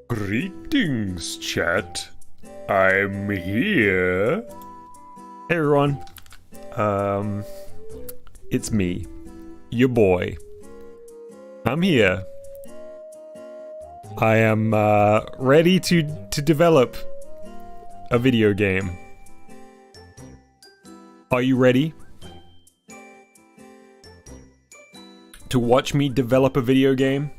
Greetings, chat. I'm here. Hey everyone. It's me, your boy. I'm here. I am ready to develop a video game. Are you ready to watch me develop a video game?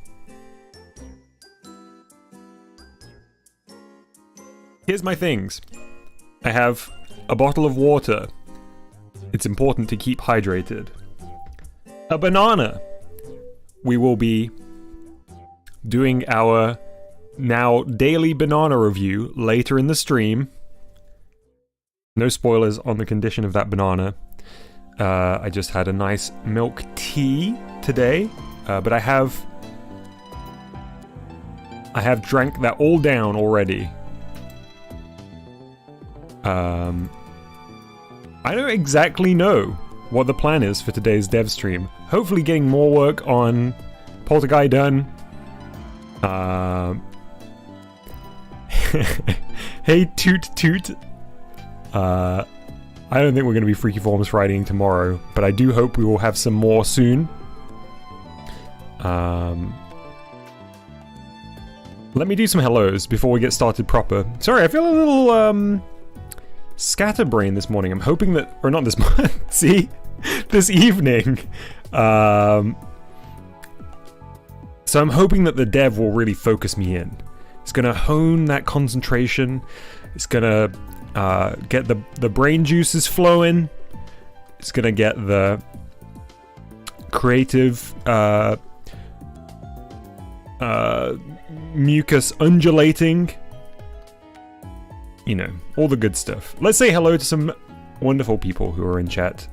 Here's my things. I have a bottle of water. It's important to keep hydrated. A banana. We will be doing our now daily banana review later in the stream. No spoilers on the condition of that banana. I just had a nice milk tea today, but I have drank that all down already. I don't exactly know what the plan is for today's dev stream. Hopefully getting more work on Polter-Guy done. Hey, toot toot. I don't think we're going to be Freaky Forms Friday tomorrow, but I do hope we will have some more soon. Let me do some hellos before we get started proper. Sorry, I feel a little scatterbrain this morning. I'm hoping that, or not this morning, see? This evening. So I'm hoping that the dev will really focus me in. It's going to hone that concentration. It's going to get the brain juices flowing. It's going to get the creative mucus undulating. You know, all the good stuff. Let's say hello to some wonderful people who are in chat.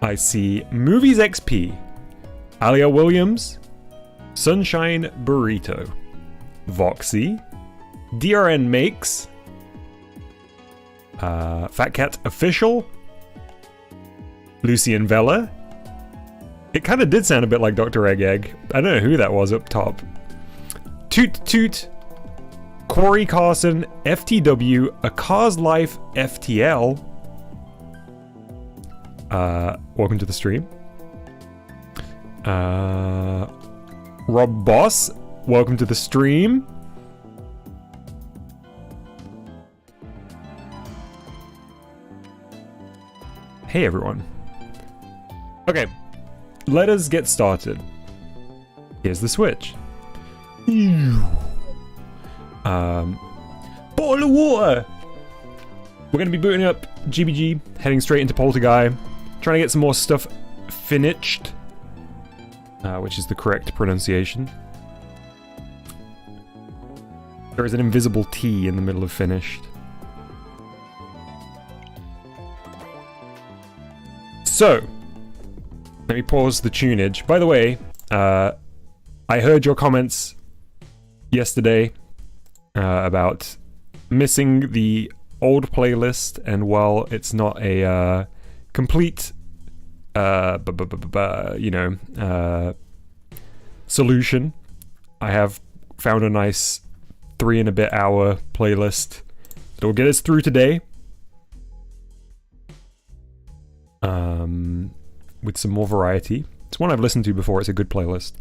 I see Movies XP, Alia Williams, Sunshine Burrito, Voxy, DRN Makes, Fat Cat Official, Lucian Vella. It kind of did sound a bit like Dr. Egg. I don't know who that was up top. Toot Toot, Corey Carson, FTW, A Car's Life FTL. Welcome to the stream. Rob Boss, welcome to the stream. Hey everyone. Okay, let us get started. Here's the switch. Bottle of water! We're going to be booting up GBG, heading straight into Polter-Guy, trying to get some more stuff finished, which is the correct pronunciation. There is an invisible T in the middle of finished. So, let me pause the tunage. By the way, I heard your comments yesterday about missing the old playlist, and while it's not a complete, solution, I have found a nice 3 and a bit hour playlist that will get us through today. With some more variety. It's one I've listened to before. It's a good playlist.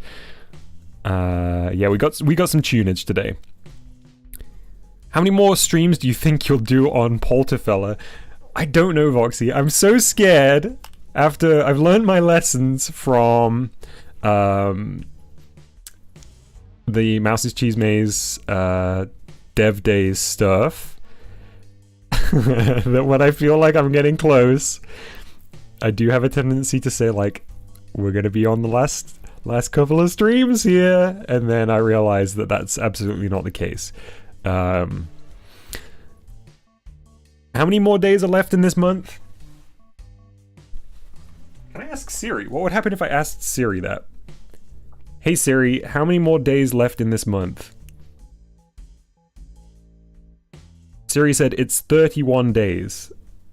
Yeah, we got some tunage today. How many more streams do you think you'll do on Polterfella? I don't know, Voxy. I'm so scared. After I've learned my lessons from the Mouse's Cheese Maze Dev Days stuff, that when I feel like I'm getting close, I do have a tendency to say, like, we're going to be on the last couple of streams here, and then I realize that that's absolutely not the case. How many more days are left in this month? Can I ask Siri? What would happen if I asked Siri that? Hey Siri, how many more days left in this month? Siri said it's 31 days.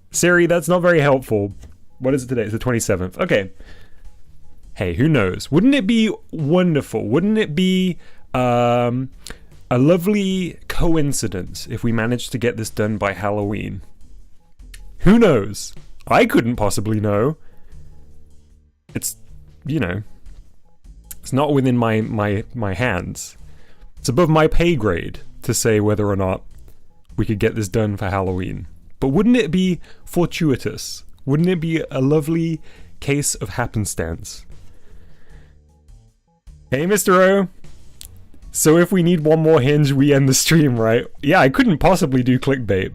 Siri, that's not very helpful. What is it today? It's the 27th. Okay. Hey, who knows? Wouldn't it be wonderful? Wouldn't it be a lovely coincidence if we managed to get this done by Halloween? Who knows? I couldn't possibly know. It's, you know, it's not within my hands. It's above my pay grade to say whether or not we could get this done for Halloween. But wouldn't it be fortuitous? Wouldn't it be a lovely case of happenstance? Hey, Mr. O. So if we need one more hinge, we end the stream, right? Yeah, I couldn't possibly do clickbait.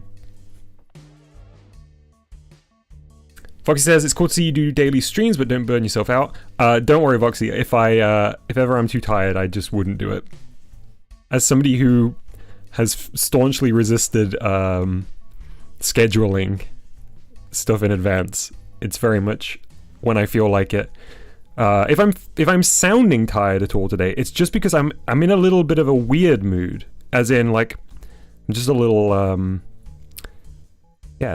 Foxy says, it's cool to see you do daily streams, but don't burn yourself out. Don't worry, Voxy. If ever I'm too tired, I just wouldn't do it. As somebody who has staunchly resisted scheduling stuff in advance. It's very much when I feel like it. If I'm sounding tired at all today, it's just because I'm in a little bit of a weird mood, as in like I'm just a little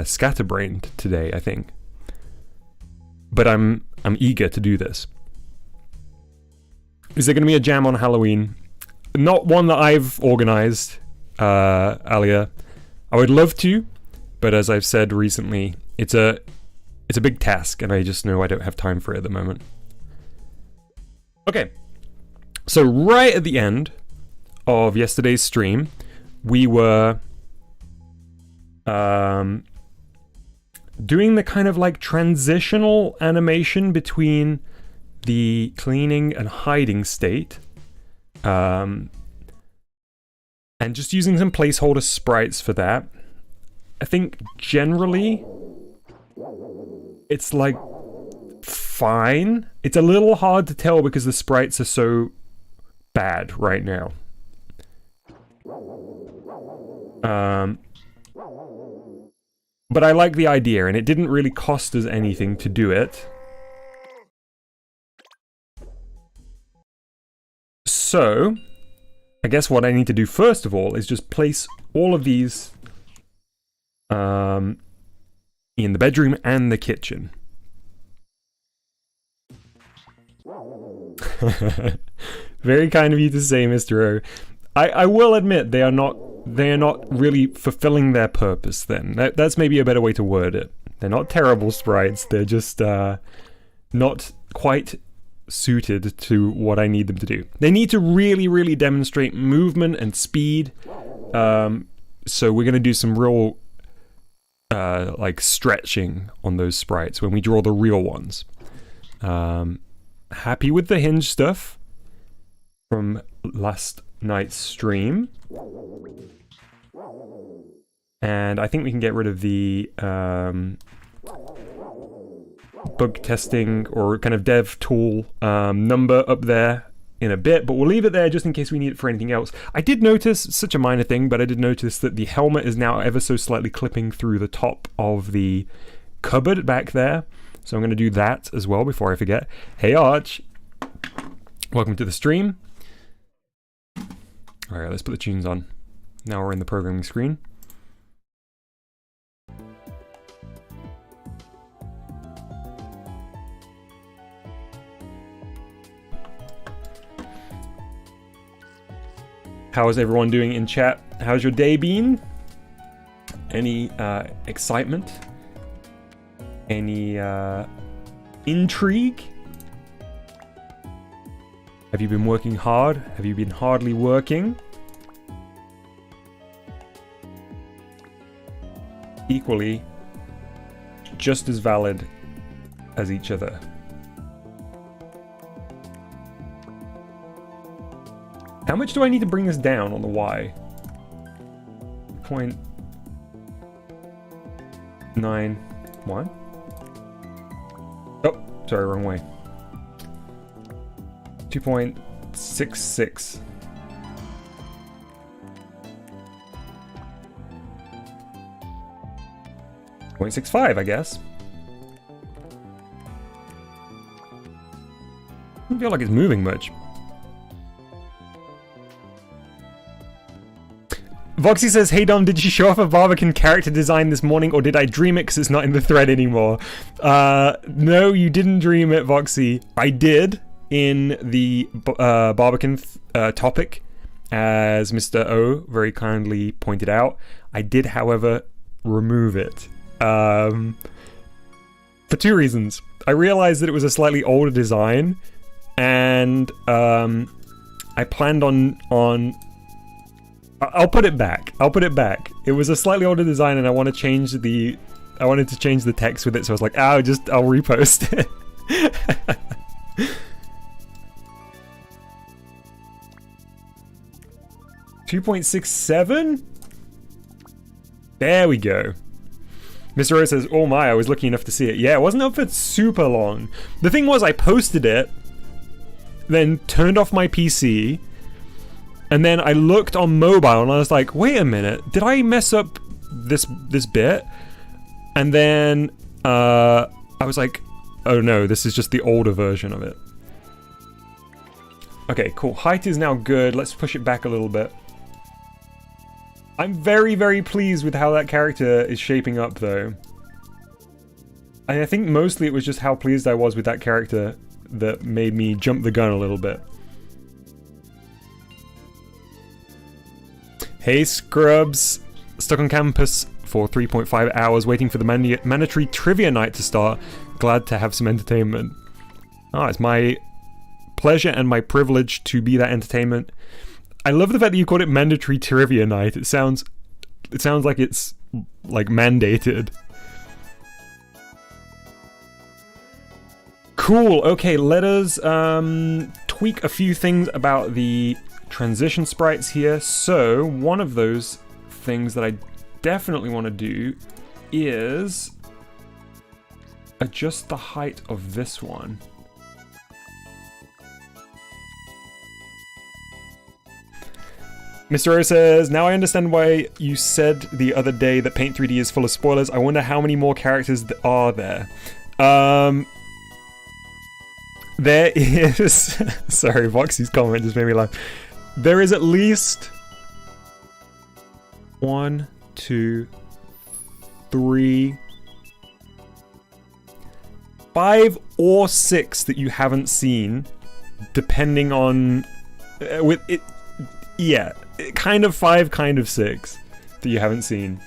scatterbrained today, I think. But I'm eager to do this. Is there going to be a jam on Halloween? Not one that I've organized, Alia. I would love to, but as I've said recently, it's a big task, and I just know I don't have time for it at the moment. Okay, so right at the end of yesterday's stream, we were doing the kind of like transitional animation between the cleaning and hiding state, and just using some placeholder sprites for that. I think generally it's like fine. It's a little hard to tell because the sprites are so bad right now. But I like the idea, and it didn't really cost us anything to do it. So, I guess what I need to do first of all is just place all of these in the bedroom and the kitchen. Very kind of you to say, Mr. O. I will admit they are not really fulfilling their purpose then. That's maybe a better way to word it. They're not terrible sprites, they're just not quite suited to what I need them to do. They need to really, really demonstrate movement and speed. So we're going to do some real like stretching on those sprites when we draw the real ones. Happy with the Hinge stuff from last night's stream. And I think we can get rid of the bug testing or kind of dev tool number up there in a bit, but we'll leave it there just in case we need it for anything else. I did notice, such a minor thing, but I did notice that the helmet is now ever so slightly clipping through the top of the cupboard back there. So I'm going to do that as well before I forget. Hey Arch, welcome to the stream. Alright, let's put the tunes on. Now we're in the programming screen. How is everyone doing in chat? How's your day been? Any excitement? Any intrigue? Have you been working hard? Have you been hardly working? Equally, just as valid as each other. How much do I need to bring this down on the Y? 0.91? Oh, sorry, wrong way. 2.66. .65, I guess. I don't feel like it's moving much. Voxy says, hey Dom, did you show off a Barbican character design this morning, or did I dream it because it's not in the thread anymore? No, you didn't dream it, Voxy. I did in the Barbican topic, as Mr. O very kindly pointed out. I did, however, remove it. For two reasons. I realized that it was a slightly older design, and I planned on I'll put it back. It was a slightly older design, and I wanted to change the text with it, so I was like, I'll repost it. 2.67? There we go. Mr. Rose says, oh my, I was lucky enough to see it. Yeah, it wasn't up for super long. The thing was, I posted it, then turned off my PC, and then I looked on mobile and I was like, wait a minute, did I mess up this bit? And then I was like, oh no, this is just the older version of it. Okay, cool. Height is now good. Let's push it back a little bit. I'm very, very pleased with how that character is shaping up, though. And I think mostly it was just how pleased I was with that character that made me jump the gun a little bit. Hey, Scrubs. Stuck on campus for 3.5 hours waiting for the mandatory trivia night to start. Glad to have some entertainment. Ah, it's my pleasure and my privilege to be that entertainment. I love the fact that you called it mandatory trivia night. It sounds like it's like mandated. Cool. Okay, let us tweak a few things about the transition sprites here. So one of those things that I definitely want to do is adjust the height of this one. Mr. O says, now I understand why you said the other day that Paint 3D is full of spoilers. I wonder how many more characters are there. There is... Sorry, Voxy's comment just made me laugh. There is at least 1, 2, 3, 5 or 6 that you haven't seen, depending on... with it. Yeah, kind of 5, kind of 6 that you haven't seen.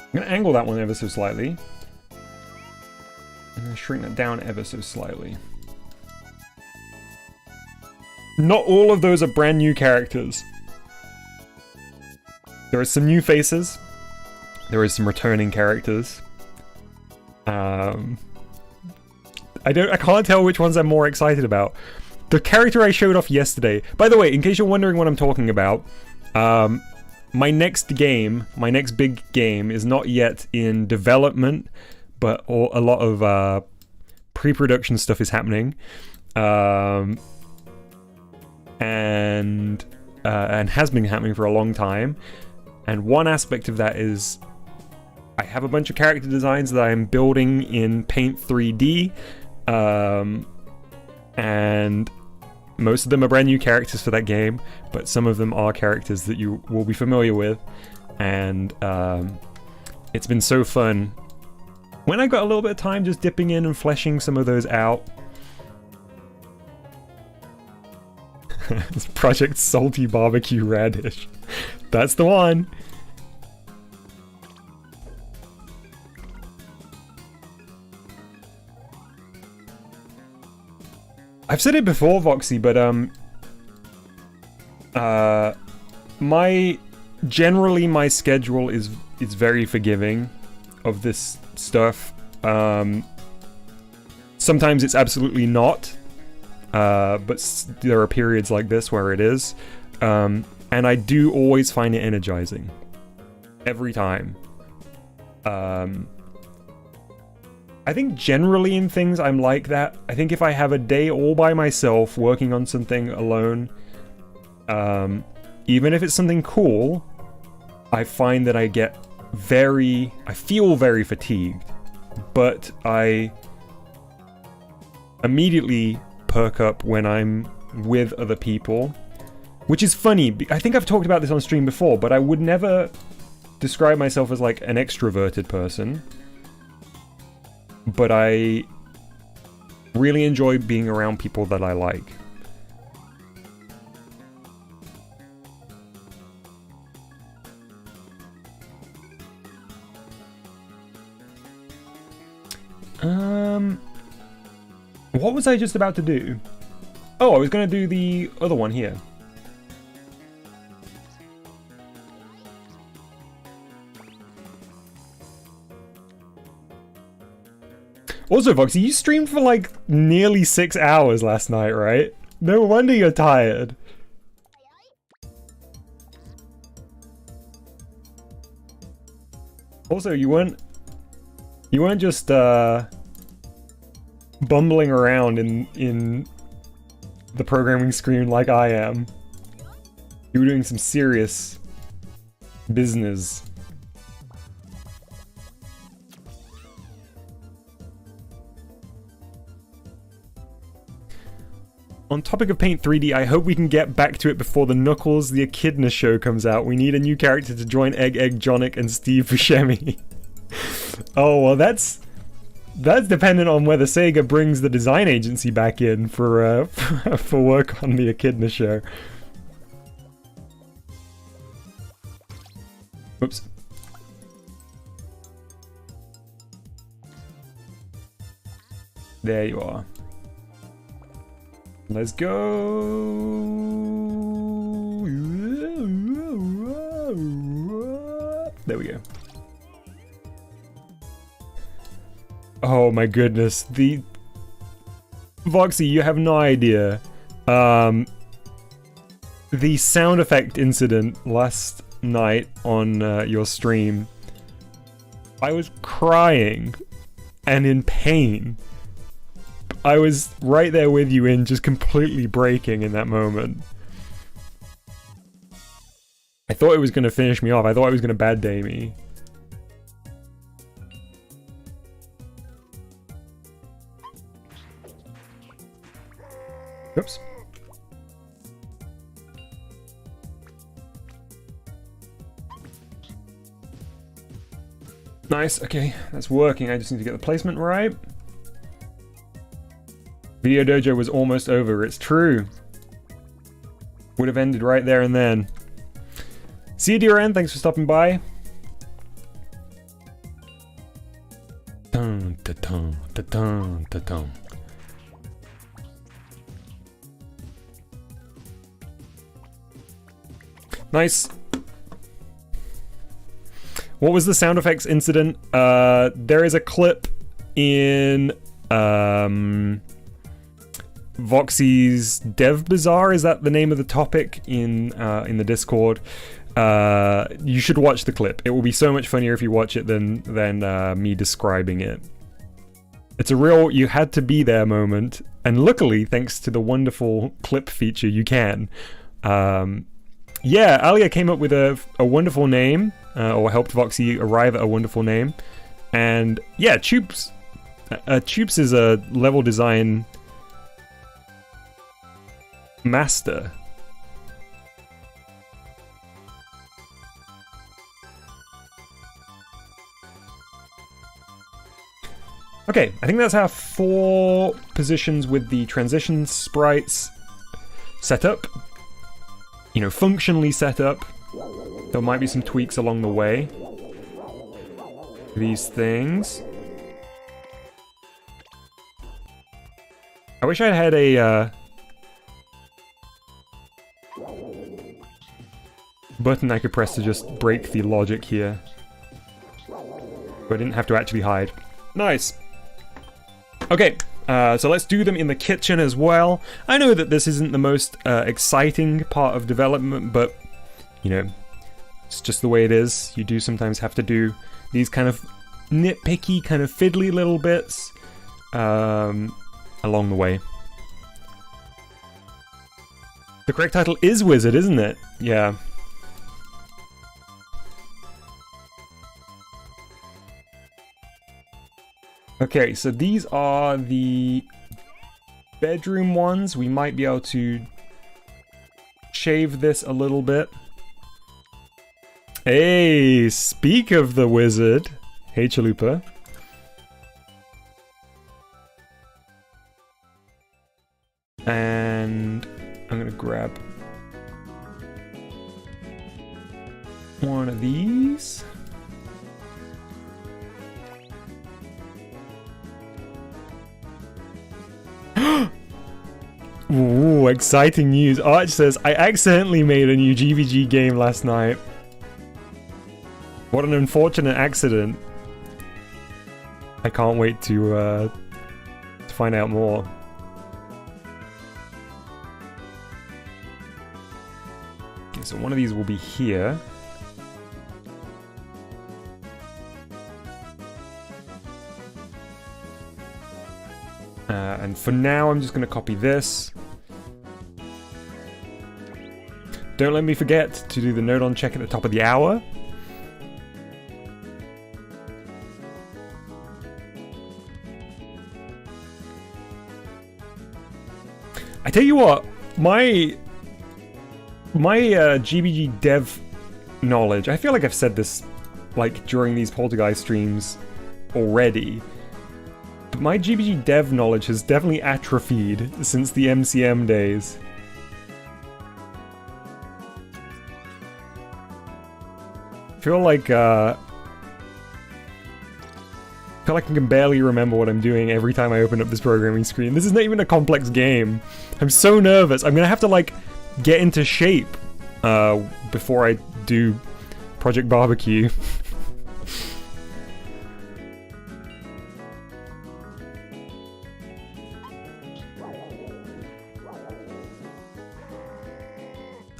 I'm going to angle that one ever so slightly. And then shrink that down ever so slightly. Not all of those are brand new characters. There are some new faces. There is some returning characters. I can't tell which ones I'm more excited about. The character I showed off yesterday. By the way, in case you're wondering what I'm talking about, my next big game is not yet in development, but a lot of pre-production stuff is happening. And has been happening for a long time. And one aspect of that is I have a bunch of character designs that I'm building in Paint 3D, and most of them are brand new characters for that game, but some of them are characters that you will be familiar with, and it's been so fun. When I got a little bit of time just dipping in and fleshing some of those out. It's Project Salty Barbecue Radish. That's the one. I've said it before, Voxy, but generally my schedule is very forgiving of this stuff. Sometimes it's absolutely not. But there are periods like this where it is, and I do always find it energizing every time. I think generally in things I'm like that. I think if I have a day all by myself working on something alone, even if it's something cool, I find that I feel very fatigued, but I immediately perk up when I'm with other people, which is funny. I think I've talked about this on stream before, but I would never describe myself as like an extroverted person, but I really enjoy being around people that I like. What was I just about to do? Oh, I was going to do the other one here. Also, Voxy, you streamed for like nearly 6 hours last night, right? No wonder you're tired. Also, you weren't just bumbling around in the programming screen like I am. You were doing some serious business. On topic of Paint 3D, I hope we can get back to it before the Knuckles the Echidna show comes out. We need a new character to join Egg Jonic and Steve Buscemi. Oh, well, that's dependent on whether Sega brings the design agency back in for work on the Echidna show. Oops. There you are. Let's go. There we go. Oh my goodness. Voxy, you have no idea. The sound effect incident last night on your stream. I was crying and in pain. I was right there with you in just completely breaking in that moment. I thought it was going to finish me off. I thought it was going to bad day me. Oops. Nice, okay, that's working. I just need to get the placement right. Video Dojo was almost over, it's true. Would have ended right there and then. See you, dear Ann, thanks for stopping by. Dun, da, dun, da, dun, da, dun. Nice. What was the sound effects incident? There is a clip in Voxy's Dev Bazaar. Is that the name of the topic in the Discord? You should watch the clip. It will be so much funnier if you watch it than me describing it. It's a real you had to be there moment, and luckily, thanks to the wonderful clip feature, you can. Yeah, Alia came up with a wonderful name, or helped Voxy arrive at a wonderful name. And yeah, Tubes. Tubes is a level design master. Okay, I think that's our 4 positions with the transition sprites set up. You know, functionally set up. There might be some tweaks along the way. These things. I wish I had a button I could press to just break the logic here. But I didn't have to actually hide. Nice. Okay, so let's do them in the kitchen as well. I know that this isn't the most exciting part of development, but, you know, it's just the way it is. You do sometimes have to do these kind of nitpicky, kind of fiddly little bits along the way. The correct title is Wizard, isn't it? Yeah. Okay, so these are the bedroom ones. We might be able to shave this a little bit. Hey, speak of the wizard. Hey, Chalupa. And I'm gonna grab one of these. Ooh, exciting news. Arch says, I accidentally made a new GVG game last night. What an unfortunate accident. I can't wait to find out more. Okay, so one of these will be here. And for now, I'm just going to copy this. Don't let me forget to do the node on check at the top of the hour. I tell you what, my GBG dev knowledge, I feel like I've said this like during these Polter-Guy streams already, but my GBG dev knowledge has definitely atrophied since the MCM days. I feel like I can barely remember what I'm doing every time I open up this programming screen. This is not even a complex game. I'm so nervous. I'm gonna have to like get into shape before I do Project Barbecue.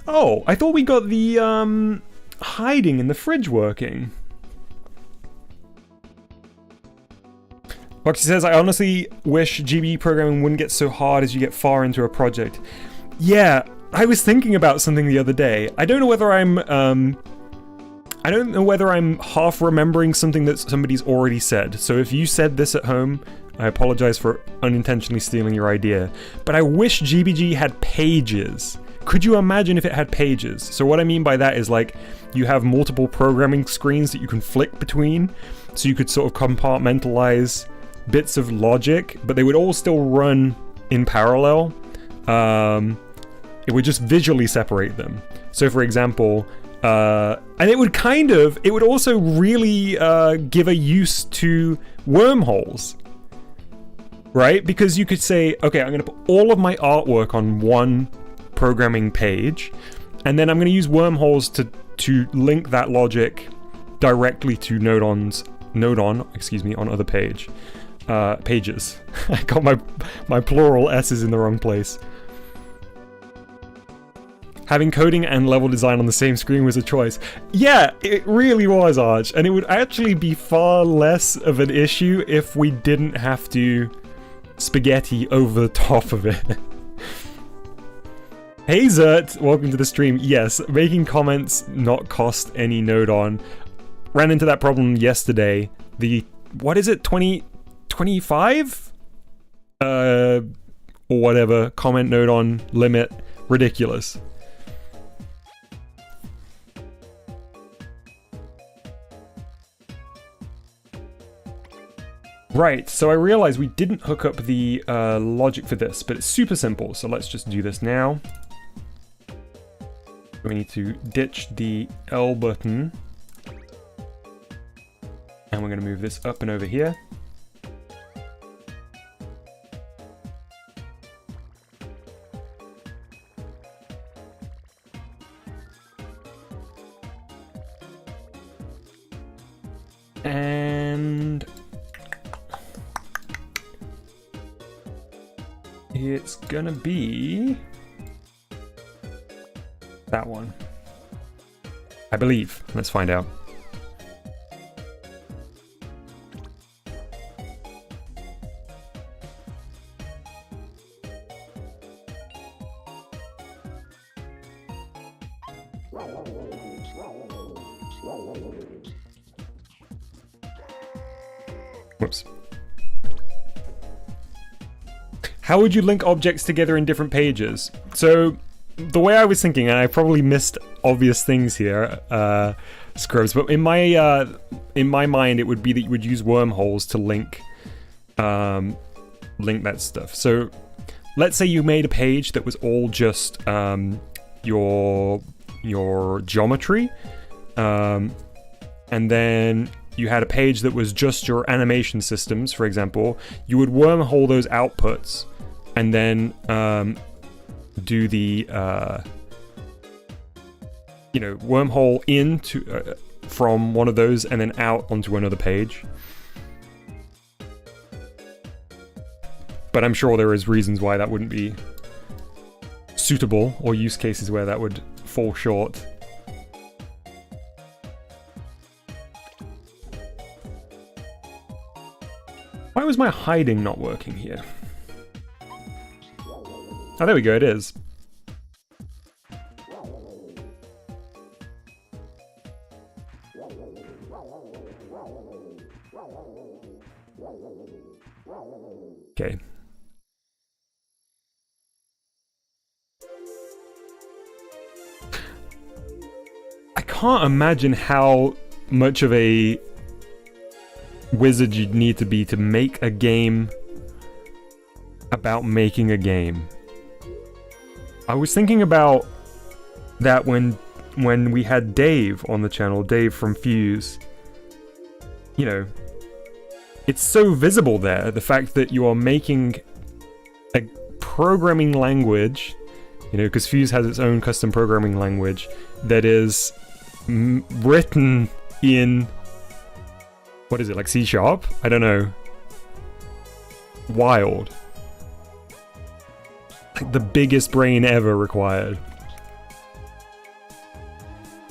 Oh, I thought we got the hiding in the fridge working. Roxy says, I honestly wish GB programming wouldn't get so hard as you get far into a project. Yeah, I was thinking about something the other day. I don't know whether I'm half remembering something that somebody's already said. So if you said this at home, I apologize for unintentionally stealing your idea. But I wish GBG had pages. Could you imagine if it had pages? So what I mean by that is like, you have multiple programming screens that you can flick between. So you could sort of compartmentalize bits of logic, but they would all still run in parallel. It would just visually separate them. So for example, and it would also really give a use to wormholes, right? Because you could say, okay, I'm gonna put all of my artwork on one programming page, and then I'm gonna use wormholes to link that logic directly to node on other pages. I got my plural S's in the wrong place. Having coding and level design on the same screen was a choice. Yeah, it really was, Arch, and it would actually be far less of an issue if we didn't have to spaghetti over the top of it. Hey Zert, welcome to the stream. Yes, making comments not cost any node on. Ran into that problem yesterday. What is it, 2025? Or whatever, comment node on limit. Ridiculous. Right, so I realized we didn't hook up the logic for this, but it's super simple, so let's just do this now. We need to ditch the L button. And we're going to move this up and over here. And it's gonna be that one, I believe. Let's find out. Whoops. How would you link objects together in different pages? So, the way I was thinking, and I probably missed obvious things here, Scrubs, but in my mind, it would be that you would use wormholes to link that stuff. So, let's say you made a page that was all just your geometry, and then you had a page that was just your animation systems, for example. You would wormhole those outputs, and then do the wormhole into from one of those and then out onto another page. But I'm sure there is reasons why that wouldn't be suitable, or use cases where that would fall short. Why was my hiding not working here? Oh, there we go, it is. Okay. I can't imagine how much of a wizard you'd need to be to make a game about making a game. I was thinking about that when we had Dave on the channel, Dave from Fuse. You know, it's so visible there, the fact that you are making a programming language, you know, because Fuse has its own custom programming language that is written in, what is it, like C#? I don't know. Wild. Like the biggest brain ever required.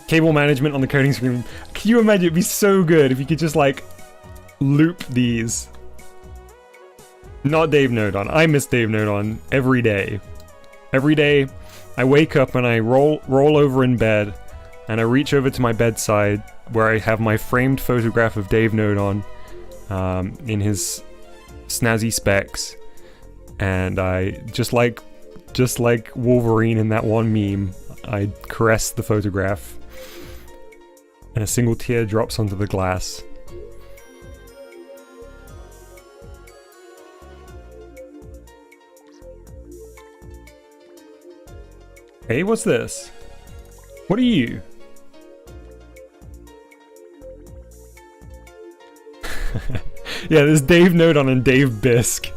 Cable management on the coding screen. Can you imagine? It'd be so good if you could just like loop these. Not Dave Nodon. I miss Dave Nodon every day. Every day I wake up and I roll over in bed and I reach over to my bedside where I have my framed photograph of Dave Nodon in his snazzy specs, and I just like Wolverine in that one meme, I caress the photograph and a single tear drops onto the glass. Hey, what's this? What are you? Yeah, there's Dave Nodon and Dave Bisque.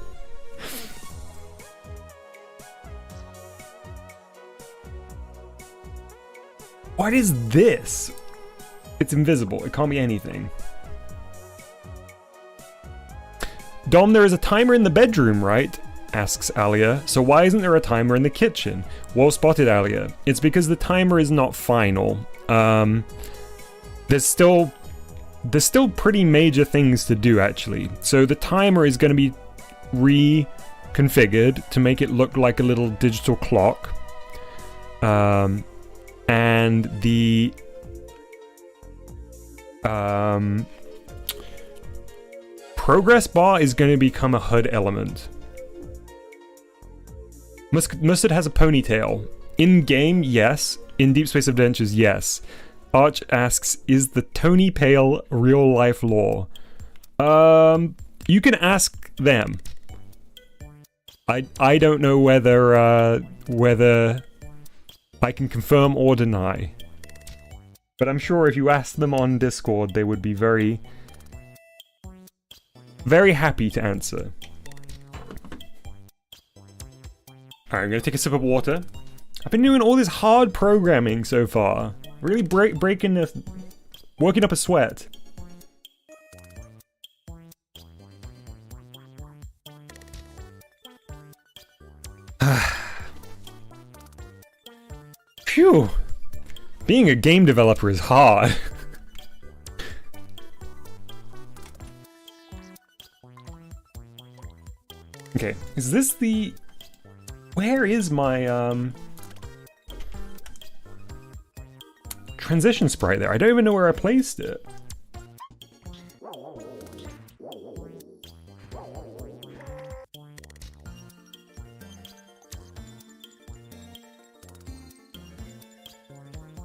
What is this? It's invisible. It can't be anything. Dom, there is a timer in the bedroom, right? Asks Alia. So why isn't there a timer in the kitchen? Well spotted, Alia. It's because the timer is not final. There's still pretty major things to do, actually. So the timer is going to be reconfigured to make it look like a little digital clock. And the progress bar is going to become a HUD element. Mustard has a ponytail. In-game, yes. In Deep Space Adventures, yes. Arch asks, is the Tony Pale real-life lore? You can ask them. I don't know whether I can confirm or deny. But I'm sure if you ask them on Discord, they would be very, very happy to answer. Alright, I'm gonna take a sip of water. I've been doing all this hard programming so far. Really working up a sweat. Phew! Being a game developer is hard. Okay, is this the... Where is my, transition sprite there? I don't even know where I placed it.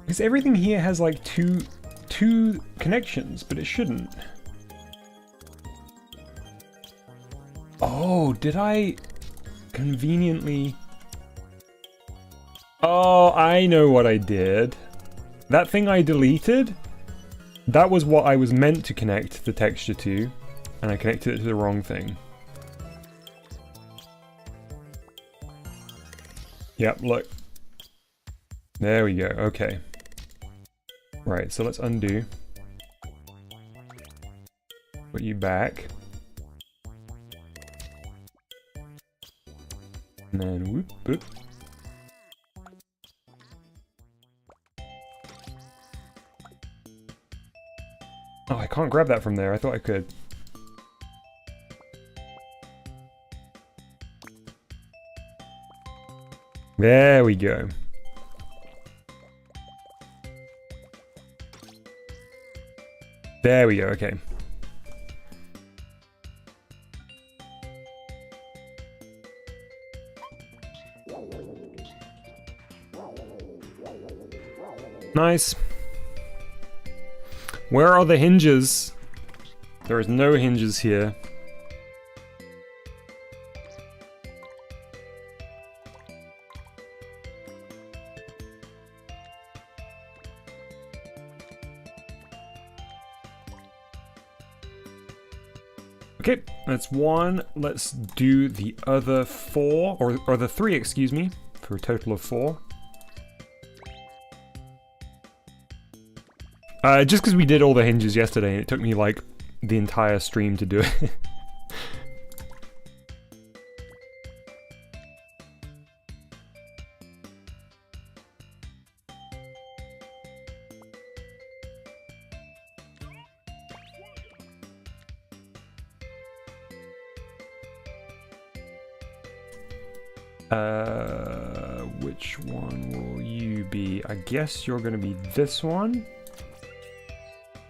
Because everything here has like two connections, but it shouldn't. Oh, did I conveniently... Oh, I know what I did. That thing I deleted, that was what I was meant to connect the texture to, and I connected it to the wrong thing. Yep, look. There we go, okay. Right, so let's undo. Put you back. And then whoop, whoop. Oh, I can't grab that from there. I thought I could. There we go. There we go, okay. Nice. Where are the hinges? There is no hinges here. Okay, that's one. Let's do the other four, or the three, excuse me, for a total of 4. Just because we did all the hinges yesterday, and it took me like the entire stream to do it. Which one will you be? I guess you're gonna be this one.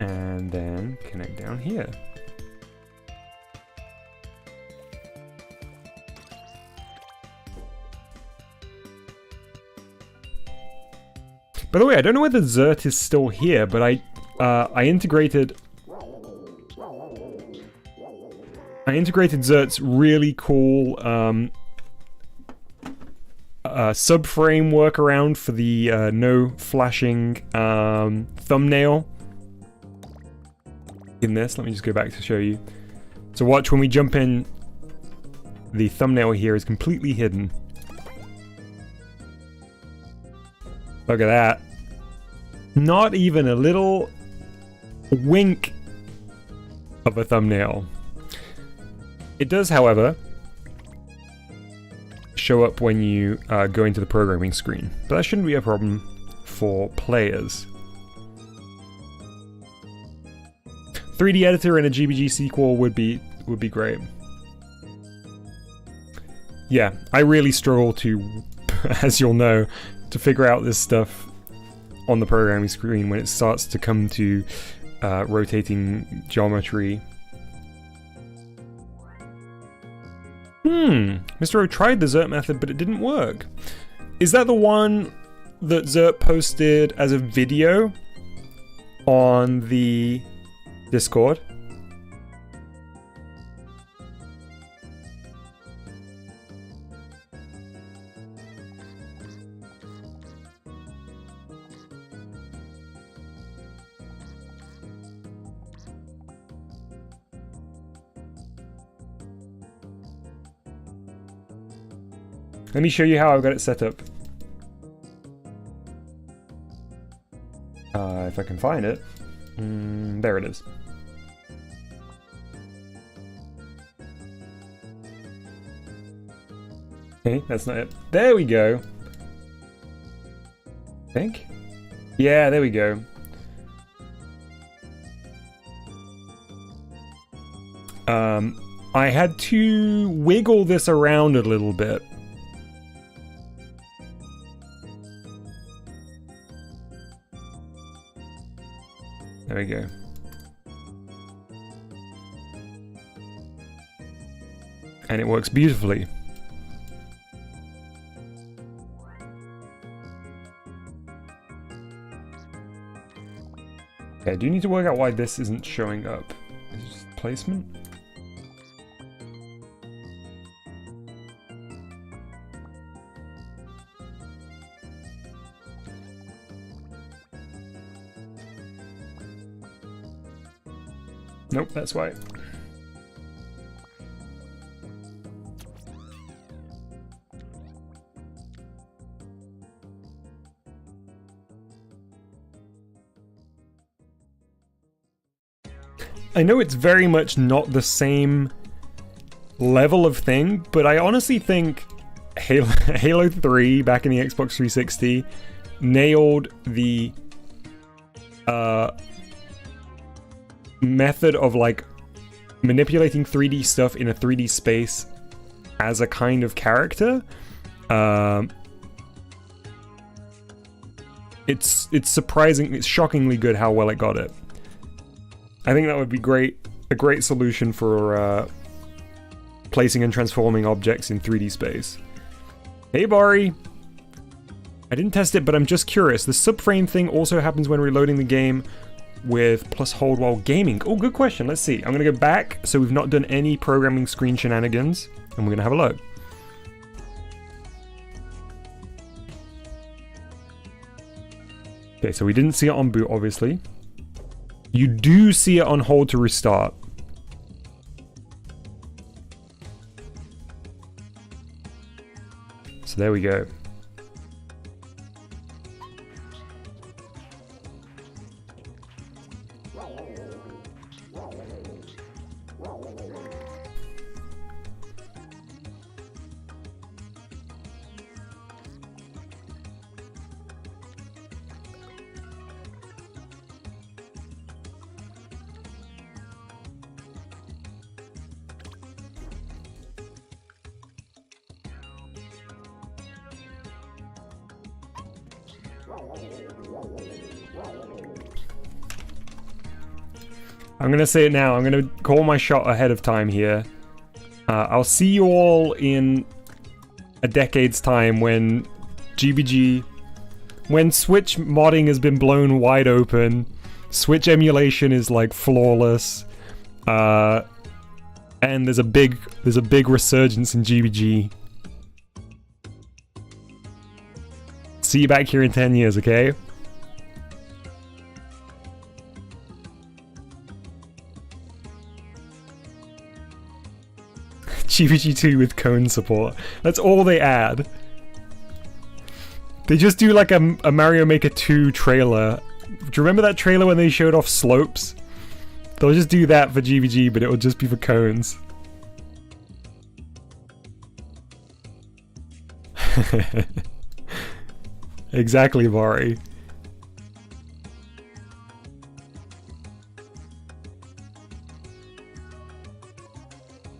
And then connect down here. By the way, I don't know whether Xert is still here, but I integrated Xert's really cool subframe workaround for the no flashing thumbnail in this. Let me just go back to show you. So watch, when we jump in, the thumbnail here is completely hidden. Look at that. Not even a little wink of a thumbnail. It does, however, show up when you go into the programming screen, but that shouldn't be a problem for players. 3D editor and a GBG sequel would be great. Yeah, I really struggle to, as you'll know, to figure out this stuff on the programming screen when it starts to come to rotating geometry. Mr. O tried the Xert method, but it didn't work. Is that the one that Xert posted as a video on the Discord? Let me show you how I've got it set up. If I can find it. There it is. Okay, that's not it. There we go. I think? Yeah, there we go. I had to wiggle this around a little bit. There we go. And it works beautifully. Okay, I do need to work out why this isn't showing up. Is it just placement? Nope, that's why. I know it's very much not the same level of thing, but I honestly think Halo 3 back in the Xbox 360 nailed the method of like manipulating 3D stuff in a 3D space as a kind of character. it's surprising, it's shockingly good how well it got it. I think that would be a great solution for placing and transforming objects in 3D space. Hey Bari! I didn't test it, but I'm just curious. The subframe thing also happens when reloading the game with plus hold while gaming. Oh, good question. Let's see. I'm going to go back, so we've not done any programming screen shenanigans, and we're going to have a look. Okay, so we didn't see it on boot, obviously. You do see it on hold to restart. So there we go. I'm gonna say it now. I'm gonna call my shot ahead of time here. I'll see you all in a decade's time when when Switch modding has been blown wide open, Switch emulation is like flawless, and there's a big resurgence in GBG. See you back here in 10 years, okay? GBG2 with cone support. That's all they add. They just do like a Mario Maker 2 trailer. Do you remember that trailer when they showed off slopes? They'll just do that for GBG, but it will just be for cones. Exactly, Vari.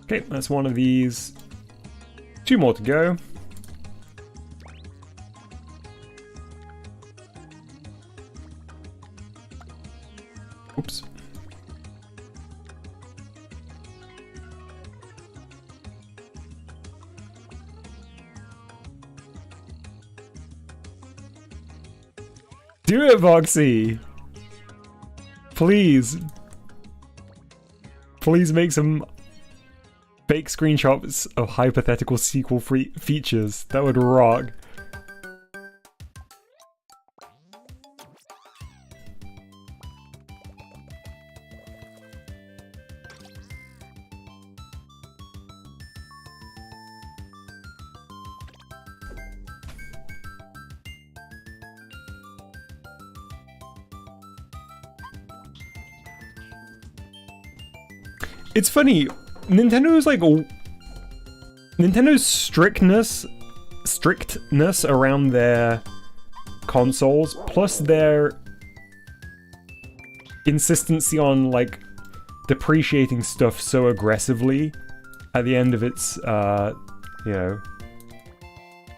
Okay, that's one of these. 2 more to go. Oops. Do it, Voxy! Please. Please make some fake screenshots of hypothetical sequel features. That would rock. It's funny, Nintendo's strictness around their consoles, plus their insistency on like depreciating stuff so aggressively at the end of its you know,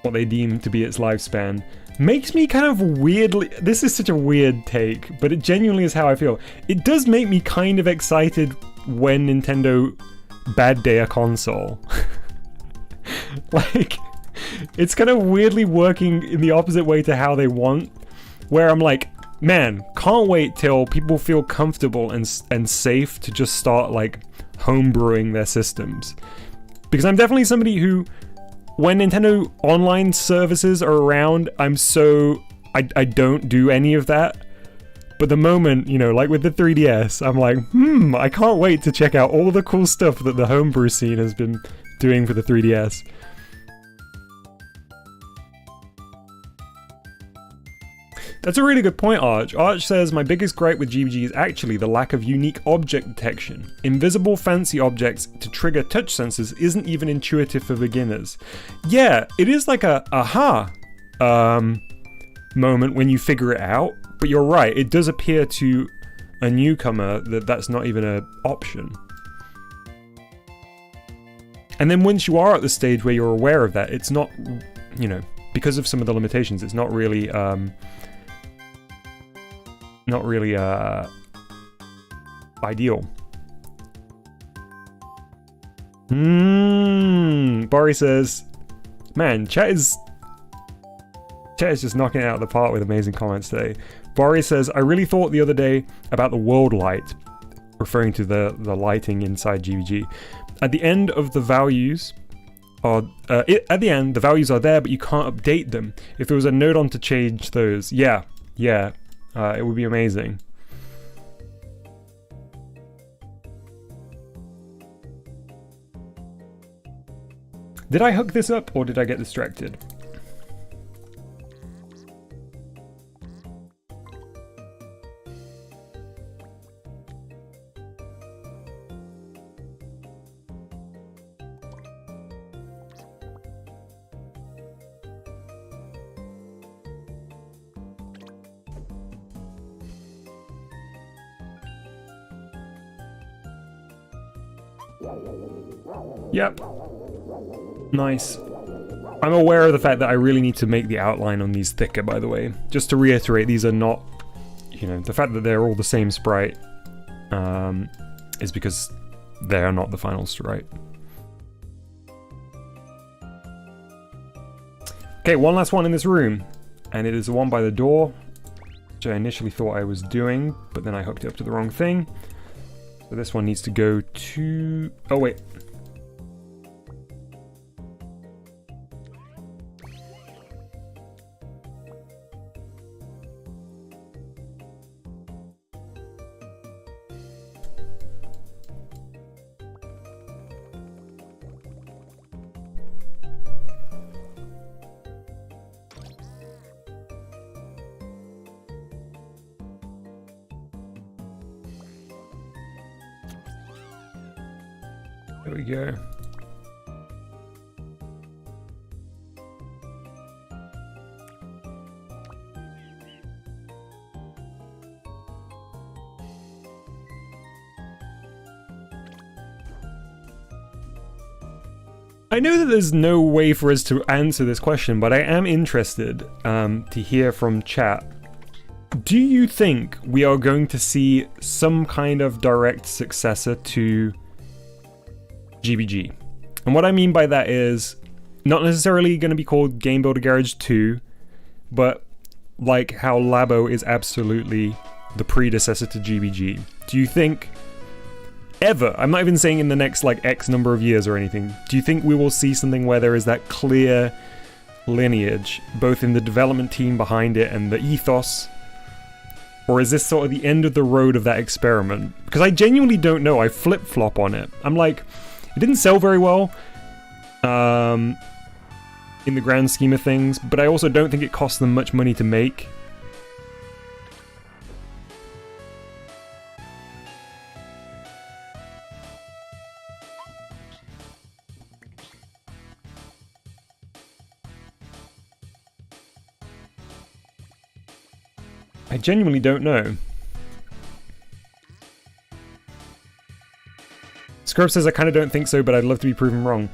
what they deem to be its lifespan, makes me kind of weirdly, this is such a weird take, but it genuinely is how I feel. It does make me kind of excited when Nintendo bad day a console. Like, it's kind of weirdly working in the opposite way to how they want, where I'm like, man, can't wait till people feel comfortable and safe to just start like homebrewing their systems. Because I'm definitely somebody who, when Nintendo online services are around, I don't do any of that. But the moment, you know, like with the 3DS, I'm like, I can't wait to check out all the cool stuff that the homebrew scene has been doing for the 3DS. That's a really good point, Arch. Arch says, my biggest gripe with GBG is actually the lack of unique object detection. Invisible fancy objects to trigger touch sensors isn't even intuitive for beginners. Yeah, it is like a aha moment when you figure it out. But you're right, it does appear to a newcomer that that's not even an option. And then once you are at the stage where you're aware of that, it's not, you know, because of some of the limitations, it's not really not really ideal. Bari says, man, chat is just knocking it out of the park with amazing comments today. Bari says, I really thought the other day about the world light, referring to the lighting inside GBG. At the end of the values are at the end the values are there, but you can't update them. If there was a node on to change those, yeah, it would be amazing. Did I hook this up or did I get distracted? Yep. Nice. I'm aware of the fact that I really need to make the outline on these thicker, by the way. Just to reiterate, these are not, you know, the fact that they're all the same sprite is because they are not the final sprite. Okay, one last one in this room, and it is the one by the door, which I initially thought I was doing, but then I hooked it up to the wrong thing. So this one needs to go to... oh wait. There we go. I know that there's no way for us to answer this question, but I am interested to hear from chat. Do you think we are going to see some kind of direct successor to GBG? And what I mean by that is not necessarily going to be called Game Builder Garage 2, but like how Labo is absolutely the predecessor to GBG. Do you think ever, I'm not even saying in the next like X number of years or anything, do you think we will see something where there is that clear lineage, both in the development team behind it and the ethos? Or is this sort of the end of the road of that experiment? Because I genuinely don't know. I flip-flop on it. I'm like, it didn't sell very well in the grand scheme of things, but I also don't think it cost them much money to make. I genuinely don't know. Scrubs says, I kind of don't think so, but I'd love to be proven wrong.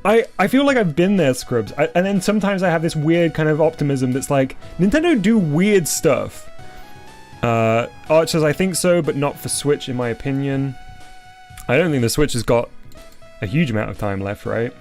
I feel like I've been there, Scrubs. And then sometimes I have this weird kind of optimism that's like, Nintendo do weird stuff. Arch says, I think so, but not for Switch, in my opinion. I don't think the Switch has got a huge amount of time left, right?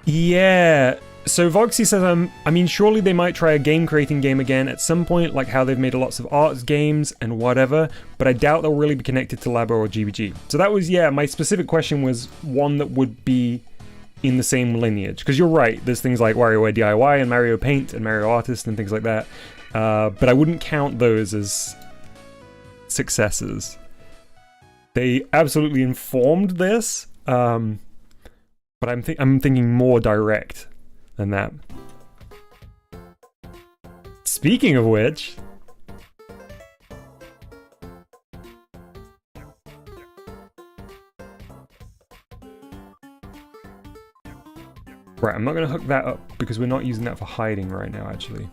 Yeah, so Voxy says, I mean, surely they might try a game-creating game again at some point, like how they've made lots of arts games and whatever, but I doubt they'll really be connected to Labo or GBG. So that was, yeah, my specific question was one that would be in the same lineage. Because you're right, there's things like WarioWare DIY and Mario Paint and Mario Artist and things like that, but I wouldn't count those as successes. They absolutely informed this, but I'm thinking more direct than that. Speaking of which, right, I'm not going to hook that up because we're not using that for hiding right now, actually.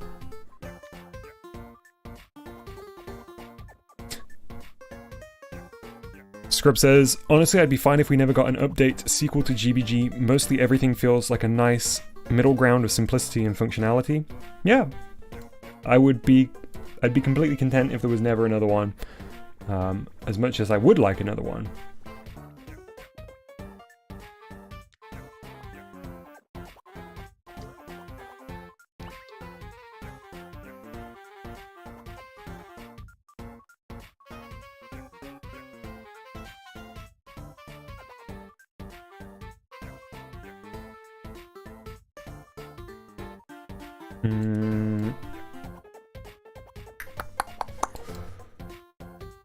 Scrub says, honestly, I'd be fine if we never got an update sequel to GBG. Mostly everything feels like a nice middle ground of simplicity and functionality. Yeah, I'd be completely content if there was never another one, as much as I would like another one.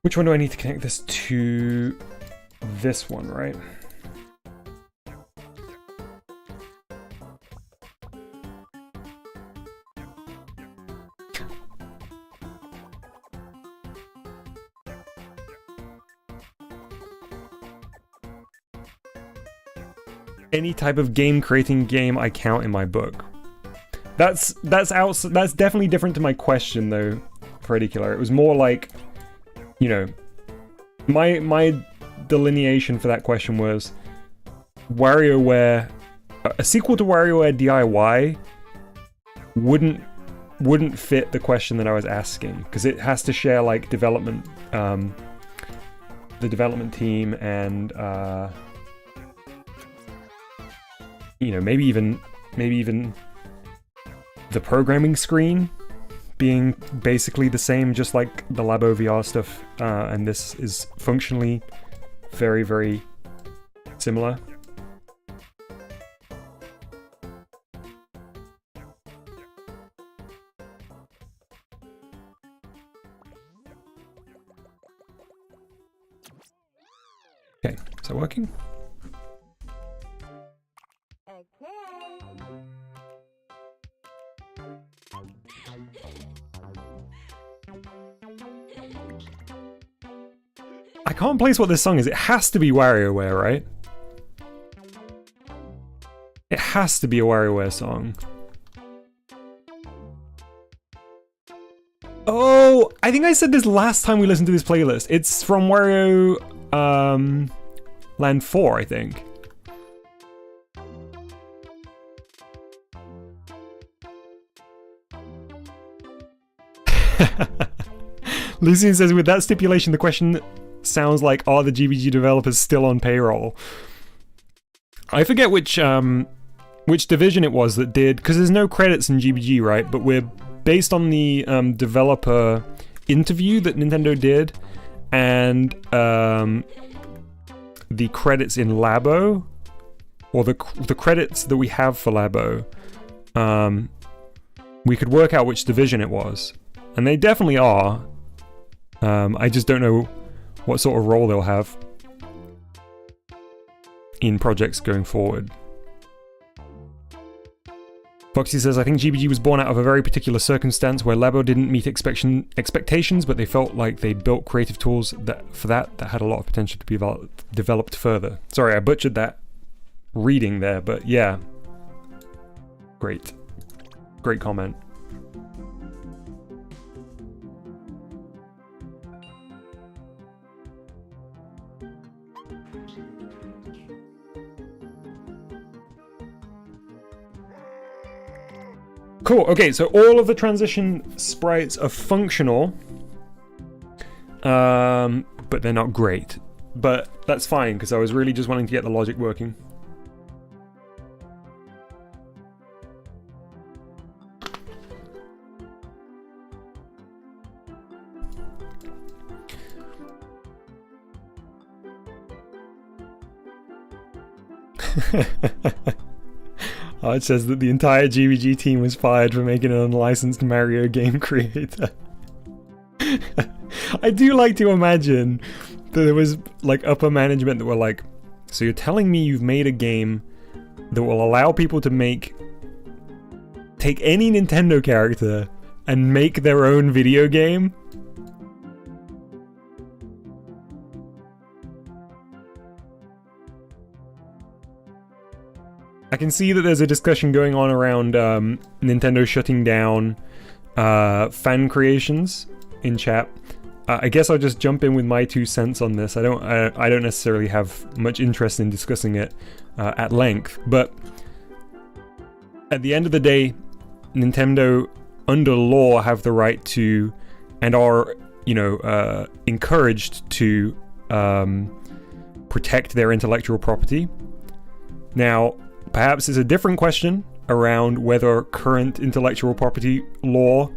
Which one do I need to connect this to? This one, right? Any type of game creating game I count in my book. That's definitely different to my question though, Freddy Killer. It was more like, you know, my delineation for that question was WarioWare, a sequel to WarioWare DIY wouldn't fit the question that I was asking, because it has to share like development, the development team, and you know, maybe even the programming screen being basically the same, just like the Labo VR stuff, and this is functionally very, very similar. Okay, is that working? I can't place what this song is. It has to be WarioWare, right? It has to be a WarioWare song. Oh, I think I said this last time we listened to this playlist. It's from Wario Land 4, I think. Lucian says, with that stipulation, the question sounds like, are the GBG developers still on payroll? I forget which division it was that did, because there's no credits in GBG, right? But we're based on the developer interview that Nintendo did, and the credits in Labo, or the credits that we have for Labo. We could work out which division it was, and they definitely are. I just don't know what sort of role they'll have in projects going forward. Foxy says, I think GBG was born out of a very particular circumstance where Labo didn't meet expectations, but they felt like they built creative tools that had a lot of potential to be developed further. Sorry, I butchered that reading there, but yeah. Great comment. Cool, okay, so all of the transition sprites are functional, but they're not great. But that's fine, because I was really just wanting to get the logic working. It says that the entire GBG team was fired for making an unlicensed Mario game creator. I do like to imagine that there was like upper management that were like, so you're telling me you've made a game that will allow people to take any Nintendo character and make their own video game? I can see that there's a discussion going on around Nintendo shutting down fan creations in chat. I guess I'll just jump in with my 2 cents on this. I don't necessarily have much interest in discussing it at length, but at the end of the day, Nintendo, under law, have the right to, and are, encouraged to protect their intellectual property. Now, perhaps it's a different question around whether current intellectual property law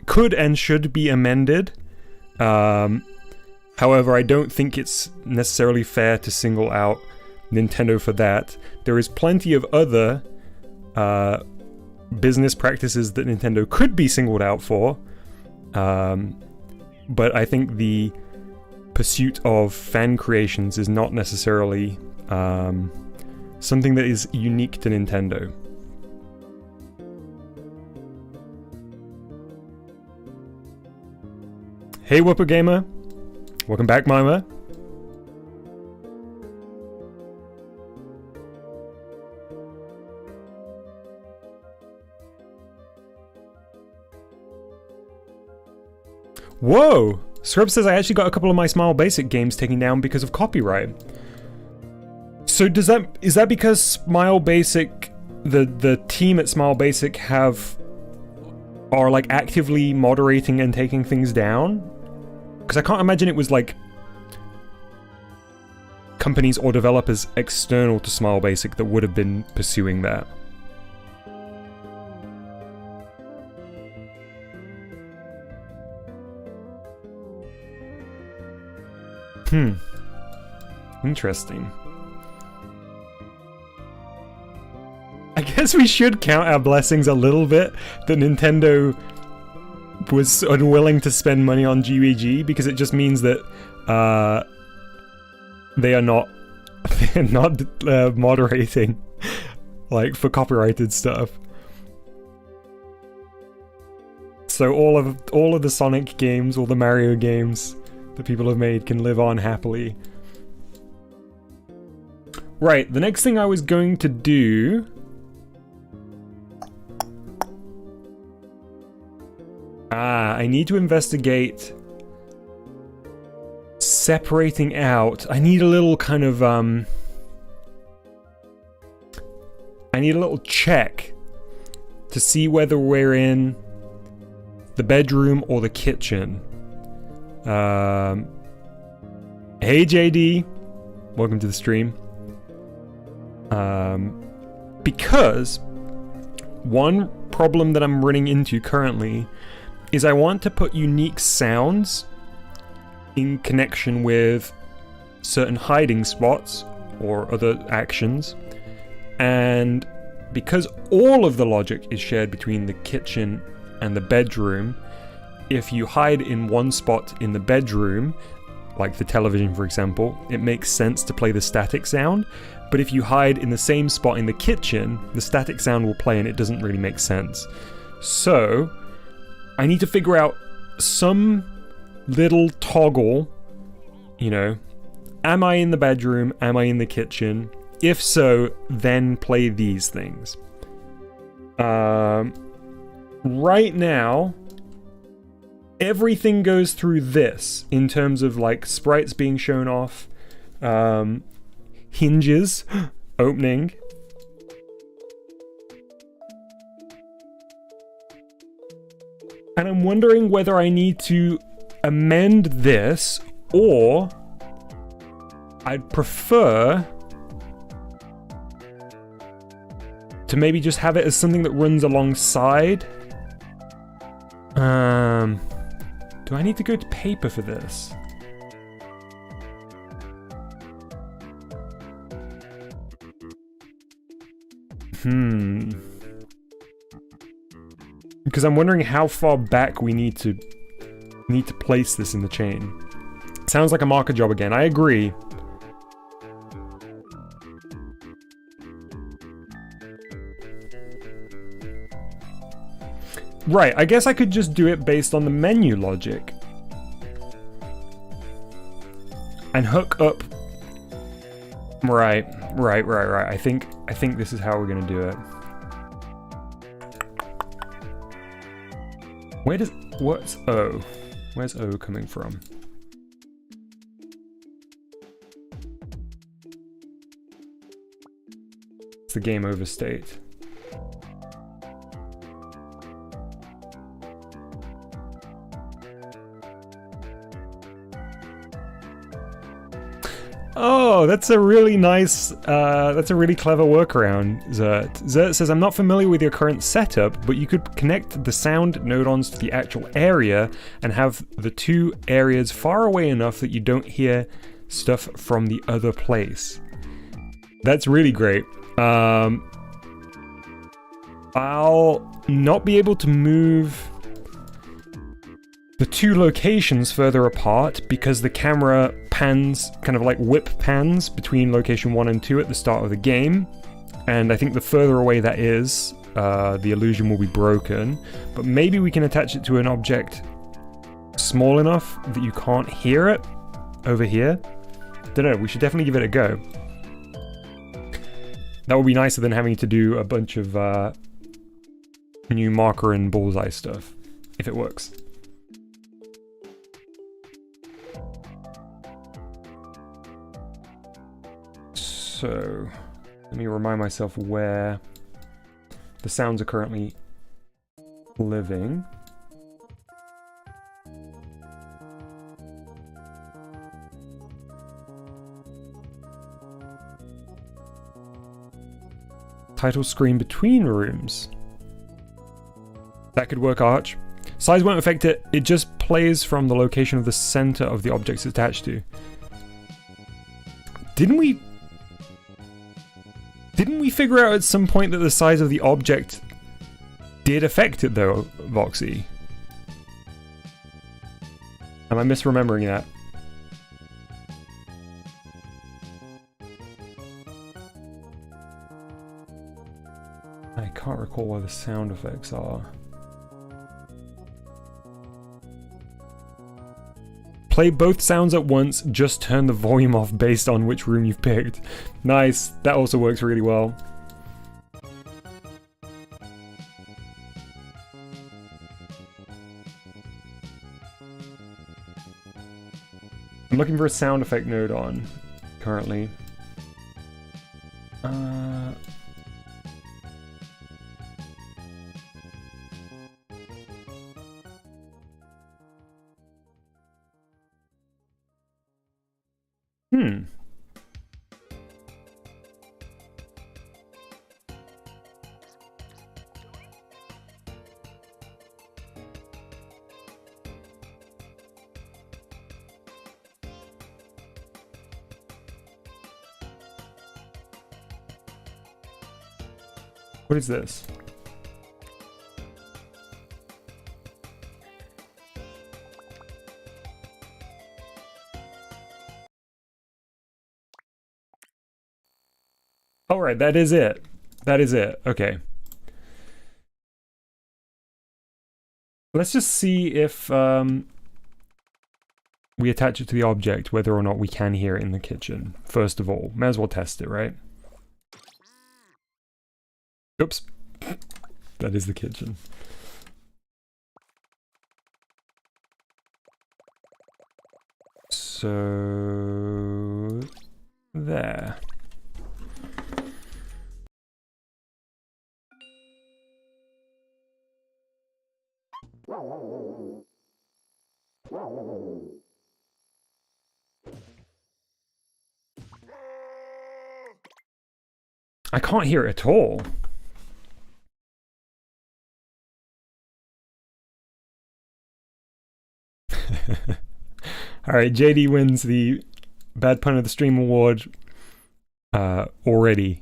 could and should be amended. However, I don't think it's necessarily fair to single out Nintendo for that. There is plenty of other business practices that Nintendo could be singled out for, but I think the pursuit of fan creations is not necessarily something that is unique to Nintendo. Hey Whooper Gamer, welcome back, Mima. Whoa! Scrub says I actually got a couple of my Smile Basic games taken down because of copyright. So is that because Smile Basic, the team at Smile Basic are like actively moderating and taking things down? Because I can't imagine it was like companies or developers external to Smile Basic that would have been pursuing that. Interesting. I guess we should count our blessings a little bit that Nintendo was unwilling to spend money on GBG, because it just means that they're not moderating like for copyrighted stuff. So all of the Sonic games, all the Mario games that people have made can live on happily. Right, the next thing I was going to do... I need to investigate separating out. I need a little kind of, I need a little check to see whether we're in the bedroom or the kitchen. Hey JD, welcome to the stream. Because one problem that I'm running into currently is I want to put unique sounds in connection with certain hiding spots or other actions, and because all of the logic is shared between the kitchen and the bedroom, if you hide in one spot in the bedroom, like the television for example, it makes sense to play the static sound, but if you hide in the same spot in the kitchen, the static sound will play and it doesn't really make sense. So I need to figure out some little toggle, am I in the bedroom, am I in the kitchen? If so, then play these things. Right now, everything goes through this in terms of like sprites being shown off, hinges opening. And I'm wondering whether I need to amend this, or I'd prefer to maybe just have it as something that runs alongside. Do I need to go to paper for this? Because I'm wondering how far back we need to place this in the chain. Sounds like a marker job again. I agree. Right, I guess I could just do it based on the menu logic. And hook up. Right. I think this is how we're gonna do it. Where does... what's O? Where's O coming from? It's the game over state. Oh, that's a really nice, that's a really clever workaround, Zert. Zert says, I'm not familiar with your current setup, but you could connect the sound node-ons to the actual area and have the two areas far away enough that you don't hear stuff from the other place. That's really great. I'll not be able to move the two locations further apart because the camera pans, kind of like whip pans between location 1 and 2 at the start of the game, and I think the further away that is, the illusion will be broken. But maybe we can attach it to an object small enough that you can't hear it over here. Don't know, we should definitely give it a go. That would be nicer than having to do a bunch of new marker and bullseye stuff, if it works. So, let me remind myself where the sounds are currently living. Title screen between rooms. That could work, Arch. Size won't affect it, it just plays from the location of the center of the objects it's attached to. Didn't we figure out at some point that the size of the object did affect it though, Voxy? Am I misremembering that? I can't recall where the sound effects are. Play both sounds at once, just turn the volume off based on which room you've picked. Nice, that also works really well. I'm looking for a sound effect node on, currently. What is this? All right, that is it. That is it. Okay. Let's just see if we attach it to the object, whether or not we can hear it in the kitchen. First of all, may as well test it, right? Oops. That is the kitchen. So there. I can't hear it at all. Alright, JD wins the Bad Pun of the Stream award already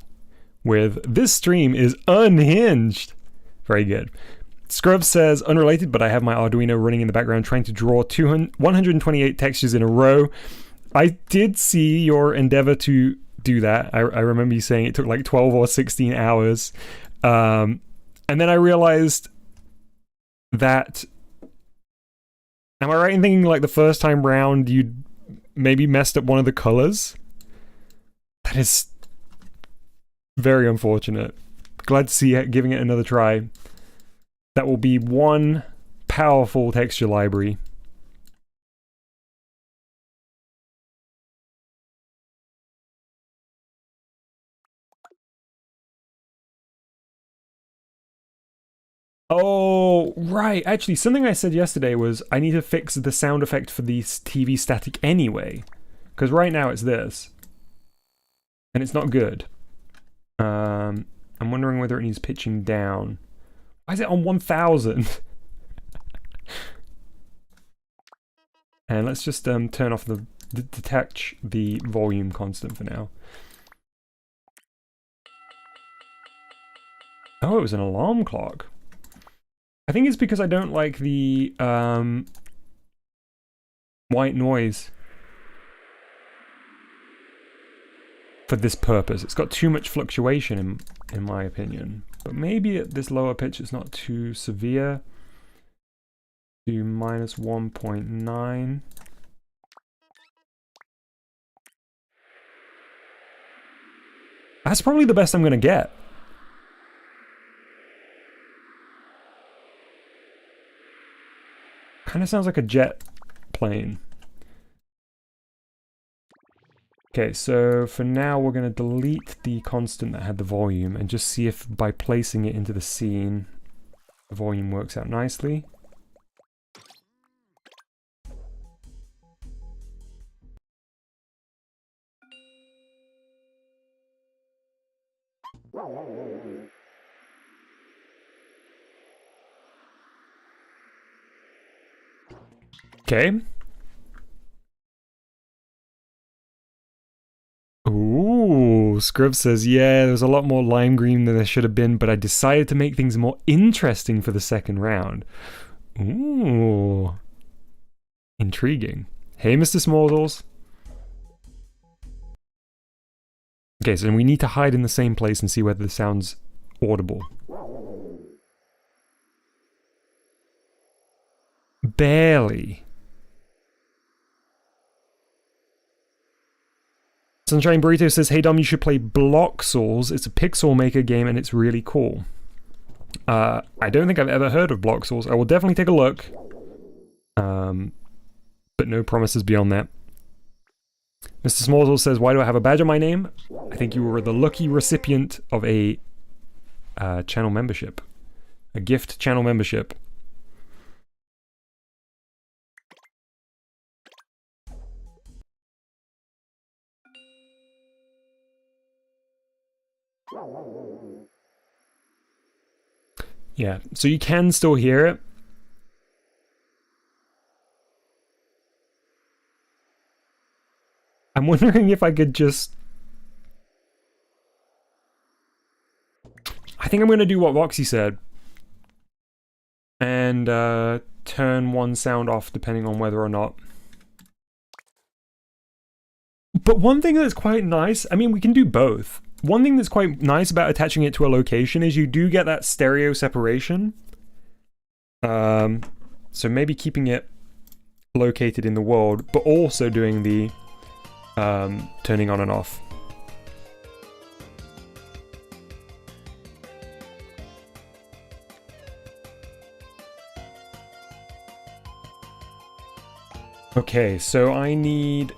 with "This stream is unhinged." Very good. Scrub says, unrelated, but I have my Arduino running in the background trying to draw 128 textures in a row. I did see your endeavor to do that. I remember you saying it took like 12 or 16 hours. And then I realized that... Am I right in thinking like the first time round you maybe messed up one of the colors? That is very unfortunate. Glad to see it, giving it another try. That will be one powerful texture library. Oh, right. Actually, something I said yesterday was I need to fix the sound effect for the TV static anyway. Because right now it's this. And it's not good. I'm wondering whether it needs pitching down. Why is it on 1000? And let's just turn off detach the volume constant for now. Oh, it was an alarm clock. I think it's because I don't like the white noise for this purpose. It's got too much fluctuation in my opinion. But maybe at this lower pitch it's not too severe. To minus 1.9. That's probably the best I'm gonna get. Kind of sounds like a jet plane. Okay, so for now we're going to delete the constant that had the volume and just see if by placing it into the scene, the volume works out nicely. Okay. Ooh, Scrub says, yeah, there's a lot more lime green than there should have been, but I decided to make things more interesting for the second round. Ooh. Intriguing. Hey, Mr. Smallsles. Okay, so we need to hide in the same place and see whether the sound's audible. Barely. Sunshine Burrito says, hey Dom, you should play Block Souls. It's a pixel maker game and it's really cool. I don't think I've ever heard of Block Souls. I will definitely take a look. But no promises beyond that. Mr. Smallsall says, why do I have a badge on my name? I think you were the lucky recipient of a channel membership. A gift channel membership. Yeah, so you can still hear it. I'm wondering if I could just... I think I'm going to do what Roxy said. And turn one sound off depending on whether or not... But one thing that's quite nice, I mean, we can do both. One thing that's quite nice about attaching it to a location is you do get that stereo separation. So maybe keeping it located in the world, but also doing the turning on and off. Okay, so I need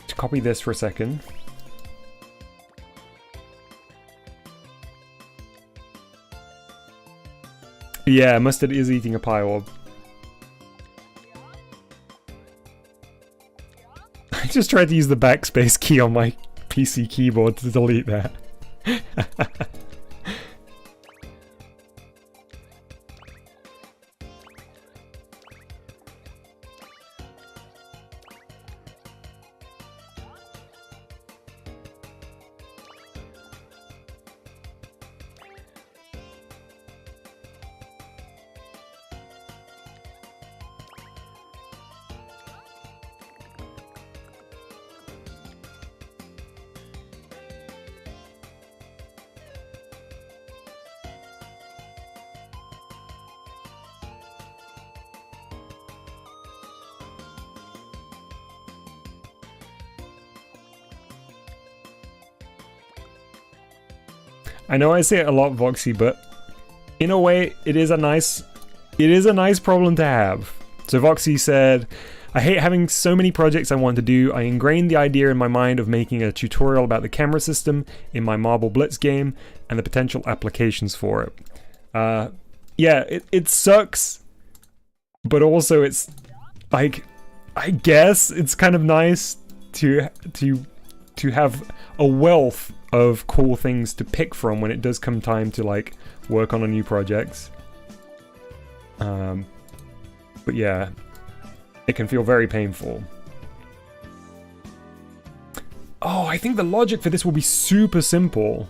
to copy this for a second. Yeah, Mustard is eating a pie orb. I just tried to use the backspace key on my PC keyboard to delete that. I know I say it a lot, Voxy, but in a way, it is a nice problem to have. So Voxy said, I hate having so many projects I want to do. I ingrained the idea in my mind of making a tutorial about the camera system in my Marble Blitz game and the potential applications for it. Yeah, it sucks, but also it's like, I guess it's kind of nice to have a wealth of cool things to pick from when it does come time to like work on a new project. But yeah, it can feel very painful. Oh, I think the logic for this will be super simple.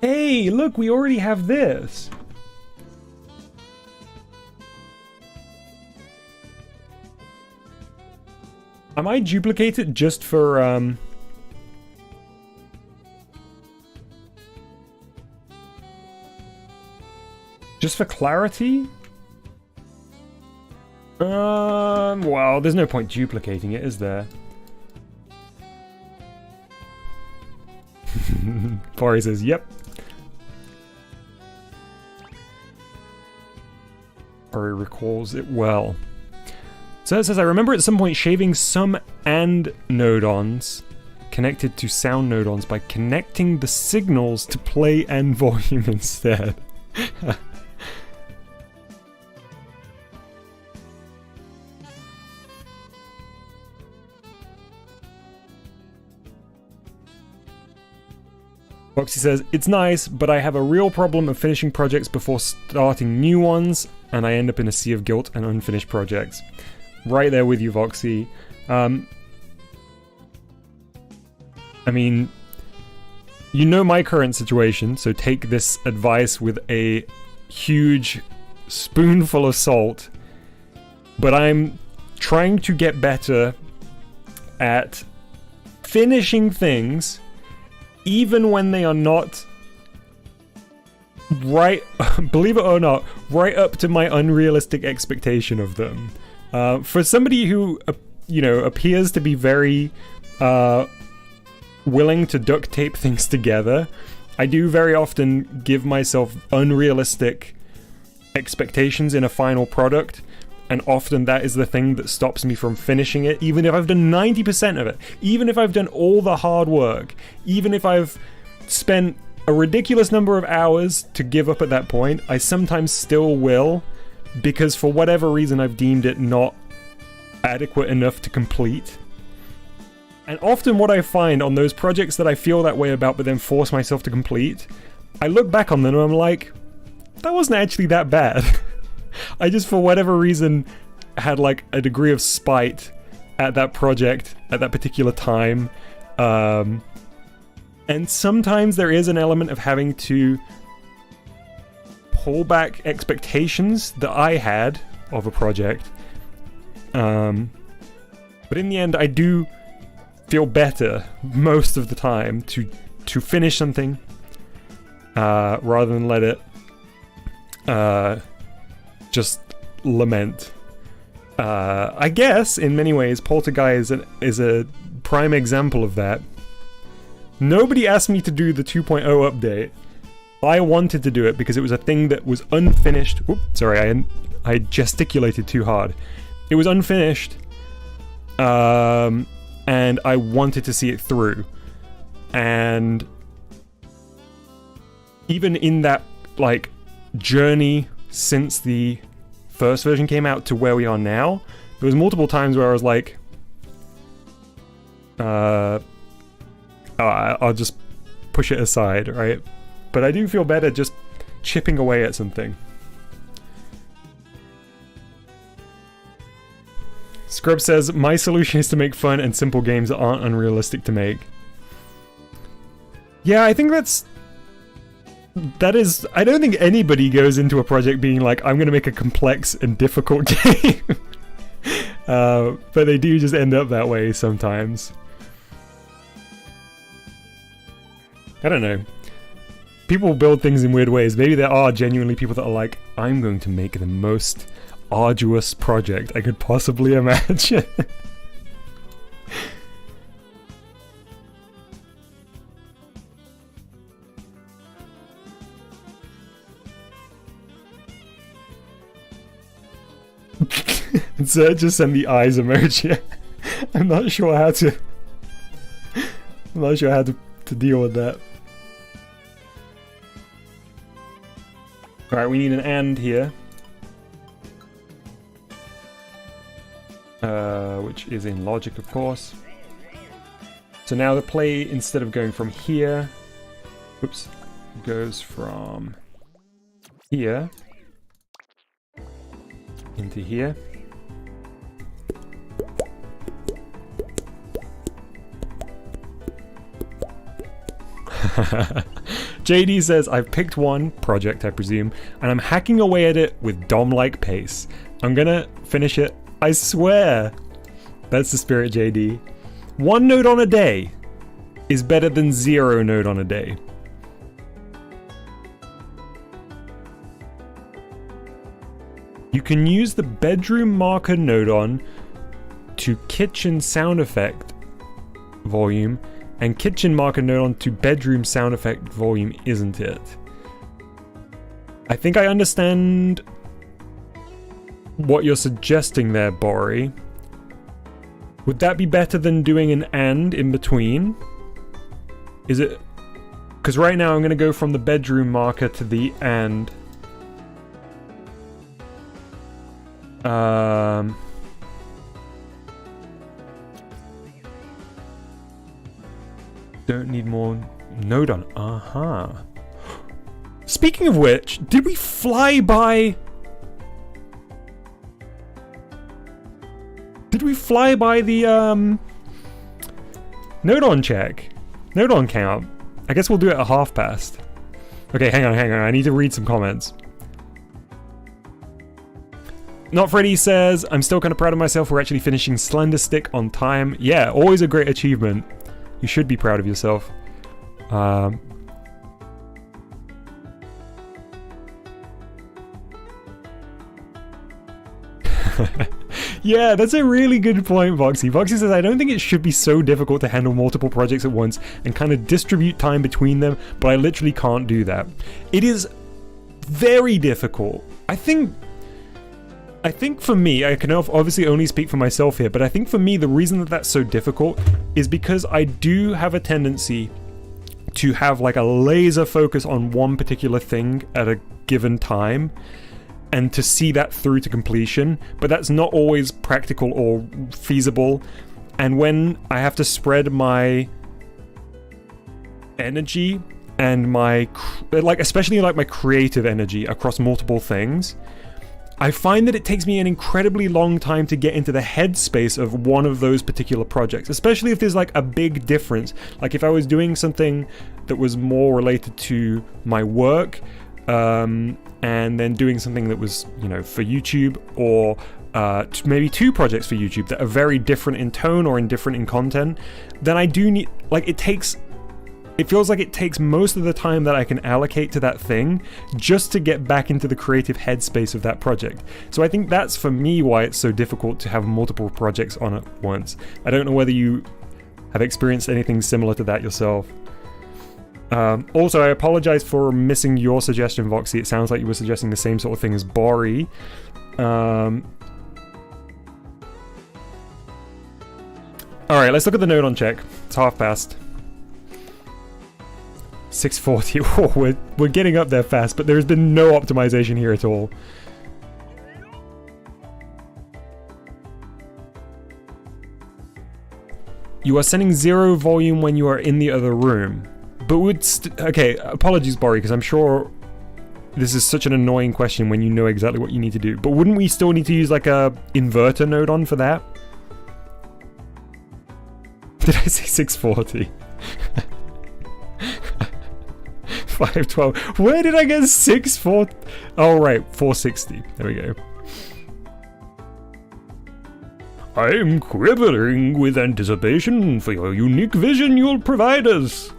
Hey, look, we already have this. I might duplicate it just for, just for clarity? Well, there's no point duplicating it, is there? Pori says, yep. Pori recalls it well. So it says, I remember at some point shaving some and node-ons connected to sound node-ons by connecting the signals to play and volume instead. Foxy says, it's nice, but I have a real problem of finishing projects before starting new ones, and I end up in a sea of guilt and unfinished projects. Right there with you, Voxy. I mean, you know my current situation, so take this advice with a huge spoonful of salt. But I'm trying to get better at finishing things, even when they are not right, believe it or not, right up to my unrealistic expectation of them. For somebody who, you know, appears to be very willing to duct tape things together, I do very often give myself unrealistic expectations in a final product, and often that is the thing that stops me from finishing it, even if I've done 90% of it, even if I've done all the hard work, even if I've spent a ridiculous number of hours to give up at that point, I sometimes still will, because for whatever reason I've deemed it not adequate enough to complete. And often what I find on those projects that I feel that way about but then force myself to complete, I look back on them and I'm like, that wasn't actually that bad. I just, for whatever reason, had like a degree of spite at that project at that particular time. And sometimes there is an element of having to pull back expectations that I had of a project. But in the end, I do feel better most of the time to finish something rather than let it just lament. I guess in many ways Polter-Guy is a prime example of that. Nobody asked me to do the 2.0 update. I wanted to do it because it was a thing that was unfinished. Oops, sorry, I gesticulated too hard. It was unfinished, and I wanted to see it through. And even in that like journey since the first version came out to where we are now, there was multiple times where I was like, I'll just push it aside, right? But I do feel better just chipping away at something. Scrub says, my solution is to make fun and simple games that aren't unrealistic to make. Yeah, I think that is, I don't think anybody goes into a project being like, I'm gonna make a complex and difficult game. But they do just end up that way sometimes. I don't know. People build things in weird ways. Maybe there are genuinely people that are like, I'm going to make the most arduous project I could possibly imagine. Insert just send the eyes emoji. I'm not sure how to. I'm not sure how to deal with that. Alright, we need an and here. Which is in logic, of course. So now the play, instead of going from here, oops, goes from here into here. JD says, I've picked one project, I presume, and I'm hacking away at it with DOM-like pace. I'm gonna finish it, I swear. That's the spirit, JD. 1 node on a day is better than 0 node on a day. You can use the bedroom marker node on to kitchen sound effect volume, and kitchen marker node on to bedroom sound effect volume, isn't it? I think I understand what you're suggesting there, Bori. Would that be better than doing an and in between? Is it? Because right now I'm going to go from the bedroom marker to the and. Don't need more node on. Speaking of which, did we fly by? Did we fly by the node on check? Node on count. I guess we'll do it at past. Okay, hang on. I need to read some comments. Not Freddy says, I'm still kind of proud of myself for actually finishing Slender Stick on time. Yeah, always a great achievement. You should be proud of yourself. Yeah, that's a really good point, Voxy. Voxy says, I don't think it should be so difficult to handle multiple projects at once and kind of distribute time between them, but I literally can't do that. It is very difficult. I think for me, I can obviously only speak for myself here, but I think for me, the reason that that's so difficult is because I do have a tendency to have like a laser focus on one particular thing at a given time and to see that through to completion, but that's not always practical or feasible. And when I have to spread my energy and my, especially my creative energy across multiple things, I find that it takes me an incredibly long time to get into the headspace of one of those particular projects, especially if there's like a big difference. Like if I was doing something that was more related to my work, and then doing something that was, for YouTube, or maybe 2 projects for YouTube that are very different in tone or different in content, then I do need, it feels like it takes most of the time that I can allocate to that thing just to get back into the creative headspace of that project. So I think that's for me why it's so difficult to have multiple projects on at once. I don't know whether you have experienced anything similar to that yourself. Also, I apologize for missing your suggestion, Voxy. It sounds like you were suggesting the same sort of thing as Bori. Alright, let's look at the node on check. It's past. 640. Oh, we're getting up there fast, but there's been no optimization here at all. You are sending 0 volume when you are in the other room. But would okay, apologies, Bori, because I'm sure this is such an annoying question when you know exactly what you need to do. But wouldn't we still need to use like a inverter node on for that? Did I say 640? 512. Where did I get 640? Oh, right, 460. There we go. I'm quivering with anticipation for your unique vision you'll provide us.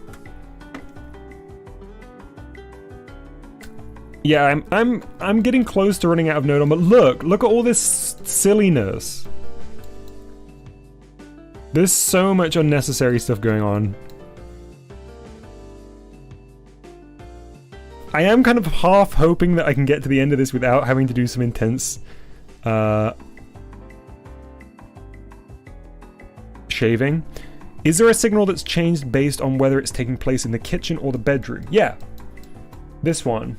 Yeah, I'm getting close to running out of node on, but look at all this silliness. There's so much unnecessary stuff going on. I am kind of half hoping that I can get to the end of this without having to do some intense shaving. Is there a signal that's changed based on whether it's taking place in the kitchen or the bedroom? Yeah. This one.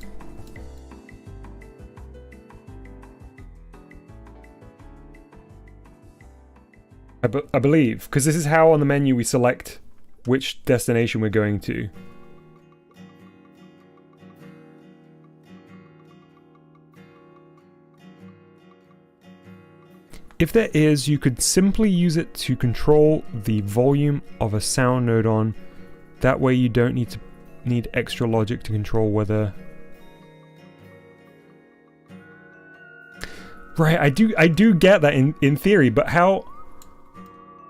I believe, because this is how on the menu we select which destination we're going to. If there is, you could simply use it to control the volume of a sound node on. That way you don't need extra logic to control whether... Right, I do get that in theory, but how...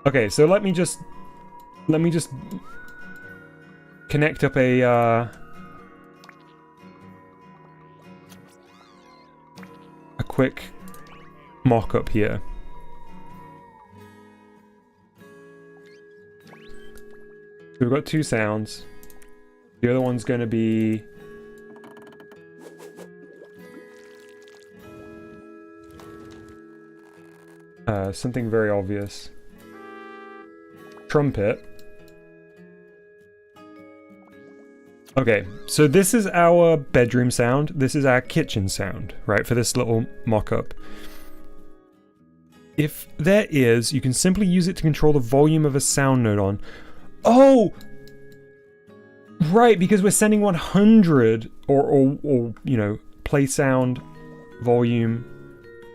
Okay, so let me just connect up a quick mock-up here. So we've got two sounds. The other one's going to be something very obvious. Trumpet. Okay, so this is our bedroom sound. This is our kitchen sound, right, for this little mock-up. If there is, you can simply use it to control the volume of a sound node on. Oh! Right, because we're sending 100 or you know, play sound volume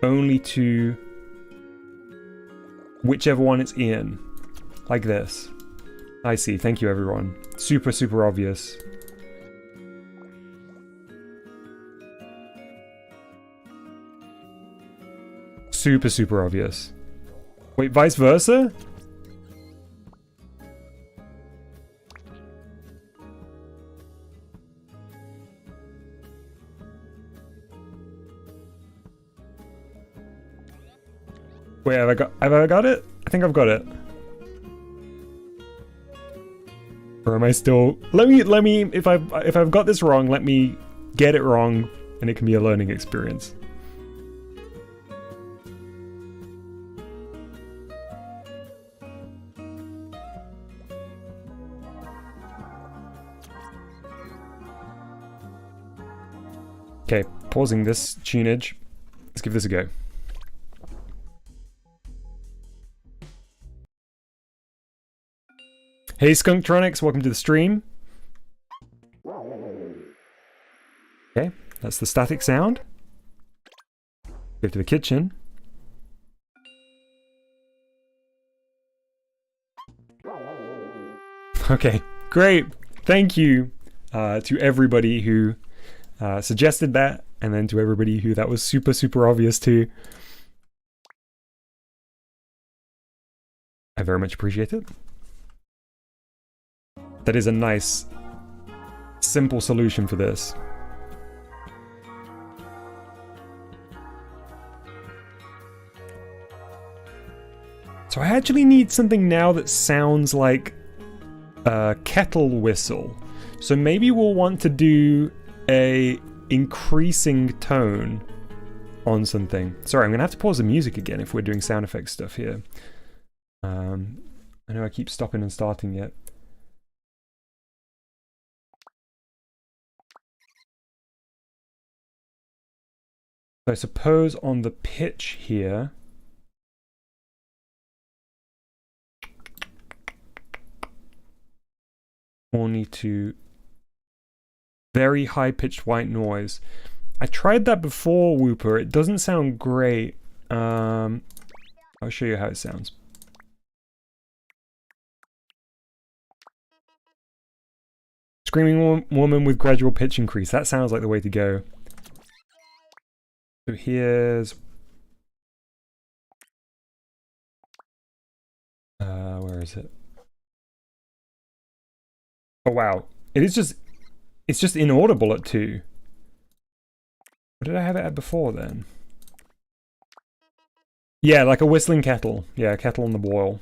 only to whichever one it's in. Like this. I see. Thank you, everyone. Super, super obvious. Super, super obvious. Wait, vice versa? Wait, have I got it? I think I've got it. Or am I still... Let me if I've got this wrong, let me get it wrong and it can be a learning experience. Okay, pausing this tunage. Let's give this a go. Hey Skunktronics, welcome to the stream. Okay, that's the static sound. Go to the kitchen. Okay, great. Thank you to everybody who suggested that, and then to everybody who that was super, super obvious to. I very much appreciate it. That is a nice, simple solution for this. So I actually need something now that sounds like a kettle whistle. So maybe we'll want to do a increasing tone on something. Sorry, I'm gonna have to pause the music again if we're doing sound effects stuff here. I know I keep stopping and starting it. So I suppose on the pitch here, we'll need to very high-pitched white noise. I tried that before, Whooper. It doesn't sound great. I'll show you how it sounds. Screaming woman with gradual pitch increase. That sounds like the way to go. So here's... where is it? Oh wow. It is just... It's just inaudible at 2. What did I have it at before then? Yeah, like a whistling kettle. Yeah, a kettle on the boil.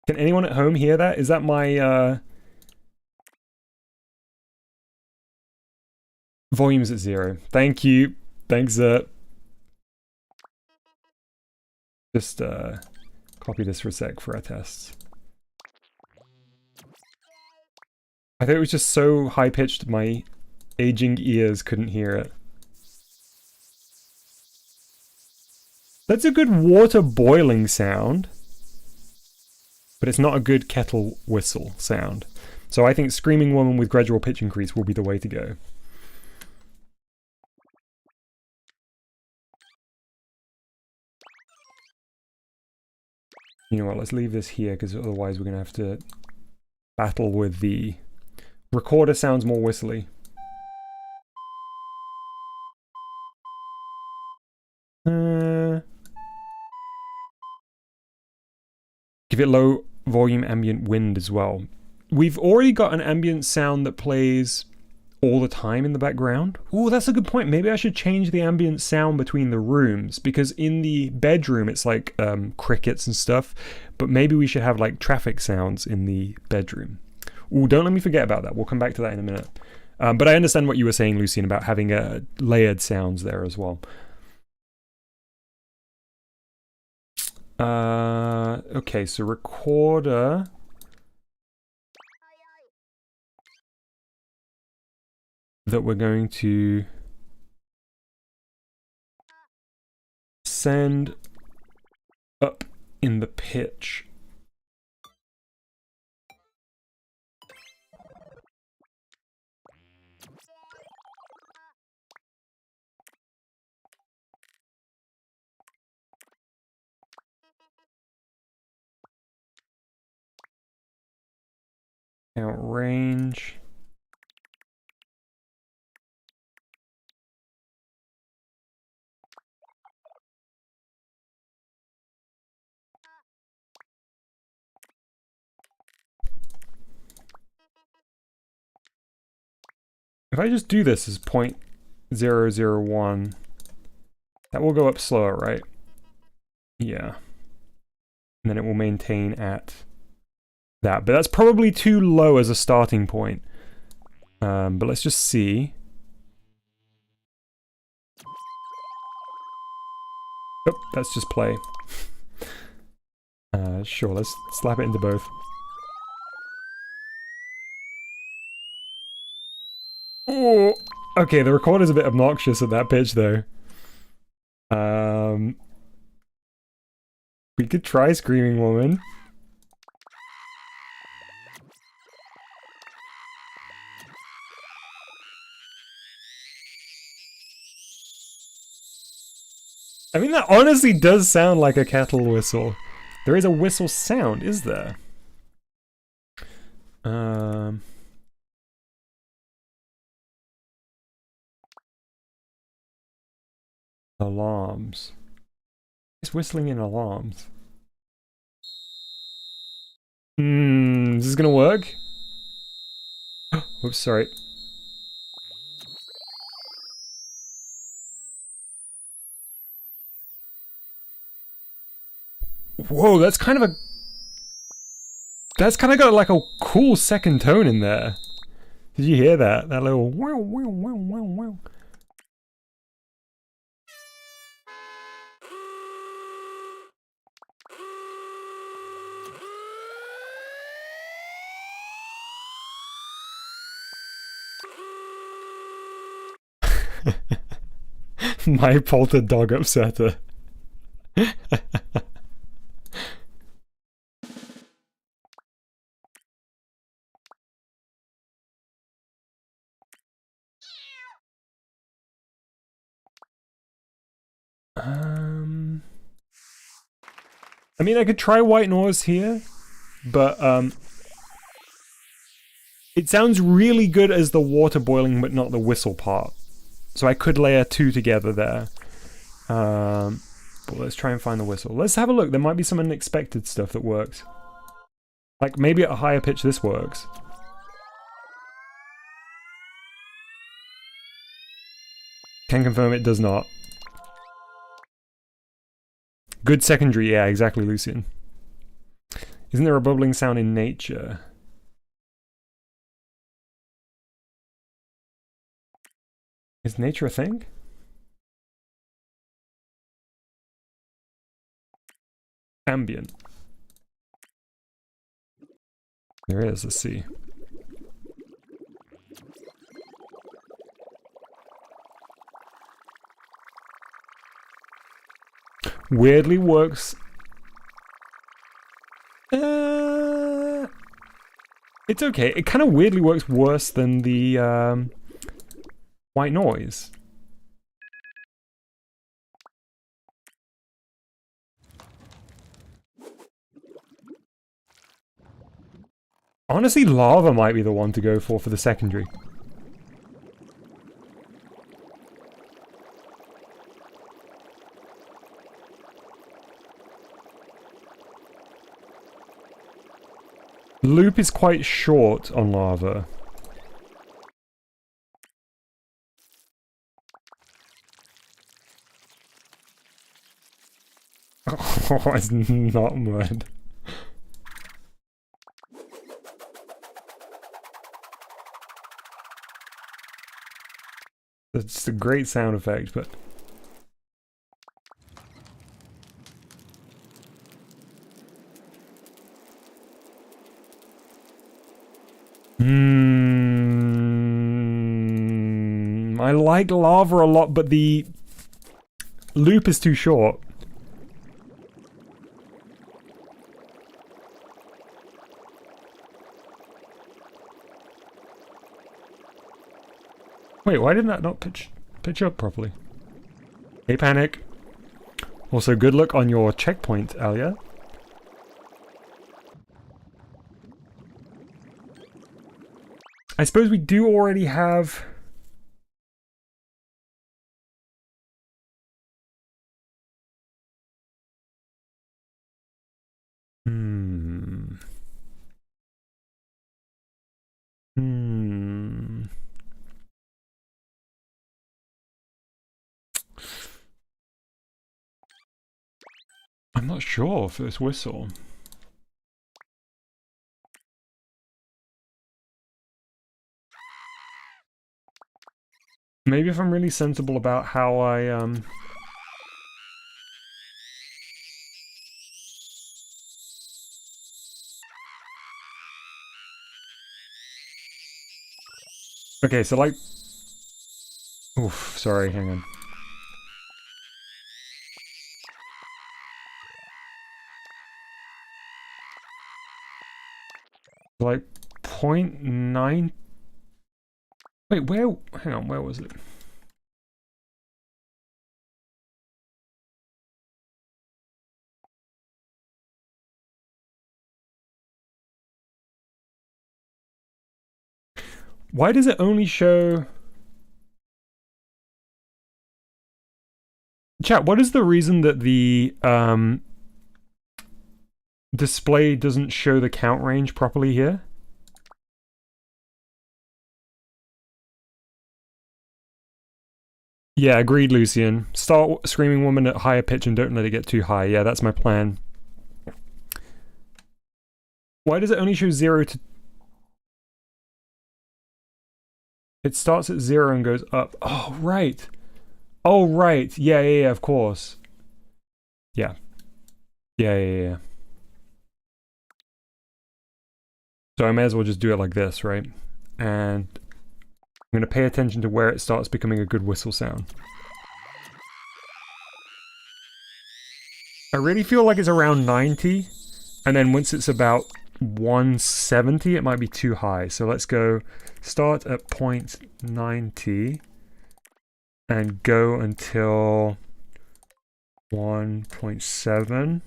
Can anyone at home hear that? Is that my volume's at 0? Thank you. Thanks, Just copy this for a sec for our tests. I think it was just so high-pitched my aging ears couldn't hear it. That's a good water boiling sound, but it's not a good kettle whistle sound. So I think Screaming Woman with gradual pitch increase will be the way to go. You know what, let's leave this here, because otherwise we're going to have to battle with the... Recorder sounds more whistly. Give it low volume ambient wind as well. We've already got an ambient sound that plays all the time in the background. Oh, that's a good point. Maybe I should change the ambient sound between the rooms, because in the bedroom it's like crickets and stuff, but maybe we should have like traffic sounds in the bedroom. Oh, don't let me forget about that. We'll come back to that in a minute. But I understand what you were saying, Lucien, about having layered sounds there as well. Okay, so recorder. That we're going to send up in the pitch. Count range. If I just do this as 0.001, that will go up slower, right? Yeah. And then it will maintain at that. But that's probably too low as a starting point. But let's just see. Oh, that's just play. Sure, let's slap it into both. Oh, okay, the recorder's a bit obnoxious at that pitch, though. We could try Screaming Woman. I mean, that honestly does sound like a kettle whistle. There is a whistle sound, is there? Alarms. It's whistling in alarms. Is this gonna work? Whoops, sorry. Whoa, that's kind of a... That's kind of got like a cool second tone in there. Did you hear that? That little wow, wow, wow, wow, wow. My Polter dog upsetter. I mean, I could try white noise here, but it sounds really good as the water boiling, but not the whistle part. So I could layer two together there. But let's try and find the whistle. Let's have a look. There might be some unexpected stuff that works. Like maybe at a higher pitch this works. Can confirm it does not. Good secondary, yeah, exactly, Lucien. Isn't there a bubbling sound in nature? Is nature a thing? ambient. There is, let's see. Weirdly works. It's okay. It kind of weirdly works worse than the white noise. Honestly, lava might be the one to go for the secondary. Loop is quite short on lava. Oh, it's not mud. It's a great sound effect, but... I like lava a lot, but the loop is too short. Wait, why did that not pitch up properly? Hey, Panic. Also, good luck on your checkpoint, Alia. I suppose we do already have... I'm not sure for this whistle. Maybe if I'm really sensible about how I, Okay, so like... Oof, sorry, hang on. Like 0.9... Wait, where... Hang on, where was it? Why does it only show... Chat, what is the reason that the display doesn't show the count range properly here? Yeah, agreed, Lucian. Start Screaming Woman at higher pitch and don't let it get too high. Yeah, that's my plan. Why does it only show 0 to... It starts at 0 and goes up. Oh, right. Oh, right. Yeah, of course. Yeah. Yeah. So I may as well just do it like this, right? And I'm going to pay attention to where it starts becoming a good whistle sound. I really feel like it's around 90, and then once it's about 170, it might be too high. So let's go start at 0.90 and go until 1.7.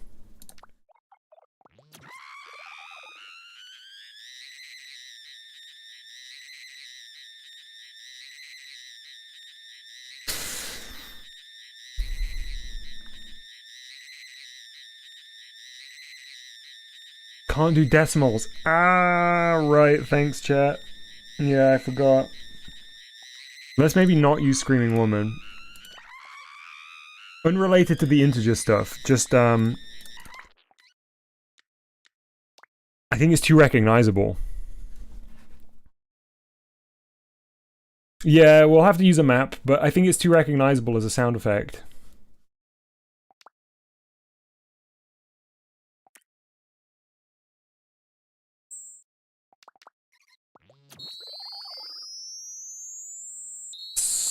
Can't do decimals. Ah, right. Thanks, chat. Yeah, I forgot. Let's maybe not use Screaming Woman. Unrelated to the integer stuff. Just, I think it's too recognizable. Yeah, we'll have to use a map, but I think it's too recognizable as a sound effect.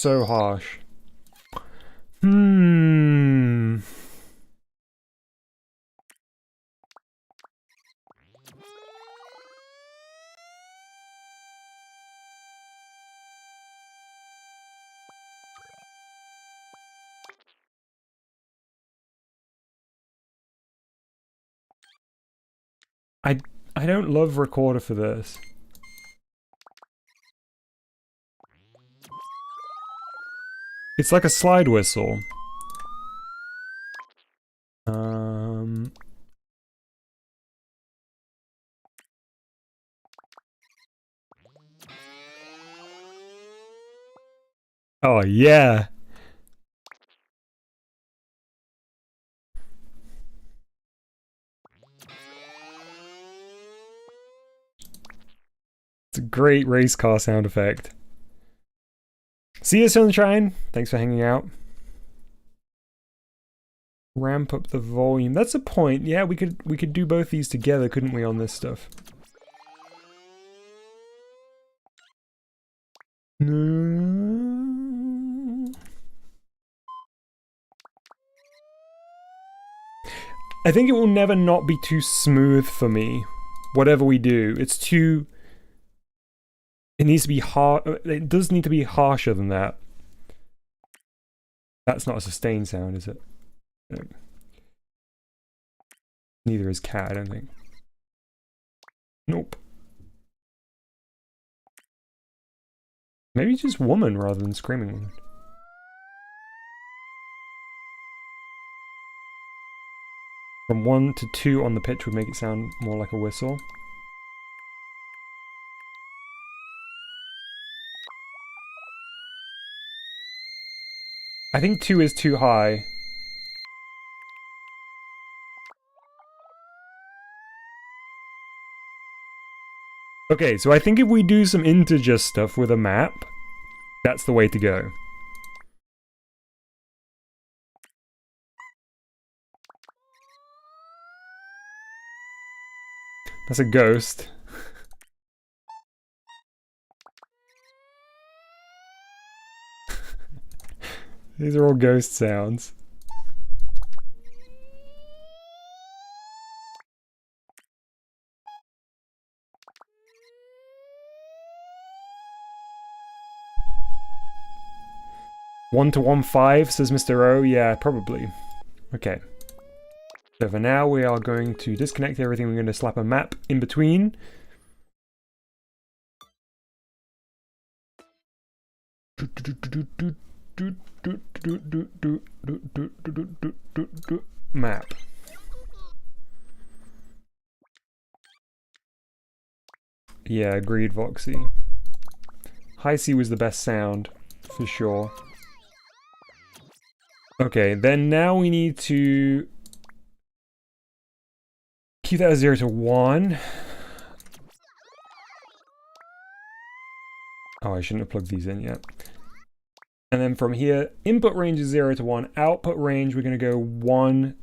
so harsh. Hmm. I don't love recorder for this. It's like a slide whistle. Oh yeah. It's a great race car sound effect. See you, Sunshine. Thanks for hanging out. Ramp up the volume. That's a point. Yeah, we could do both these together, couldn't we, on this stuff? No. I think it will never not be too smooth for me. Whatever we do, it's too. It needs to be hard. It does need to be harsher than that. That's not a sustained sound, is it? No. Neither is cat, I don't think. Nope. Maybe just woman rather than screaming woman. From 1 to 2 on the pitch would make it sound more like a whistle. I think 2 is too high. Okay, so I think if we do some integer stuff with a map, that's the way to go. That's a ghost. These are all ghost sounds. One to 1.5, says Mr. O. Yeah, probably. Okay. So for now, we are going to disconnect everything. We're going to slap a map in between. Map. Yeah, agreed, Voxy. High C was the best sound, for sure. Okay, then now we need to keep that as 0 to 1. Oh, I shouldn't have plugged these in yet. And then from here, input range is 0 to 1. Output range, we're going to go 1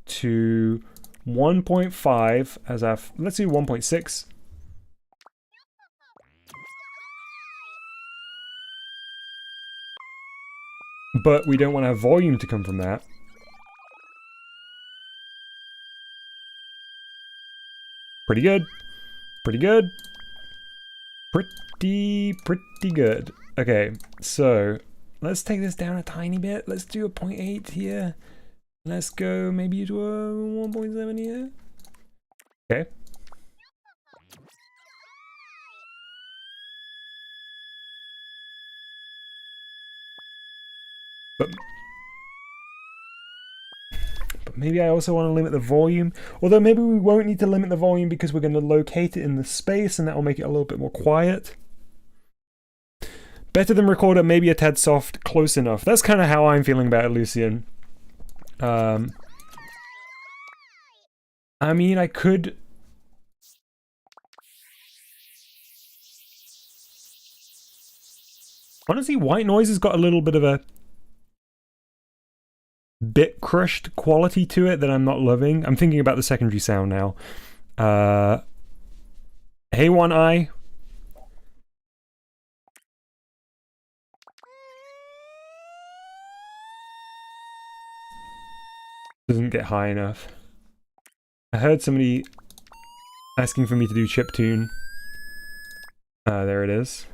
to 1.5 as our... Let's do 1.6. But we don't want our volume to come from that. Pretty good. Pretty good. Pretty good. Okay, so let's take this down a tiny bit. Let's do a 0.8 here. Let's go maybe to a 1.7 here. Okay. But maybe I also want to limit the volume. Although maybe we won't need to limit the volume because we're going to locate it in the space and that will make it a little bit more quiet. Better than recorder, maybe a tad soft, close enough. That's kind of how I'm feeling about it, Lucian. I mean, I could... Honestly, white noise has got a little bit of a bit crushed quality to it that I'm not loving. I'm thinking about the secondary sound now. Hey, One Eye. Doesn't get high enough. I heard somebody asking for me to do chiptune. There it is.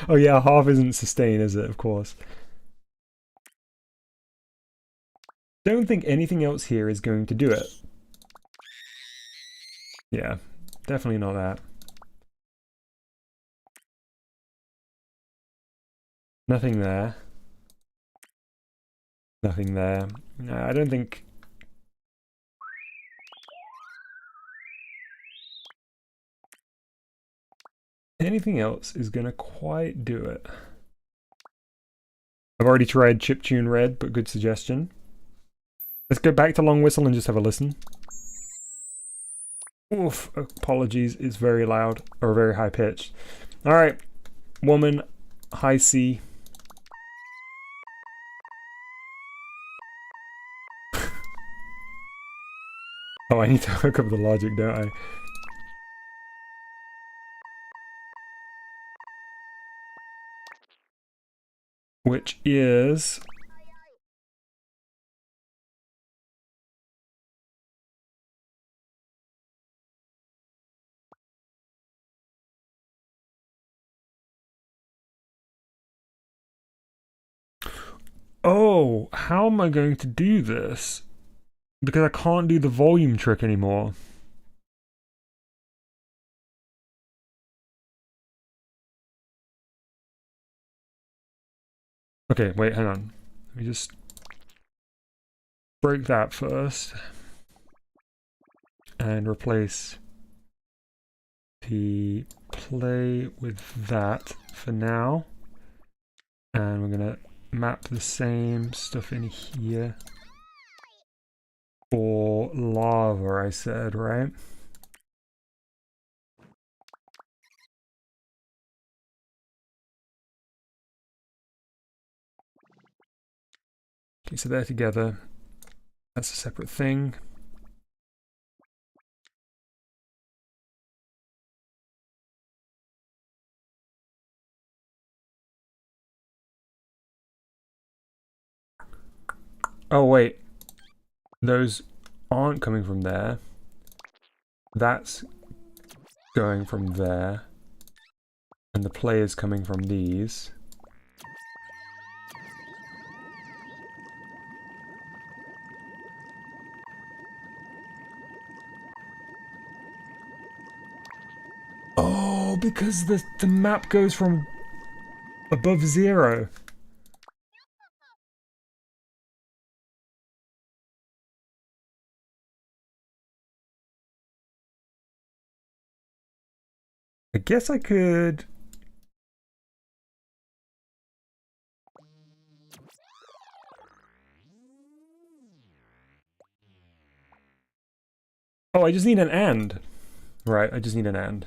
Oh yeah, half isn't sustain, is it? Of course. Don't think anything else here is going to do it. Yeah, definitely not that. Nothing there. Nothing there. No, I don't think... anything else is gonna quite do it. I've already tried chiptune red, but good suggestion. Let's go back to long whistle and just have a listen. Oof, apologies, it's very loud, or very high pitched. Alright, woman, high C. Oh, I need to hook up the logic, don't I? Which is... oh, how am I going to do this? Because I can't do the volume trick anymore. Okay, wait, hang on. Let me just break that first. And replace the play with that for now. And we're gonna map the same stuff in here. For lava, I said, right? Okay, so they're together. That's a separate thing. Oh, wait. Those aren't coming from there. That's going from there. And the play is coming from these. Oh, because the map goes from above 0. I guess I could... oh, I just need an and. Right, I just need an and.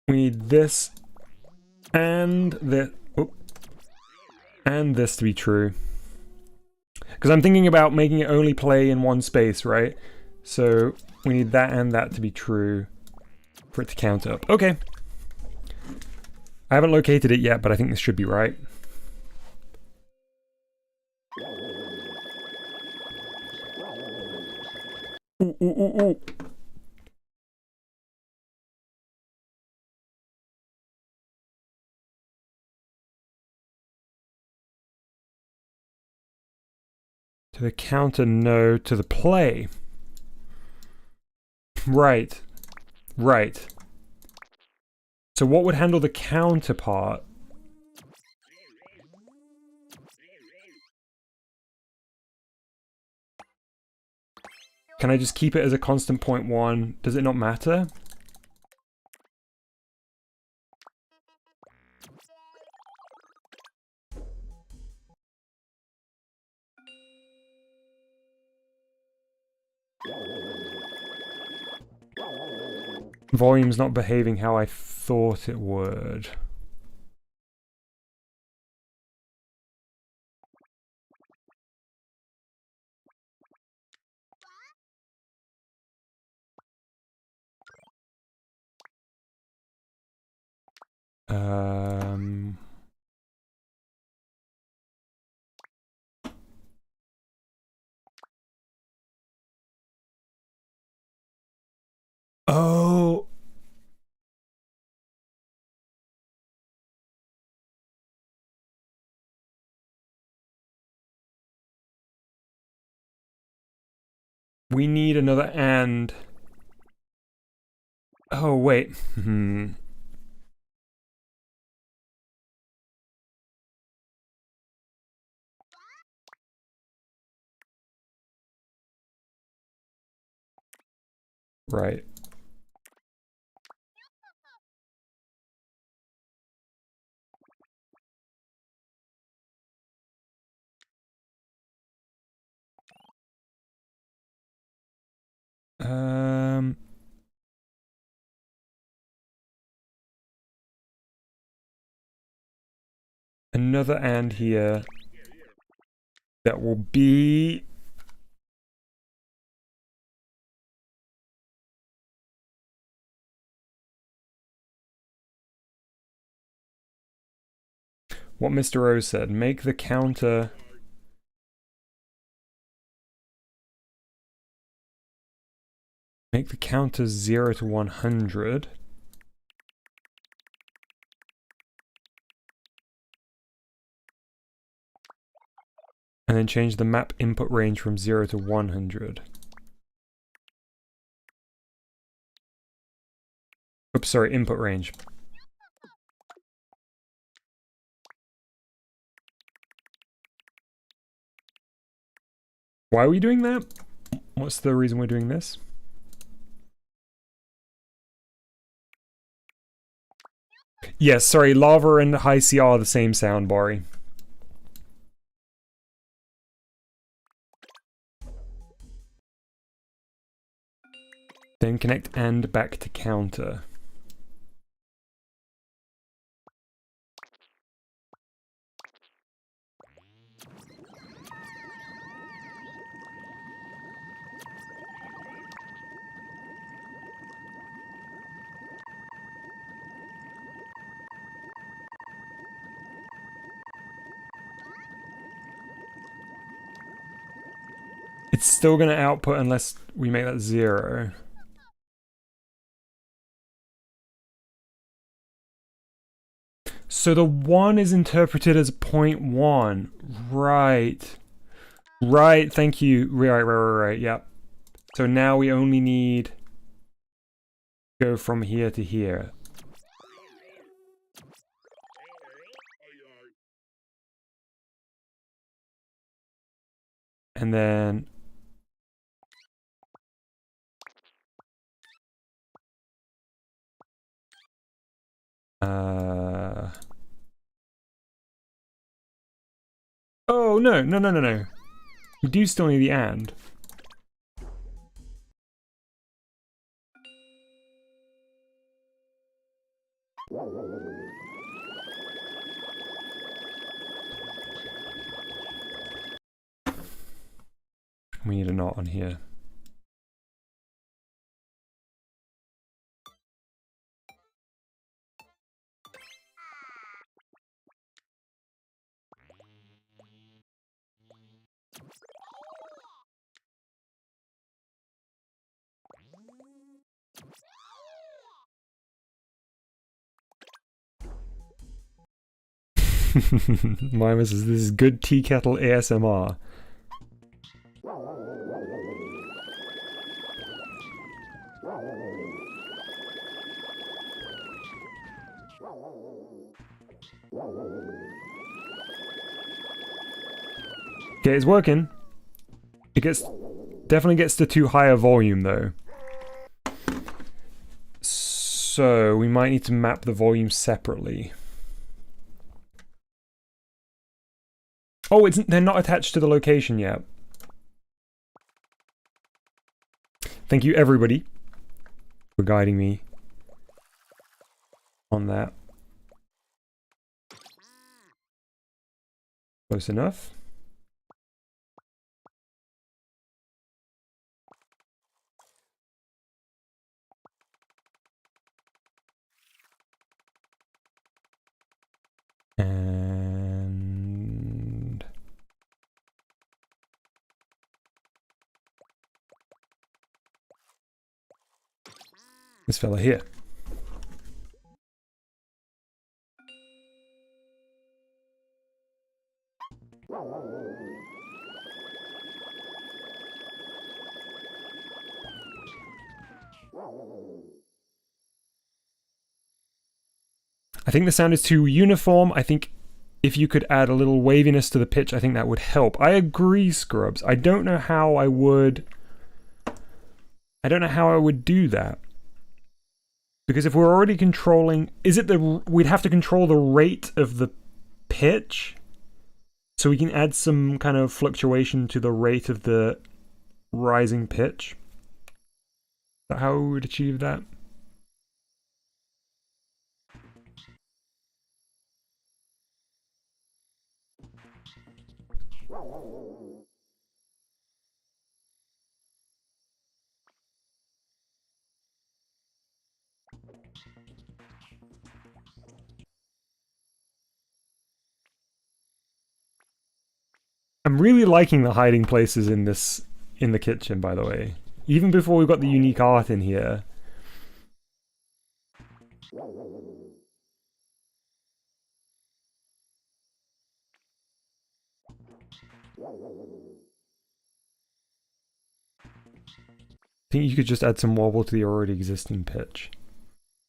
We need this and this. Oh, and this to be true. Because I'm thinking about making it only play in one space, right? So we need that and that to be true for it to count up. Okay. I haven't located it yet, but I think this should be right. Ooh, ooh, ooh, ooh. To the counter, no. To the play. Right. Right. So what would handle the counterpart? Can I just keep it as a constant 0.1? Does it not matter? Volume's not behaving how I thought it would. Um... Oh! We need another and. Oh, wait. Right. Another and here. That will be... what Mr. Rose said. Make the counter... Make the counter 0 to 100. And then change the map input range from 0 to 100. Oops, sorry, input range. Why are we doing that? What's the reason we're doing this? Yes, sorry, lava and high C are the same sound, Bari. Then connect and back to counter. It's still going to output unless we make that 0. So the 1 is interpreted as 0.1. Right. Right, thank you. Right, yeah. So now we only need... go from here to here. And then... Oh, no. We do still need the and. We need a not on here. Mimus says this is good tea kettle ASMR. Okay, it's working. It definitely gets to too high a volume though. So we might need to map the volume separately. Oh, they're not attached to the location yet. Thank you everybody for guiding me on that. Close enough. This fella here. I think the sound is too uniform. I think if you could add a little waviness to the pitch, I think that would help. I agree, Scrubs. I don't know how I would do that. Because if we're already controlling, we'd have to control the rate of the pitch, so we can add some kind of fluctuation to the rate of the rising pitch. Is that how we would achieve that? I'm really liking the hiding places in the kitchen, by the way. Even before we've got the unique art in here. I think you could just add some wobble to the already existing pitch.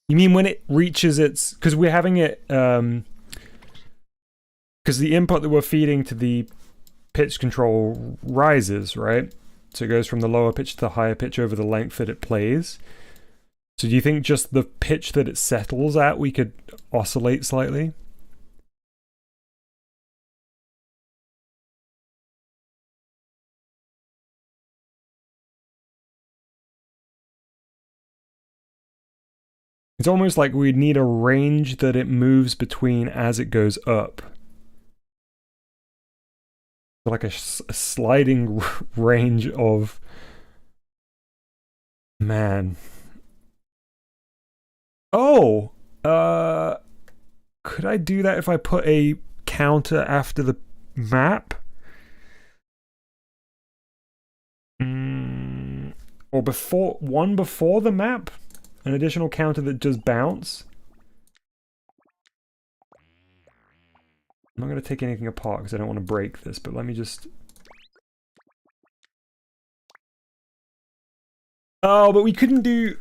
You mean when it reaches its... Because we're having it... Because the input that we're feeding to the pitch control rises, right? So it goes from the lower pitch to the higher pitch over the length that it plays. So do you think just the pitch that it settles at we could oscillate slightly? It's almost like we'd need a range that it moves between as it goes up. Like a sliding range of... Man. Oh! Could I do that if I put a counter after the map? Or before the map? An additional counter that does bounce? I'm not going to take anything apart because I don't want to break this, but let me just... Oh, but we couldn't do...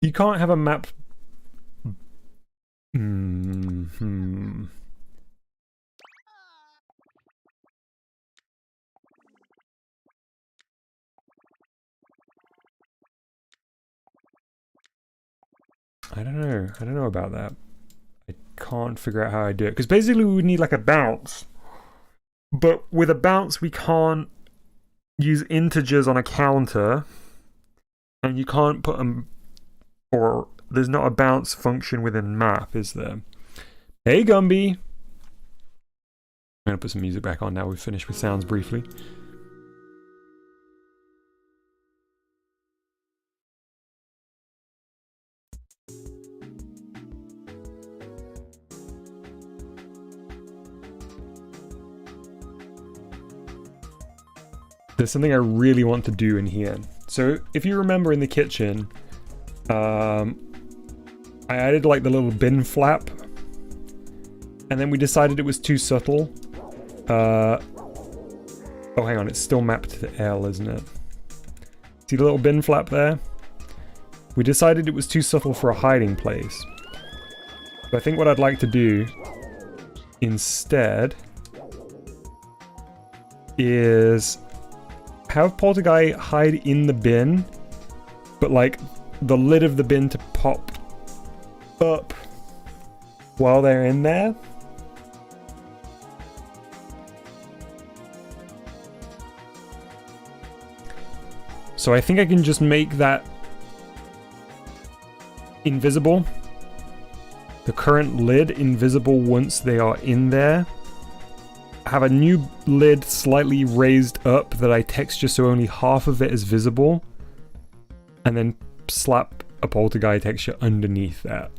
You can't have a map... I don't know about that. I can't figure out how I do it. Because basically we would need like a bounce. But with a bounce we can't use integers on a counter. And you can't put them... Or there's not a bounce function within map, is there? Hey, Gumby! I'm going to put some music back on now we've finished with sounds briefly. There's something I really want to do in here. So if you remember in the kitchen... I added like the little bin flap, and then we decided it was too subtle. Oh, hang on, it's still mapped to the L, isn't it? See the little bin flap there? We decided it was too subtle for a hiding place. So I think what I'd like to do instead is have Polter-Guy hide in the bin, but like the lid of the bin to pop up while they're in there. So I think I can just make that invisible. the current lid invisible once they are in there. Have a new lid slightly raised up that I texture so only half of it is visible. And then slap a Polter-Guy texture underneath that.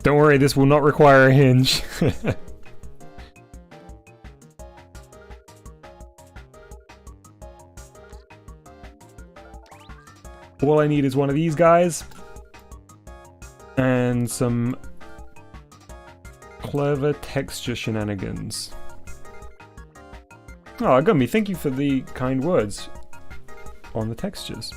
Don't worry, this will not require a hinge. All I need is one of these guys. And some clever texture shenanigans. Oh, Gummy, thank you for the kind words on the textures.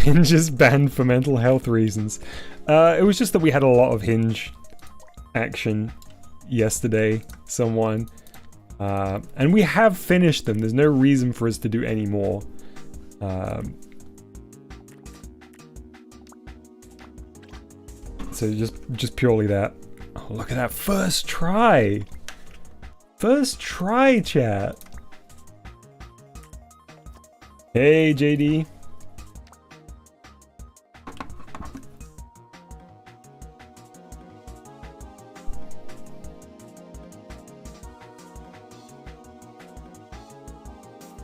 Hinges banned for mental health reasons. It was just that we had a lot of Hinge action yesterday, someone. And we have finished them. There's no reason for us to do any more. So just purely that. Oh, look at that first try. First try, chat. Hey, JD.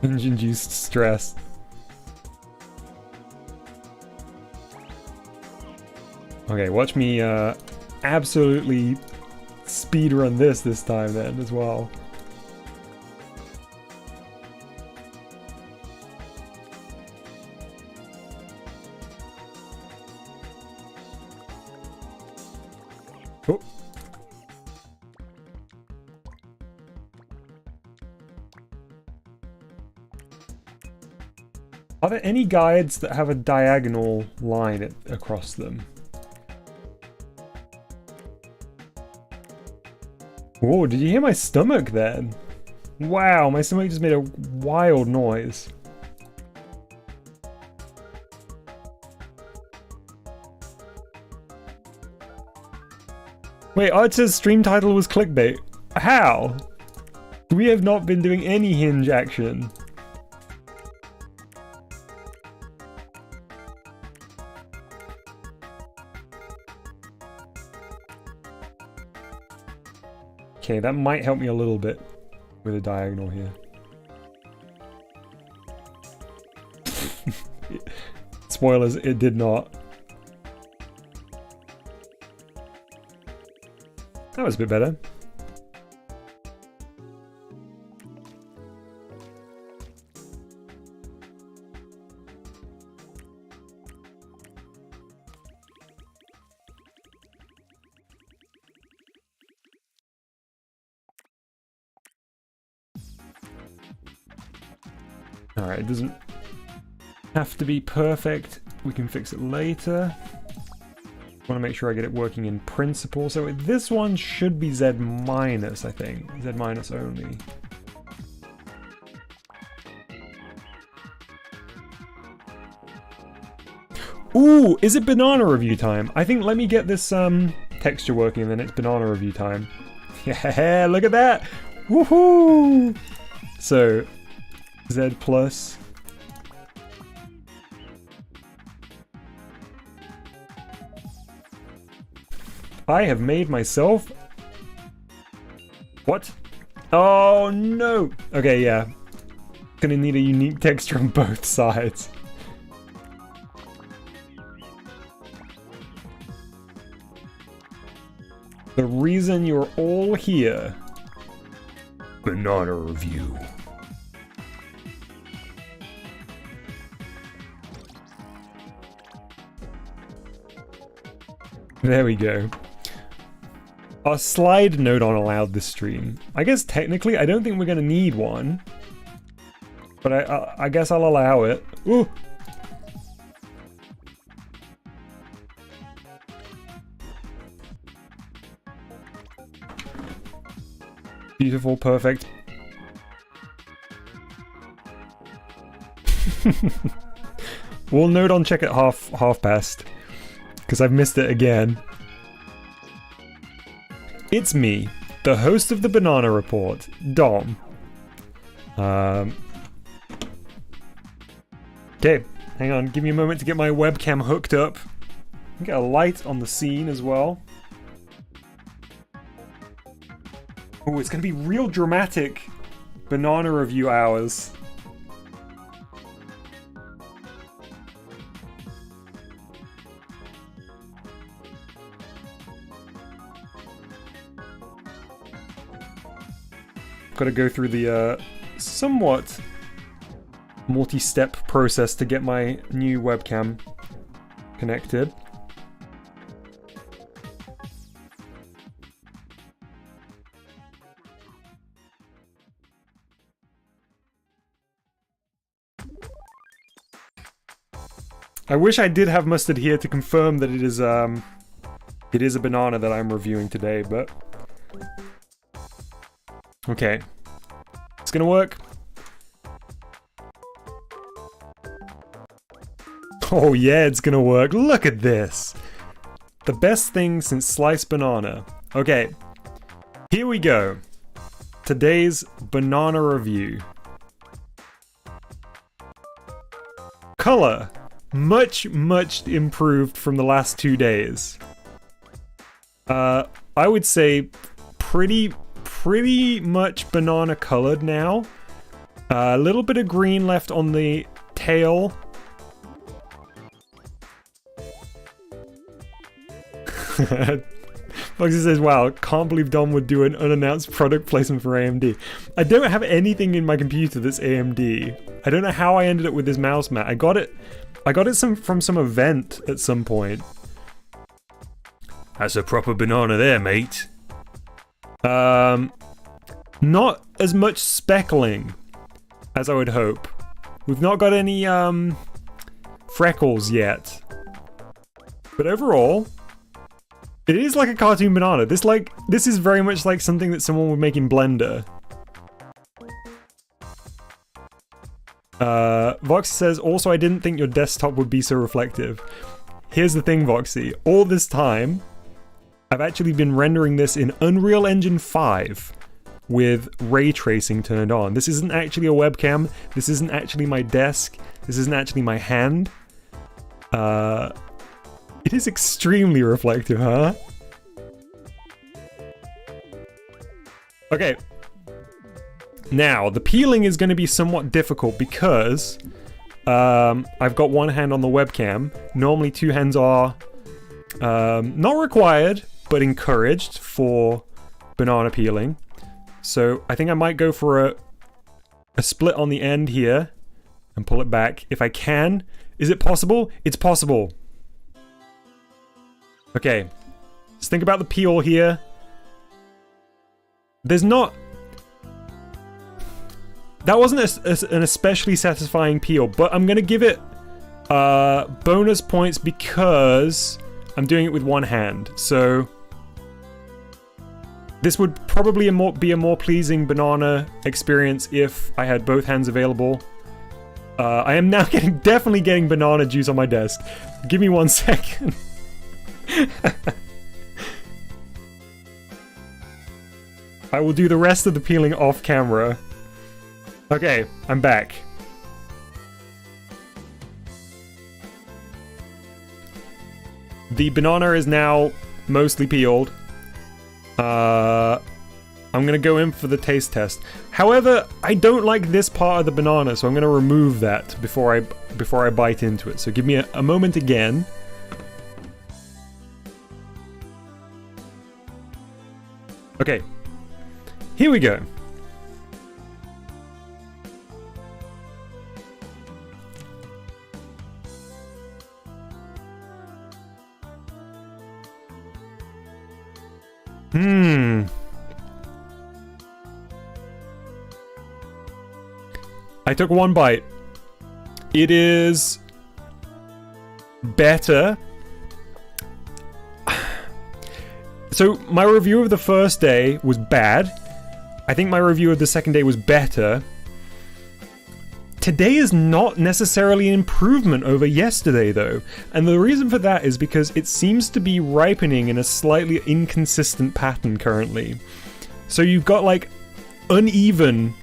Hinge-induced stress. Okay, watch me absolutely speedrun this time then as well. Oh. Are there any guides that have a diagonal line across them? Whoa, did you hear my stomach then? Wow, my stomach just made a wild noise. Wait, it says stream title was clickbait. How? We have not been doing any Hinge action. Okay, that might help me a little bit with a diagonal here. Spoilers, it did not. That was a bit better. Alright, it doesn't have to be perfect. We can fix it later. I want to make sure I get it working in principle. So this one should be Z minus, I think. Z minus only. Ooh, is it banana review time? I think let me get this texture working and then it's banana review time. Yeah, look at that! Woohoo! So Z plus. I have made myself... What? Oh no! Okay, yeah. Gonna need a unique texture on both sides. The reason you're all here. Banana review. There we go. Our slide node on allowed this stream. I guess technically I don't think we're gonna need one. But I guess I'll allow it. Ooh! Beautiful, perfect. We'll note on check at half past, because I've missed it again. It's me, the host of the Banana Report, Dom. Okay, hang on, give me a moment to get my webcam hooked up. Get a light on the scene as well. Oh, it's gonna be real dramatic banana review hours. Got to go through the somewhat multi-step process to get my new webcam connected. I wish I did have mustard here to confirm that it is a banana that I'm reviewing today, but okay. It's gonna work. Oh yeah, it's gonna work. Look at this. The best thing since sliced banana. Okay. Here we go. Today's banana review. Color. Much improved from the last 2 days. I would say pretty much banana colored now. A little bit of green left on the tail. Foxy says, wow, can't believe Dom would do an unannounced product placement for AMD. I don't have anything in my computer that's AMD. I don't know how I ended up with this mouse mat. I got it from some event at some point. That's a proper banana there, mate. Not as much speckling as I would hope. We've not got any freckles yet. But overall, it is like a cartoon banana. This is very much like something that someone would make in Blender. Voxy says, also I didn't think your desktop would be so reflective. Here's the thing, Voxy. All this time, I've actually been rendering this in Unreal Engine 5 with ray tracing turned on. This isn't actually a webcam. This isn't actually my desk. This isn't actually my hand. It is extremely reflective, huh? Okay. Now, the peeling is going to be somewhat difficult because I've got one hand on the webcam. Normally 2 hands are not required, but encouraged for banana peeling. So I think I might go for a split on the end here and pull it back if I can. Is it possible? It's possible. Okay, let's think about the peel here. There's not... That wasn't an especially satisfying peel, but I'm going to give it bonus points because I'm doing it with one hand. So this would probably be a more pleasing banana experience if I had both hands available. I am now definitely getting banana juice on my desk. Give me 1 second. I will do the rest of the peeling off camera. Okay, I'm back. The banana is now mostly peeled. I'm gonna go in for the taste test. However, I don't like this part of the banana, so I'm gonna remove that before I bite into it. So give me a moment again. Okay, here we go. I took one bite. It is better. So my review of the first day was bad. I think my review of the second day was better. Today is not necessarily an improvement over yesterday, though. And the reason for that is because it seems to be ripening in a slightly inconsistent pattern currently. So you've got, like, uneven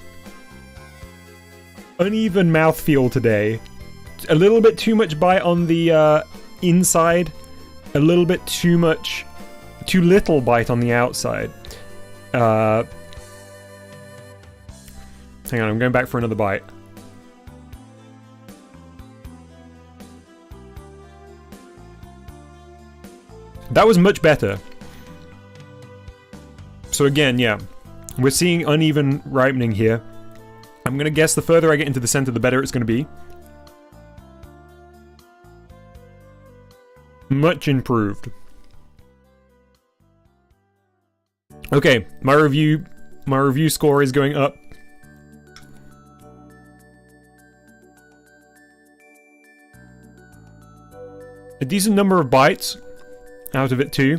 mouthfeel today. A little bit too much bite on the inside. A little bit too little bite on the outside. Hang on, I'm going back for another bite. That was much better. So again, yeah, we're seeing uneven ripening here. I'm gonna guess the further I get into the center, the better it's gonna be. Much improved. Okay, my review score is going up. A decent number of bites out of it too.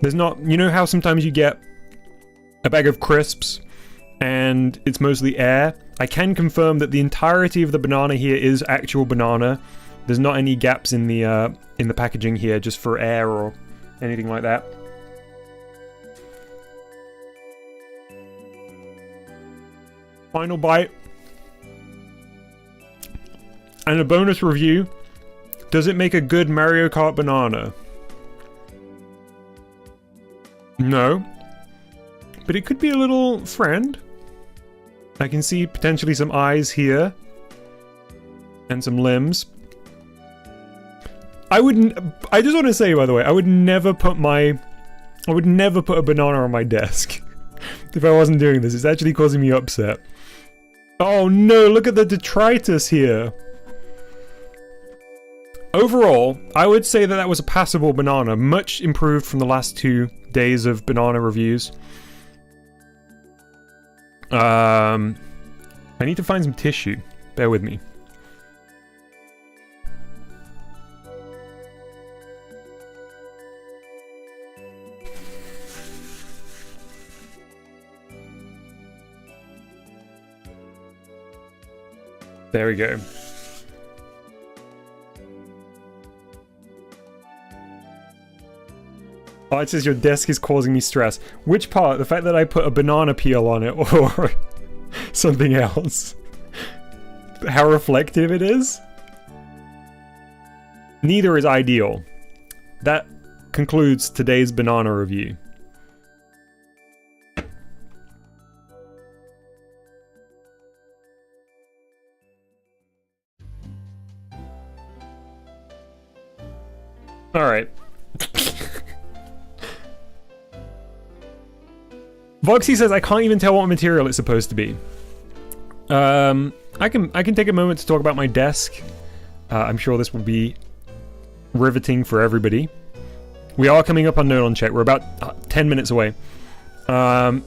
There's not, you know how sometimes you get a bag of crisps and it's mostly air? I can confirm that the entirety of the banana here is actual banana. There's not any gaps in the packaging here just for air or anything like that. Final bite. And a bonus review. Does it make a good Mario Kart banana? No. But it could be a little friend. I can see potentially some eyes here. And some limbs. I just want to say, by the way, I would never put a banana on my desk. If I wasn't doing this. It's actually causing me upset. Oh no, look at the detritus here. Overall, I would say that was a passable banana. Much improved from the last 2 days of banana reviews. I need to find some tissue. Bear with me. There we go. Oh, it says your desk is causing me stress. Which part? The fact that I put a banana peel on it or something else? How reflective it is? Neither is ideal. That concludes today's banana review. Alright. Voxy says I can't even tell what material it's supposed to be. I can take a moment to talk about my desk. I'm sure this will be riveting for everybody. We are coming up on Node on Check. We're about 10 minutes away. I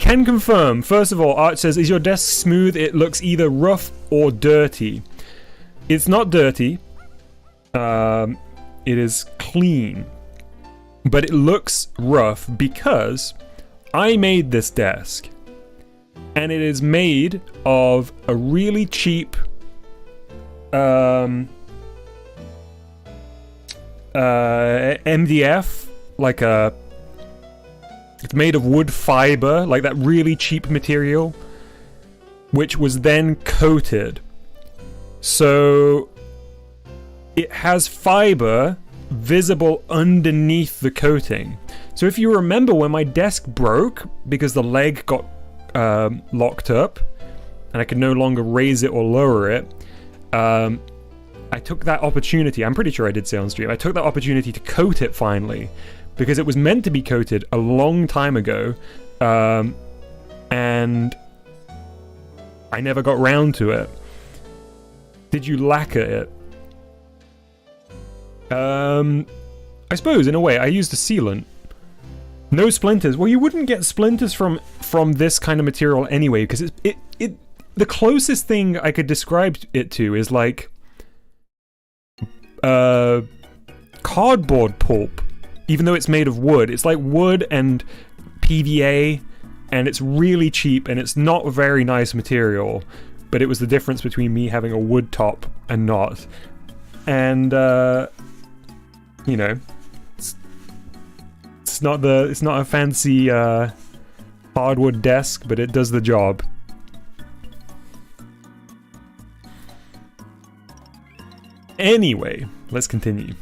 can confirm. First of all, Art says, is your desk smooth? It looks either rough or dirty. It's not dirty. It is clean. But it looks rough because I made this desk. And it is made of a really cheap MDF, it's made of wood fiber, like that really cheap material, which was then coated. So it has fiber visible underneath the coating. So if you remember when my desk broke because the leg got locked up and I could no longer raise it or lower it, I took that opportunity, I'm pretty sure I did say on stream, I took that opportunity to coat it finally, because it was meant to be coated a long time ago, and I never got round to it. Did you lacquer it? I suppose, in a way, I used a sealant. No splinters. Well, you wouldn't get splinters from this kind of material anyway, because it the closest thing I could describe it to is like cardboard pulp, even though it's made of wood. It's like wood and PVA, and it's really cheap, and it's not a very nice material, but it was the difference between me having a wood top and not. And you know, it's not a fancy hardwood desk, but it does the job. Anyway, let's continue.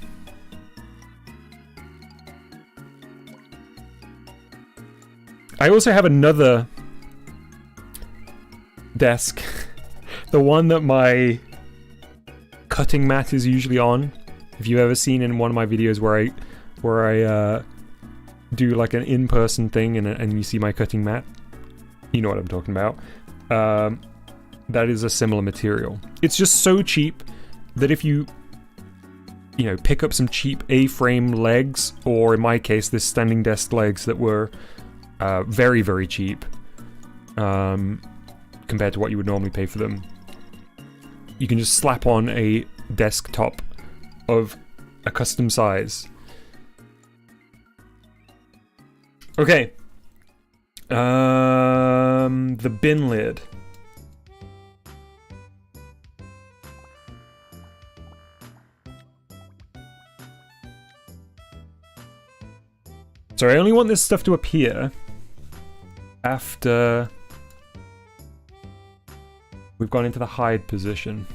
I also have another desk, the one that my cutting mat is usually on. If you've ever seen in one of my videos where I do like an in-person thing and you see my cutting mat, you know what I'm talking about. That is a similar material. It's just so cheap that if you know, pick up some cheap A-frame legs, or in my case, this standing desk legs that were very, very cheap compared to what you would normally pay for them, you can just slap on a desktop of a custom size. Okay. The bin lid. So I only want this stuff to appear after we've gone into the hide position.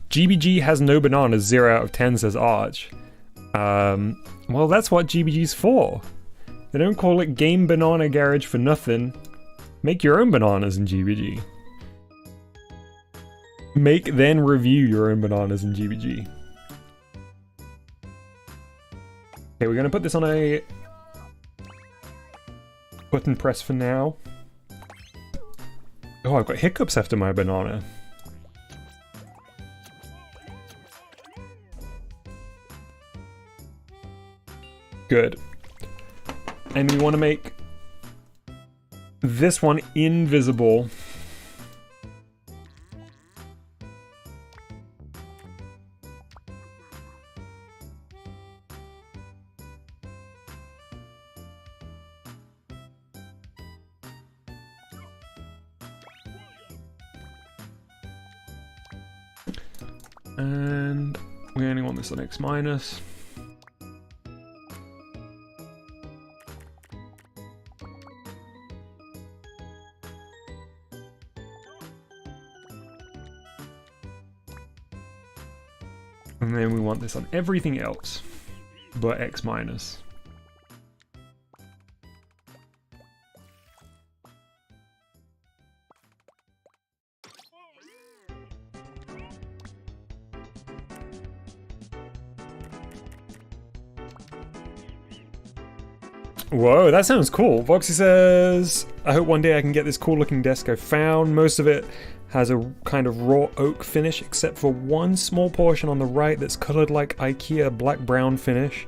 GBG has no bananas, 0 out of 10, says Arch. Well, that's what GBG's for. They don't call it Game Banana Garage for nothing. Make your own bananas in GBG. Make, then review your own bananas in GBG. Okay, we're gonna put this on a button press for now. Oh, I've got hiccups after my banana. Good. And we want to make this one invisible. And we only want this on X minus. And then we want this on everything else but X minus. Whoa, that sounds cool. Voxy says, I hope one day I can get this cool looking desk I found. Most of it has a kind of raw oak finish, except for one small portion on the right that's colored like IKEA black-brown finish.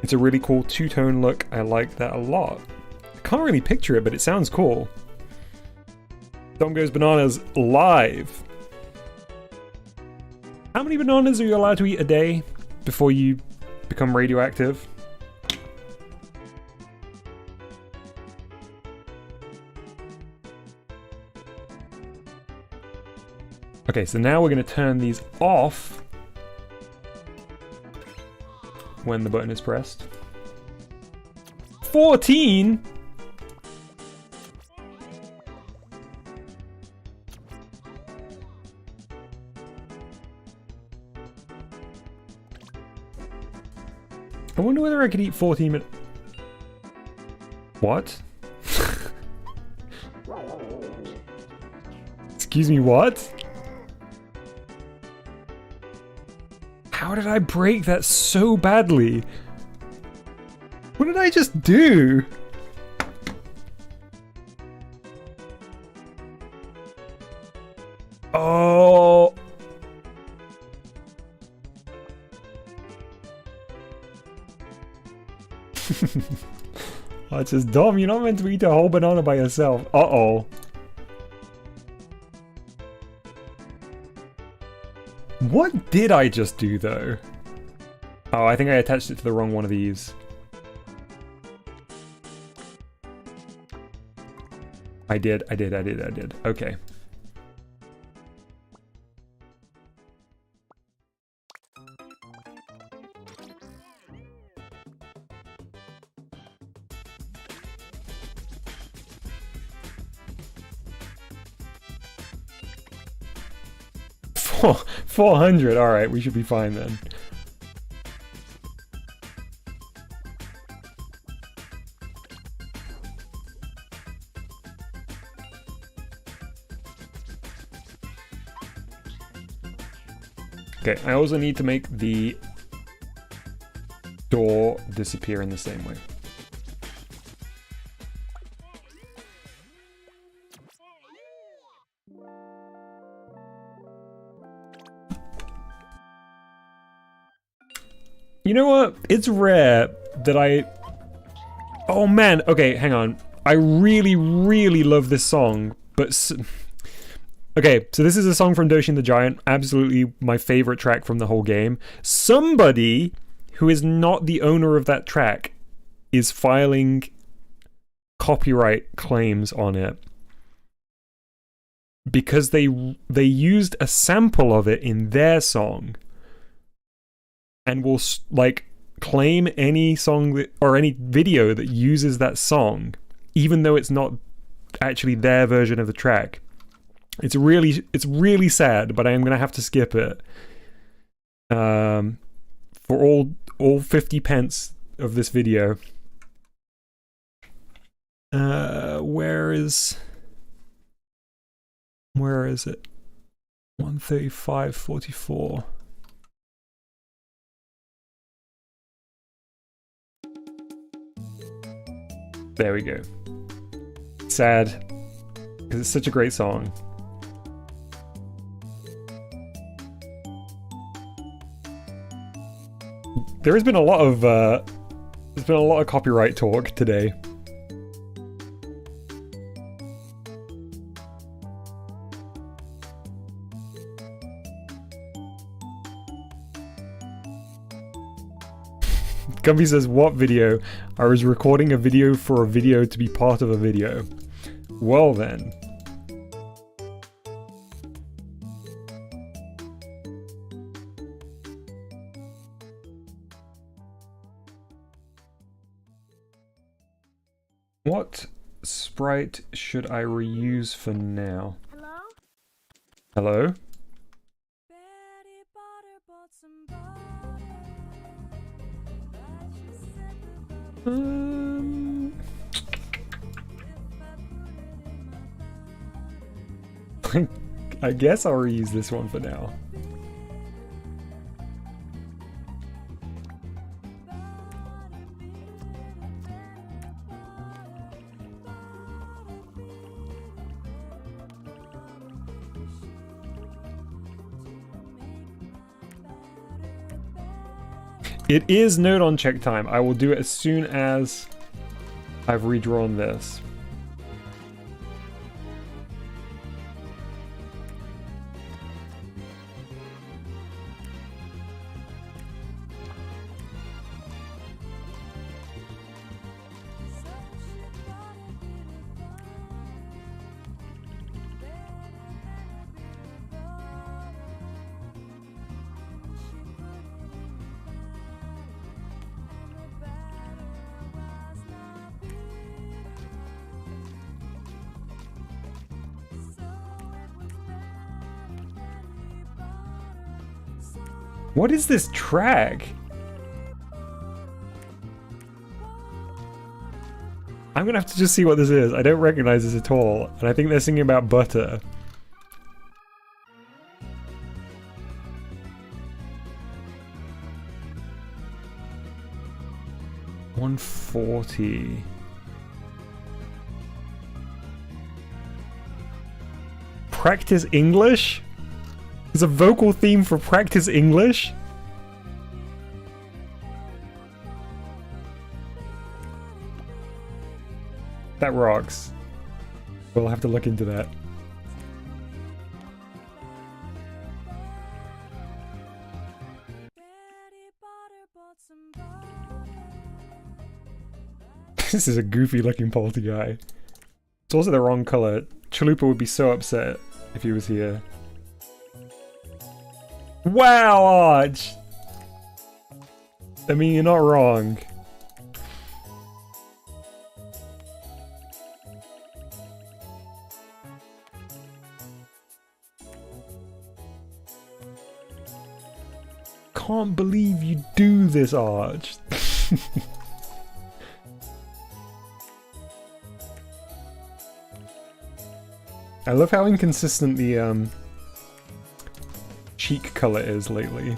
It's a really cool two-tone look. I like that a lot. I can't really picture it, but it sounds cool. Dom Goes Bananas live. How many bananas are you allowed to eat a day before you become radioactive? Okay, so now we're going to turn these off when the button is pressed. 14? I wonder whether I could eat 14 minutes. What? Excuse me, what? How did I break that so badly? What did I just do? Oh. It's just dumb. You're not meant to eat a whole banana by yourself. Uh-oh. What did I just do, though? Oh, I think I attached it to the wrong one of these. I did. Okay. Oh, 400. All right, we should be fine then. Okay, I also need to make the door disappear in the same way. You know what? It's rare that I... Oh man, okay, hang on. I really, really love this song, but... Okay, so this is a song from Dojo the Giant, absolutely my favorite track from the whole game. Somebody who is not the owner of that track is filing copyright claims on it because they used a sample of it in their song and will like claim any song that, or any video that uses that song, even though it's not actually their version of the track. It's really sad, but I am gonna have to skip it. For all 50 pence of this video. Where is it? 135.44. There we go. Sad, because it's such a great song. There has been a lot of copyright talk today. Gumby says, what video? I was recording a video for a video to be part of a video. Well then. What sprite should I reuse for now? Hello? Hello? Betty Butter bought some butter, but she said the butter if I put it in my butter. I guess I'll reuse this one for now. It is node on check time. I will do it as soon as I've redrawn this. What is this track? I'm gonna have to just see what this is. I don't recognize this at all, and I think they're singing about butter. $140. Practice English? There's a vocal theme for Practice English? That rocks. We'll have to look into that. This is a goofy looking Polter-Guy. It's also the wrong color. Chalupa would be so upset if he was here. Wow, Arch! I mean, you're not wrong. Can't believe you do this, Arch. I love how inconsistent the cheek color is lately.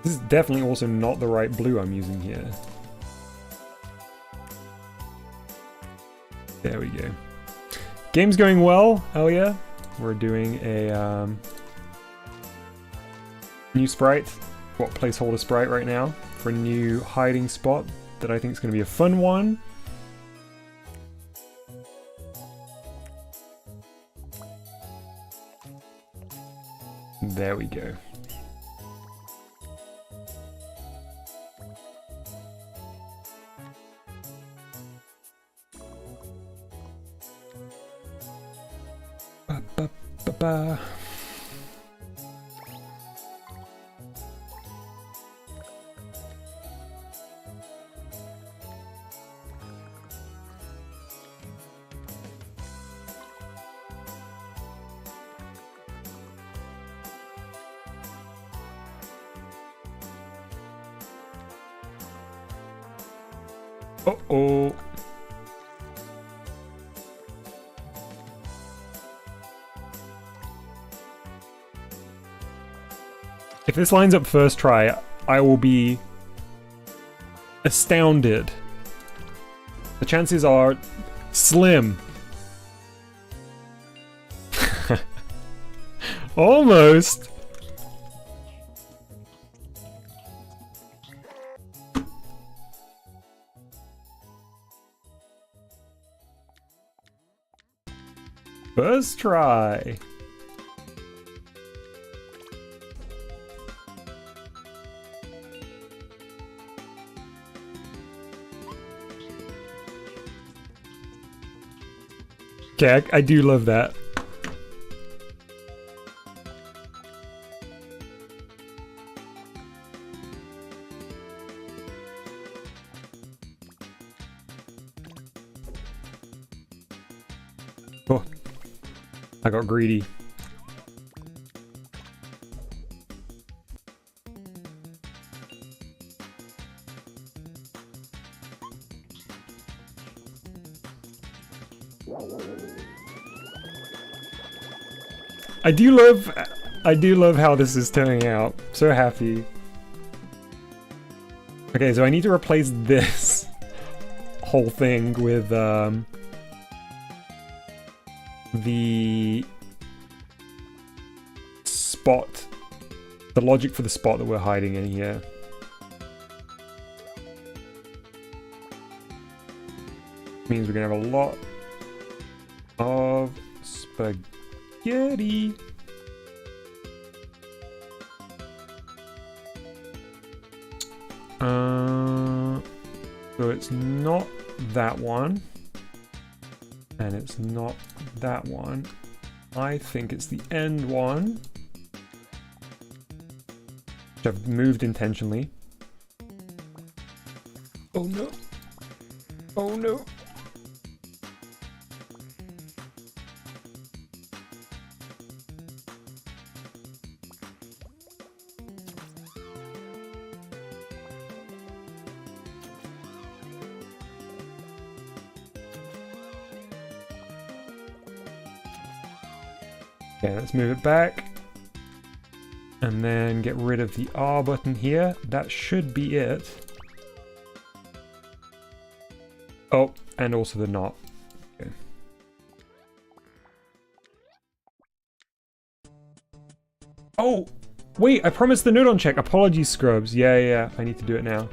This is definitely also not the right blue I'm using here. There we go. Game's going well, hell yeah. We're doing a new sprite, placeholder sprite right now, for a new hiding spot that I think is going to be a fun one. There we go. Ba-ba-ba-ba. Uh-oh. If this lines up first try, I will be astounded. The chances are slim. Almost. First try. Okay, I do love that. Oh, I got greedy. I do love how this is turning out. So happy. Okay, so I need to replace this whole thing with the spot, the logic for the spot that we're hiding in here. Means we're gonna have a lot of spaghetti. So it's not that one, and it's not that one. I think it's the end one, which I've moved intentionally. Oh no! Oh no! Okay, let's move it back. And then get rid of the R button here. That should be it. Oh, and also the knot. Okay. Oh, wait, I promised the note on check. Apologies, Scrubs. Yeah, I need to do it now.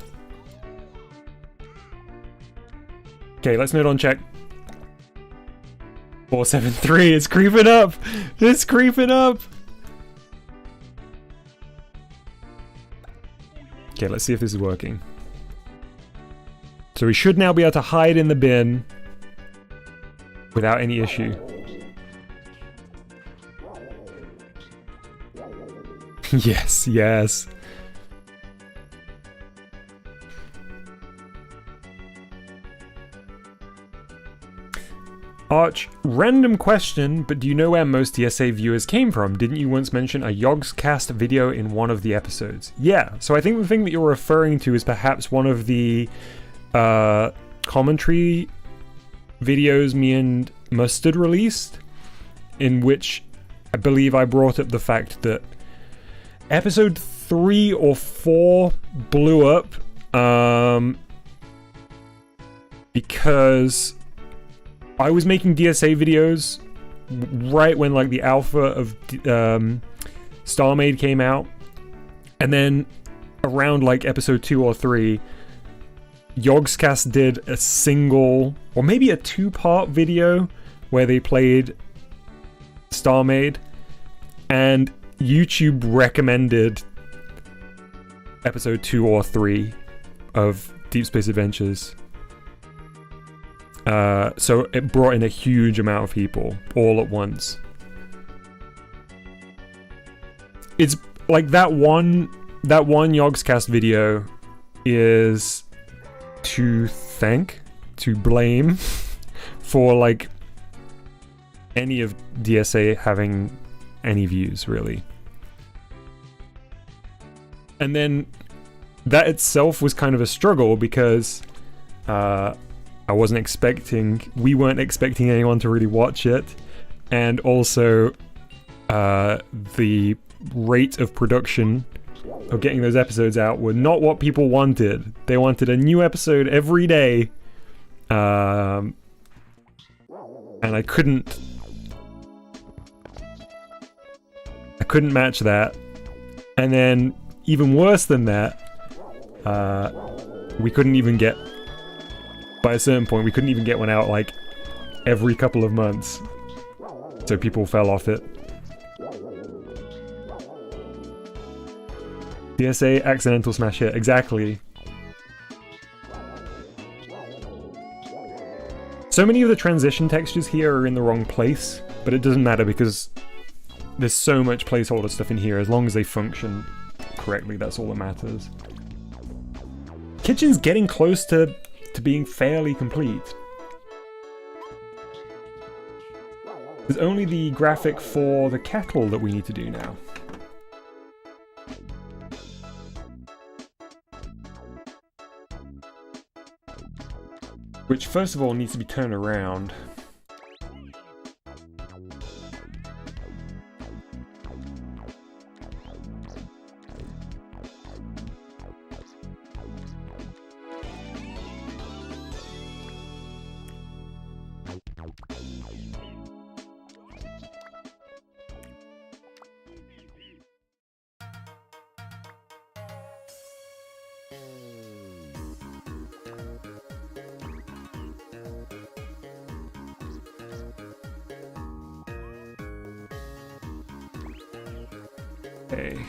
Okay, let's note on check. 473, it's creeping up! It's creeping up! Okay, let's see if this is working. So we should now be able to hide in the bin without any issue. Yes, yes. Arch, random question, but do you know where most DSA viewers came from? Didn't you once mention a Yogscast video in one of the episodes? Yeah, so I think the thing that you're referring to is perhaps one of the commentary videos me and Mustard released, in which I believe I brought up the fact that episode 3 or 4 blew up because I was making DSA videos right when like the alpha of StarMade came out, and then around like episode 2 or 3, Yogscast did a single or maybe a 2-part video where they played StarMade, and YouTube recommended episode 2 or 3 of Deep Space Adventures. So it brought in a huge amount of people all at once. It's like that one Yogscast video is to blame for like any of DSA having any views, really. And then that itself was kind of a struggle because we weren't expecting anyone to really watch it, and also the rate of production of getting those episodes out were not what people wanted. They wanted a new episode every day, and I couldn't match that. And then even worse than that, we couldn't even get, by a certain point, we couldn't even get one out like every couple of months. So people fell off it. DSA accidental smash hit, exactly. So many of the transition textures here are in the wrong place, but it doesn't matter because there's so much placeholder stuff in here. As long as they function correctly, that's all that matters. Kitchen's getting close to being fairly complete. There's only the graphic for the kettle that we need to do now. Which, first of all, needs to be turned around. Okay.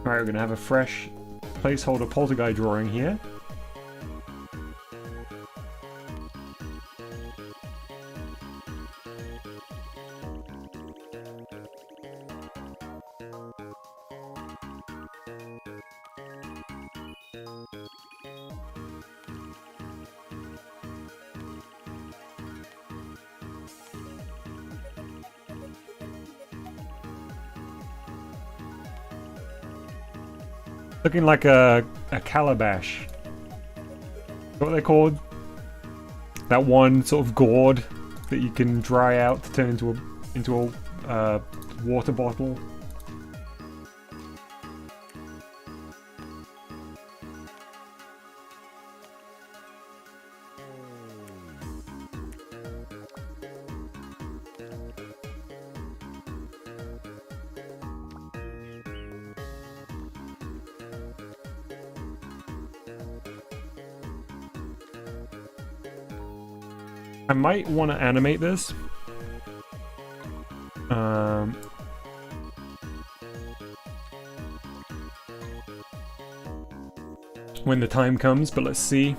Alright, we're gonna have a fresh placeholder Polter-Guy drawing here. Looking like a calabash. What are they called? That one sort of gourd that you can dry out to turn into a water bottle. I might want to animate this. When the time comes, but let's see.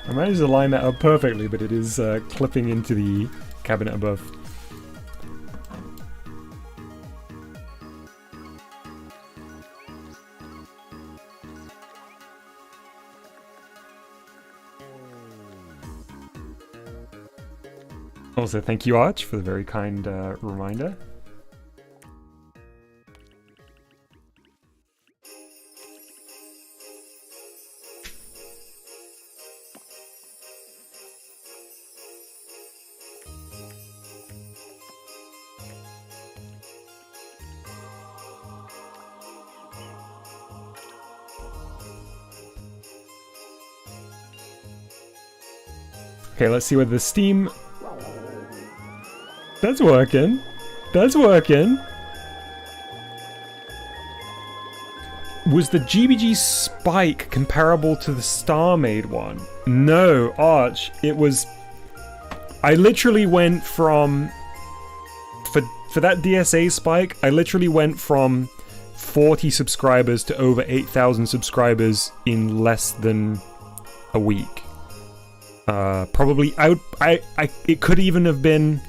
I managed to line that up perfectly, but it is clipping into the cabinet above. Also, thank you, Arch, for the very kind reminder. Okay, let's see whether the Steam... That's working. That's working. Was the GBG spike comparable to the StarMade one? No, Arch. It was... I literally went from... For that DSA spike, I literally went from 40 subscribers to over 8,000 subscribers in less than a week. Probably... it could even have been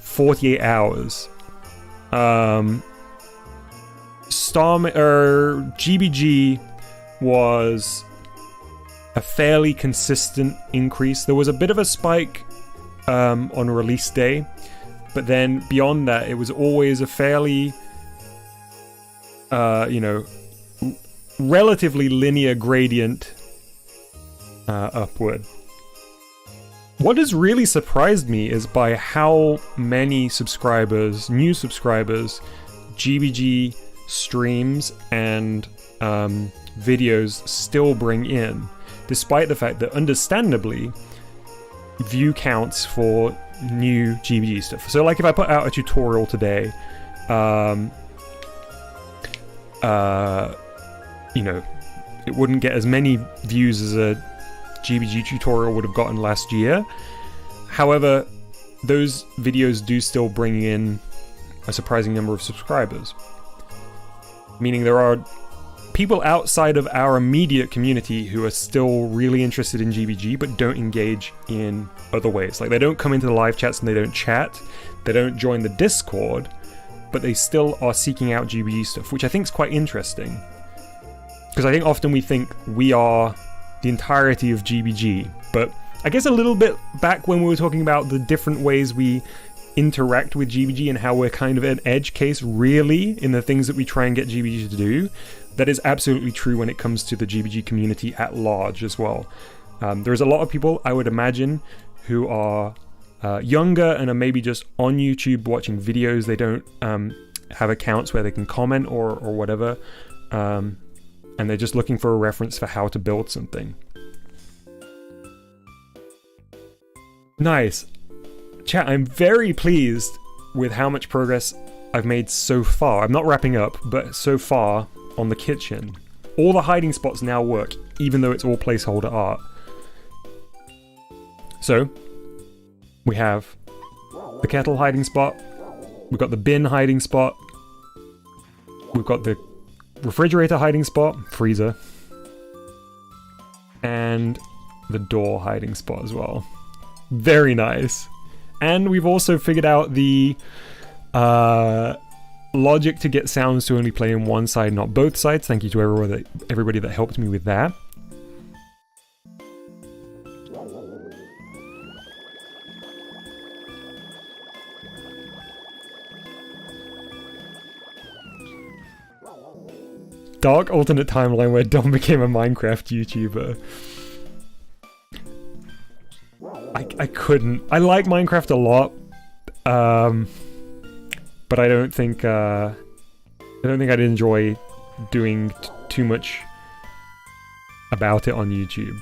48 hours. GBG was a fairly consistent increase. There was a bit of a spike on release day, but then beyond that, it was always a fairly, relatively linear gradient upward. What has really surprised me is by how many subscribers, new subscribers, GBG streams and videos still bring in, despite the fact that, understandably, view counts for new GBG stuff. So, like, if I put out a tutorial today, it wouldn't get as many views as a GBG tutorial would have gotten last year. However, those videos do still bring in a surprising number of subscribers. Meaning there are people outside of our immediate community who are still really interested in GBG but don't engage in other ways. Like, they don't come into the live chats and they don't chat, they don't join the Discord, but they still are seeking out GBG stuff, which I think is quite interesting. Because I think often we think we are the entirety of GBG, but I guess a little bit back when we were talking about the different ways we interact with GBG and how we're kind of an edge case, really, in the things that we try and get GBG to do, that is absolutely true when it comes to the GBG community at large as well. There's a lot of people, I would imagine, who are younger and are maybe just on YouTube watching videos. They don't have accounts where they can comment or whatever. And they're just looking for a reference for how to build something. Nice. Chat, I'm very pleased with how much progress I've made so far. I'm not wrapping up, but so far on the kitchen. All the hiding spots now work, even though it's all placeholder art. So, we have the kettle hiding spot, we've got the bin hiding spot, we've got the refrigerator hiding spot, freezer, and the door hiding spot as well. Very nice. And we've also figured out the logic to get sounds to only play in one side, not both sides. Thank you to everybody that helped me with that. Dark alternate timeline where Dom became a Minecraft YouTuber. I couldn't. I like Minecraft a lot, but I don't think I'd enjoy doing too much about it on YouTube.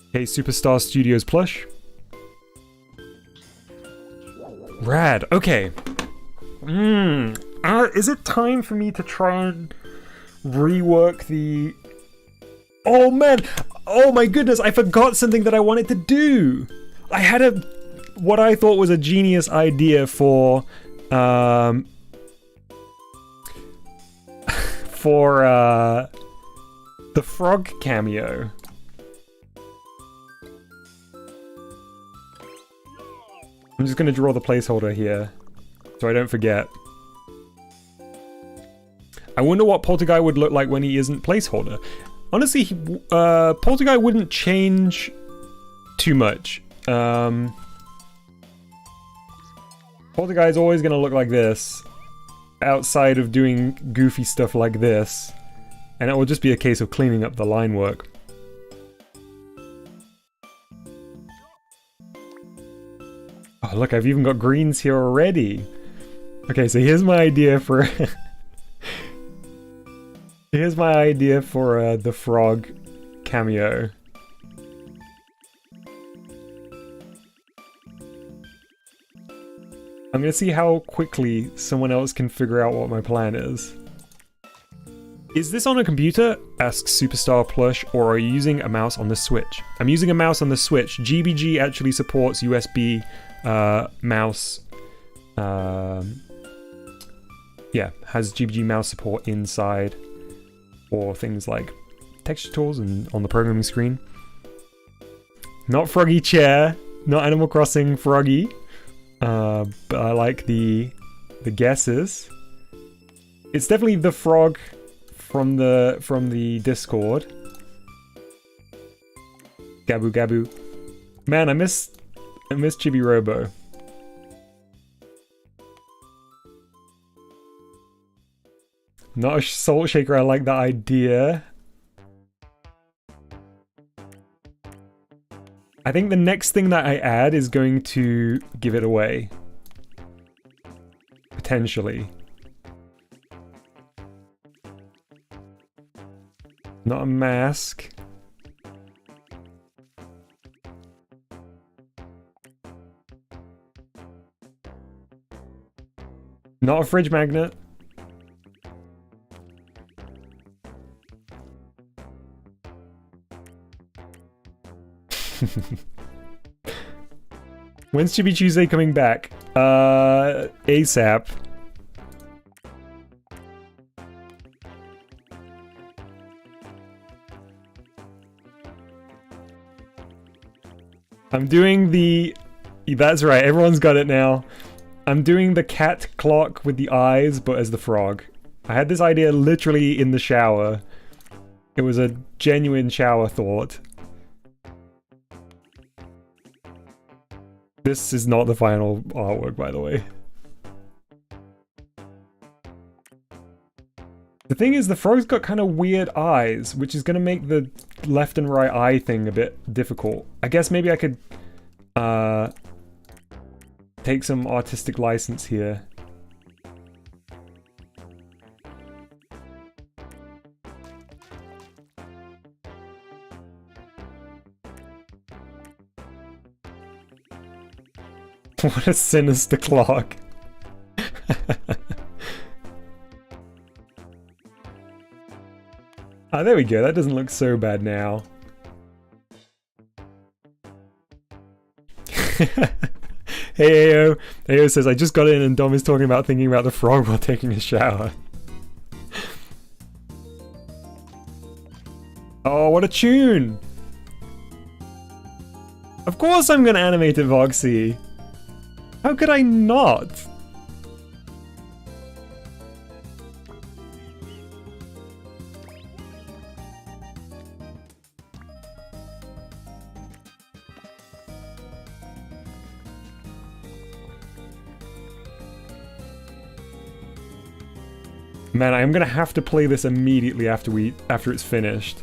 Okay, Superstar Studios plush. Rad. Okay. Is it time for me to try and rework the... Oh man! Oh my goodness, I forgot something that I wanted to do! I had what I thought was a genius idea for the frog cameo. I'm just gonna draw the placeholder here, so I don't forget. I wonder what Polter-Guy would look like when he isn't placeholder. Honestly, Polter-Guy wouldn't change too much. Polter-Guy is always gonna look like this, outside of doing goofy stuff like this, and it will just be a case of cleaning up the line work. Oh look, I've even got greens here already. Okay, so here's my idea for... Here's my idea for the frog cameo. I'm gonna see how quickly someone else can figure out what my plan is. Is this on a computer? Asks Superstar Plush, or are you using a mouse on the Switch? I'm using a mouse on the Switch. GBG actually supports USB mouse. Yeah, has GBG mouse support inside for things like texture tools and on the programming screen. Not Froggy Chair, not Animal Crossing Froggy, but I like the guesses. It's definitely the frog from the Discord. Gabu Gabu. Man, I miss Chibi Robo. Not a salt shaker, I like that idea. I think the next thing that I add is going to give it away. Potentially. Not a mask. Not a fridge magnet. When's Chibi Tuesday coming back? ASAP. I'm doing the... That's right, everyone's got it now. I'm doing the cat clock with the eyes, but as the frog. I had this idea literally in the shower. It was a genuine shower thought. This is not the final artwork, by the way. The thing is, the frog's got kind of weird eyes, which is going to make the left and right eye thing a bit difficult. I guess maybe I could take some artistic license here. What a sinister clock. Ah, there we go. That doesn't look so bad now. Hey, Ayo. Ayo says, I just got in and Dom is talking about thinking about the frog while taking a shower. Oh, what a tune! Of course I'm gonna animate it, Voxy. How could I not? Man, I'm gonna have to play this immediately after it's finished.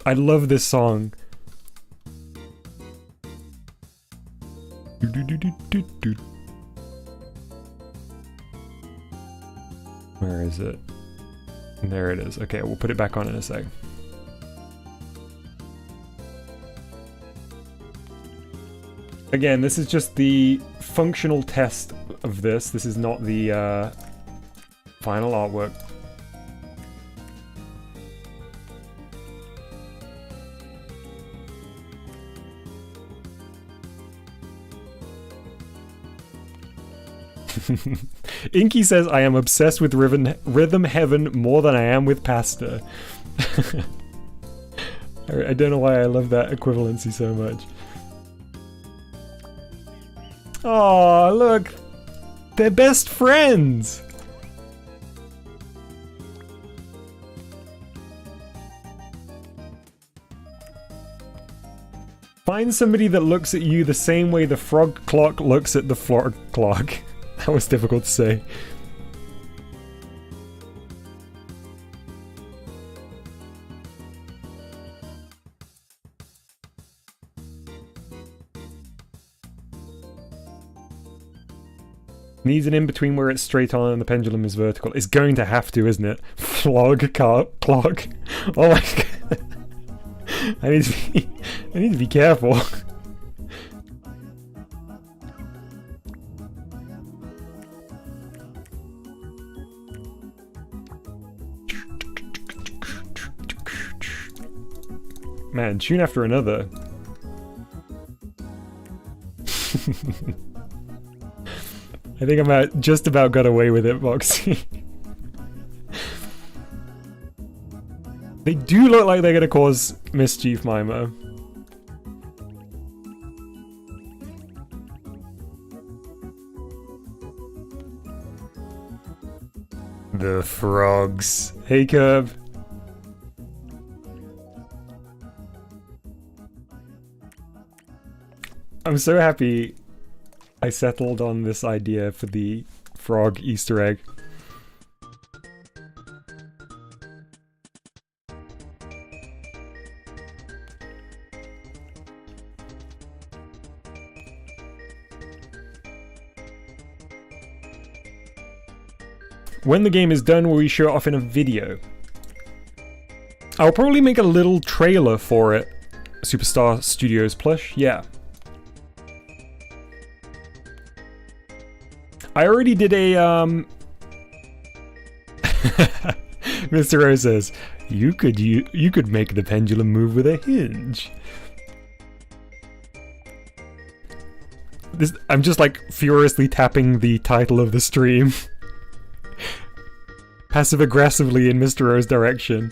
I love this song. Where is it? There it is. Okay, we'll put it back on in a sec. Again, this is just the functional test of this. This is not the final artwork. Inky says, I am obsessed with rhythm heaven more than I am with pasta. I don't know why I love that equivalency so much. Oh, look! They're best friends! Find somebody that looks at you the same way the frog clock looks at the frog clock. That was difficult to say. Needs an in-between where it's straight on and the pendulum is vertical. It's going to have to, isn't it? Flog clock. Oh my god. I need to be careful. Man, tune after another. I think I'm just about got away with it, Moxie. They do look like they're gonna cause mischief, Mima. The frogs. Hey, Curb. I'm so happy I settled on this idea for the frog Easter egg. When the game is done, will we show it off in a video? I'll probably make a little trailer for it. Superstar Studios plush, yeah. I already did a, Mr. O says, you could make the pendulum move with a hinge. I'm just like furiously tapping the title of the stream. Passive aggressively in Mr. O's direction.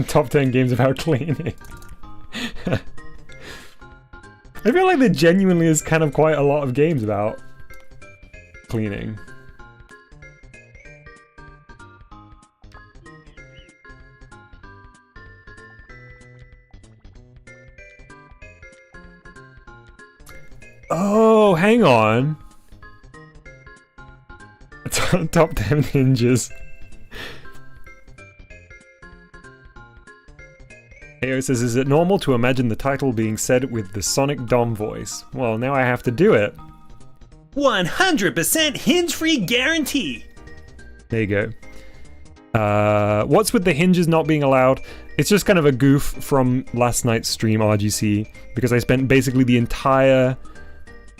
Top 10 games about cleaning. I feel like there genuinely is kind of quite a lot of games about cleaning. Oh, hang on. Top 10 hinges. AO says, is it normal to imagine the title being said with the Sonic Dom voice? Well, now I have to do it. 100% Hinge-Free guarantee! There you go. What's with the hinges not being allowed? It's just kind of a goof from last night's stream, RGC, because I spent basically the entire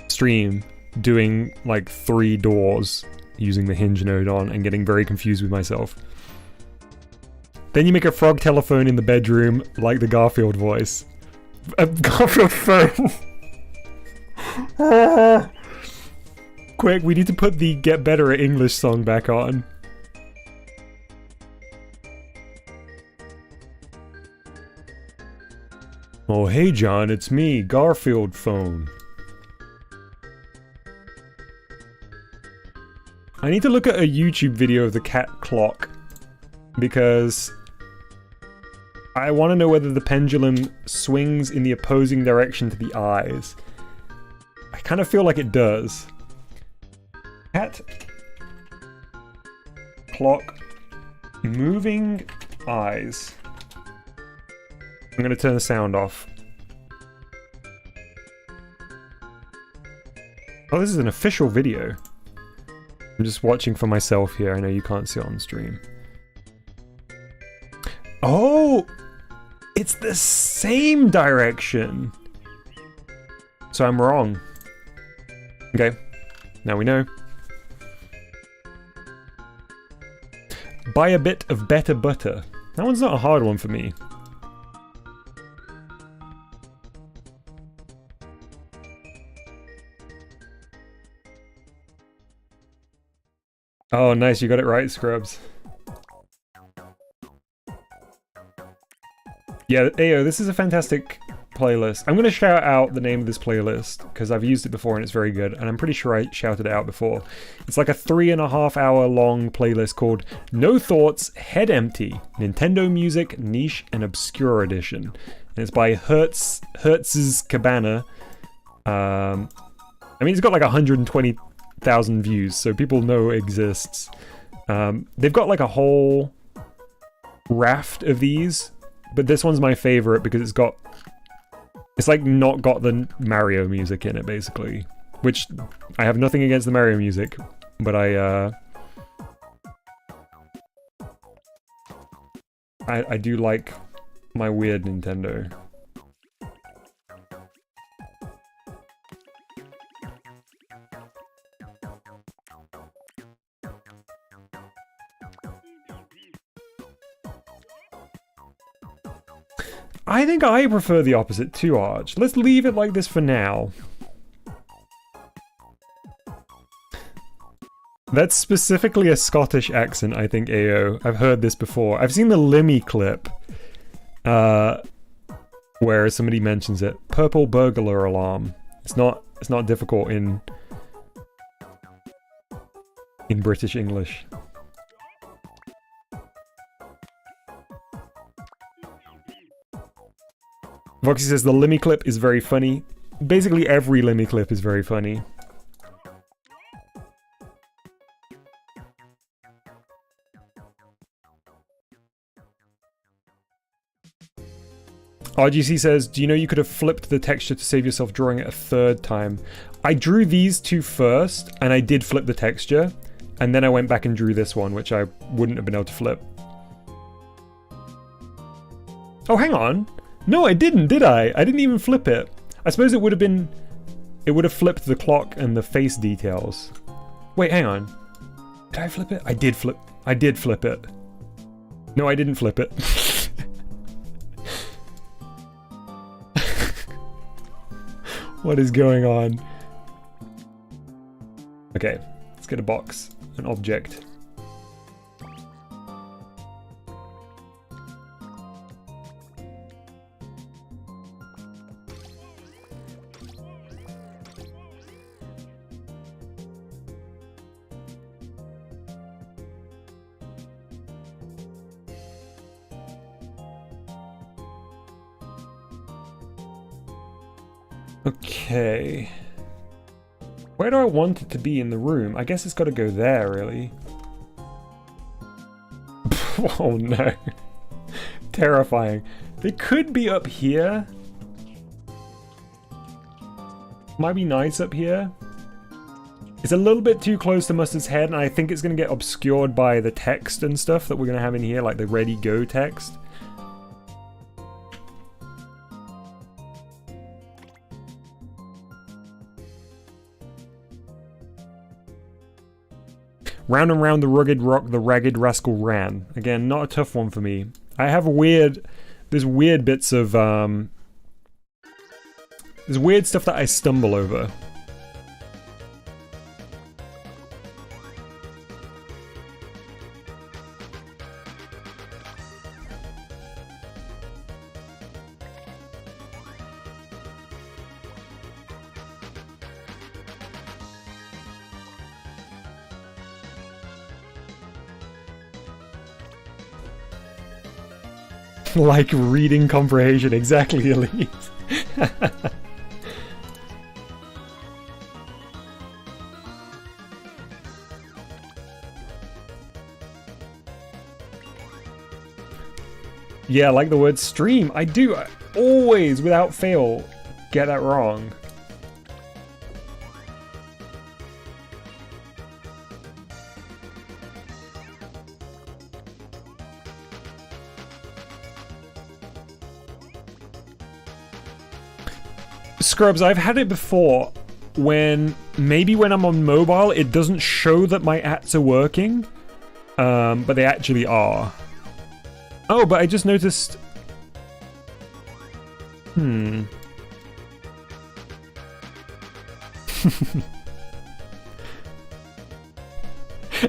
stream doing like 3 doors using the hinge node on and getting very confused with myself. Then you make a frog telephone in the bedroom, like the Garfield voice. A Garfield phone! Quick, we need to put the Get Better at English song back on. Oh, hey John, it's me, Garfield phone. I need to look at a YouTube video of the cat clock, because I want to know whether the pendulum swings in the opposing direction to the eyes. I kind of feel like it does. Cat, clock, moving eyes. I'm going to turn the sound off. Oh, this is an official video. I'm just watching for myself here. I know you can't see it on stream. Oh! It's the same direction! So I'm wrong. Okay. Now we know. Buy a bit of better butter. That one's not a hard one for me. Oh, nice, you got it right, Scrubs. Yeah, Ayo, this is a fantastic playlist. I'm going to shout out the name of this playlist, because I've used it before and it's very good, and I'm pretty sure I shouted it out before. It's like a 3.5-hour long playlist called No Thoughts, Head Empty, Nintendo Music, Niche and Obscure Edition. And it's by Hertz's Cabana. I mean, it's got like 120,000 views, so people know it exists. They've got like a whole raft of these, but this one's my favorite because it's like not got the Mario music in it, basically. Which, I have nothing against the Mario music, but I do like my weird Nintendo. I think I prefer the opposite too, Arch. Let's leave it like this for now. That's specifically a Scottish accent, I think, Ayo. I've heard this before. I've seen the Limmy clip, where somebody mentions it. Purple burglar alarm. It's not difficult in British English. Voxy says the Limmy clip is very funny. Basically every Limmy clip is very funny. RGC says, do you know you could have flipped the texture to save yourself drawing it a third time? I drew these two first, and I did flip the texture, and then I went back and drew this one, which I wouldn't have been able to flip. Oh, hang on. No, I didn't, did I? I didn't even flip it. I suppose it would have flipped the clock and the face details. Wait, hang on. Did I flip it? I did flip it. No, I didn't flip it. What is going on? Okay, let's get a box, an object. Okay. Where do I want it to be in the room? I guess it's got to go there, really. Oh no. Terrifying. They could be up here. Might be nice up here. It's a little bit too close to Mustard's head, and I think it's going to get obscured by the text and stuff that we're going to have in here, like the ready go text. Round and round the rugged rock, the ragged rascal ran. Again, not a tough one for me. I have there's weird bits of, there's weird stuff that I stumble over. Like reading comprehension, exactly, Elise. Yeah, like the word stream. I do always, without fail, get that wrong. Scrubs, I've had it before when I'm on mobile, it doesn't show that my ads are working, but they actually are. Oh, but I just noticed...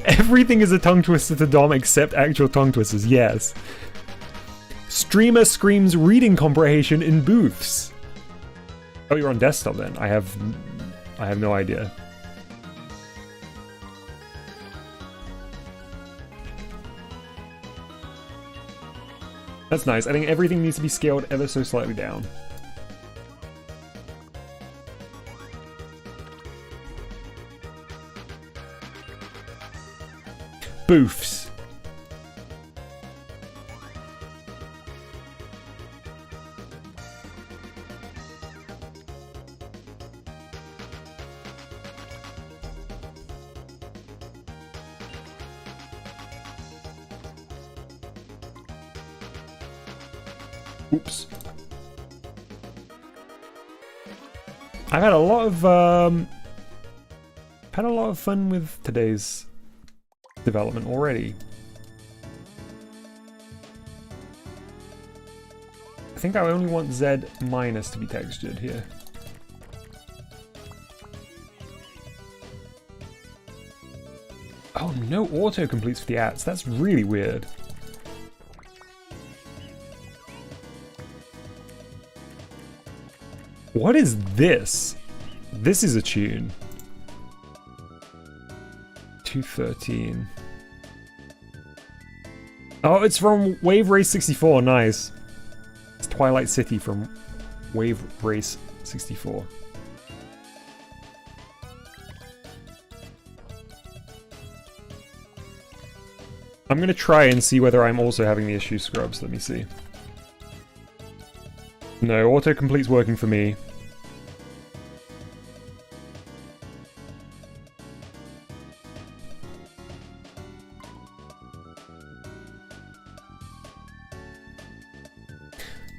Everything is a tongue twister to Dom except actual tongue twisters, yes. Streamer screams reading comprehension in booths. Oh, you're on desktop then. I have no idea. That's nice. I think everything needs to be scaled ever so slightly down. Booths. Oops. I've had a lot of fun with today's development already. I think I only want Z minus to be textured here. Oh, no auto-completes for the ads. That's really weird. What is this? This is a tune. 213. Oh, it's from Wave Race 64. Nice. It's Twilight City from Wave Race 64. I'm gonna try and see whether I'm also having the issue, Scrubs. Let me see. No, autocomplete's working for me.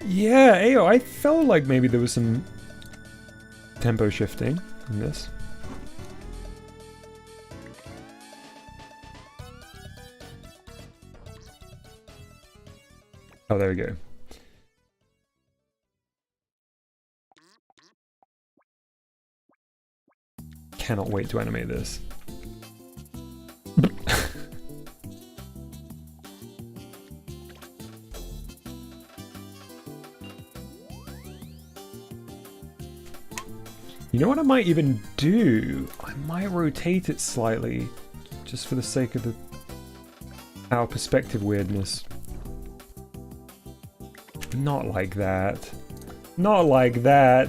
Yeah, Ayo, I felt like maybe there was some tempo shifting in this. Oh, there we go. Cannot wait to animate this. You know what I might even do? I might rotate it slightly, just for the sake of our perspective weirdness. Not like that. Not like that.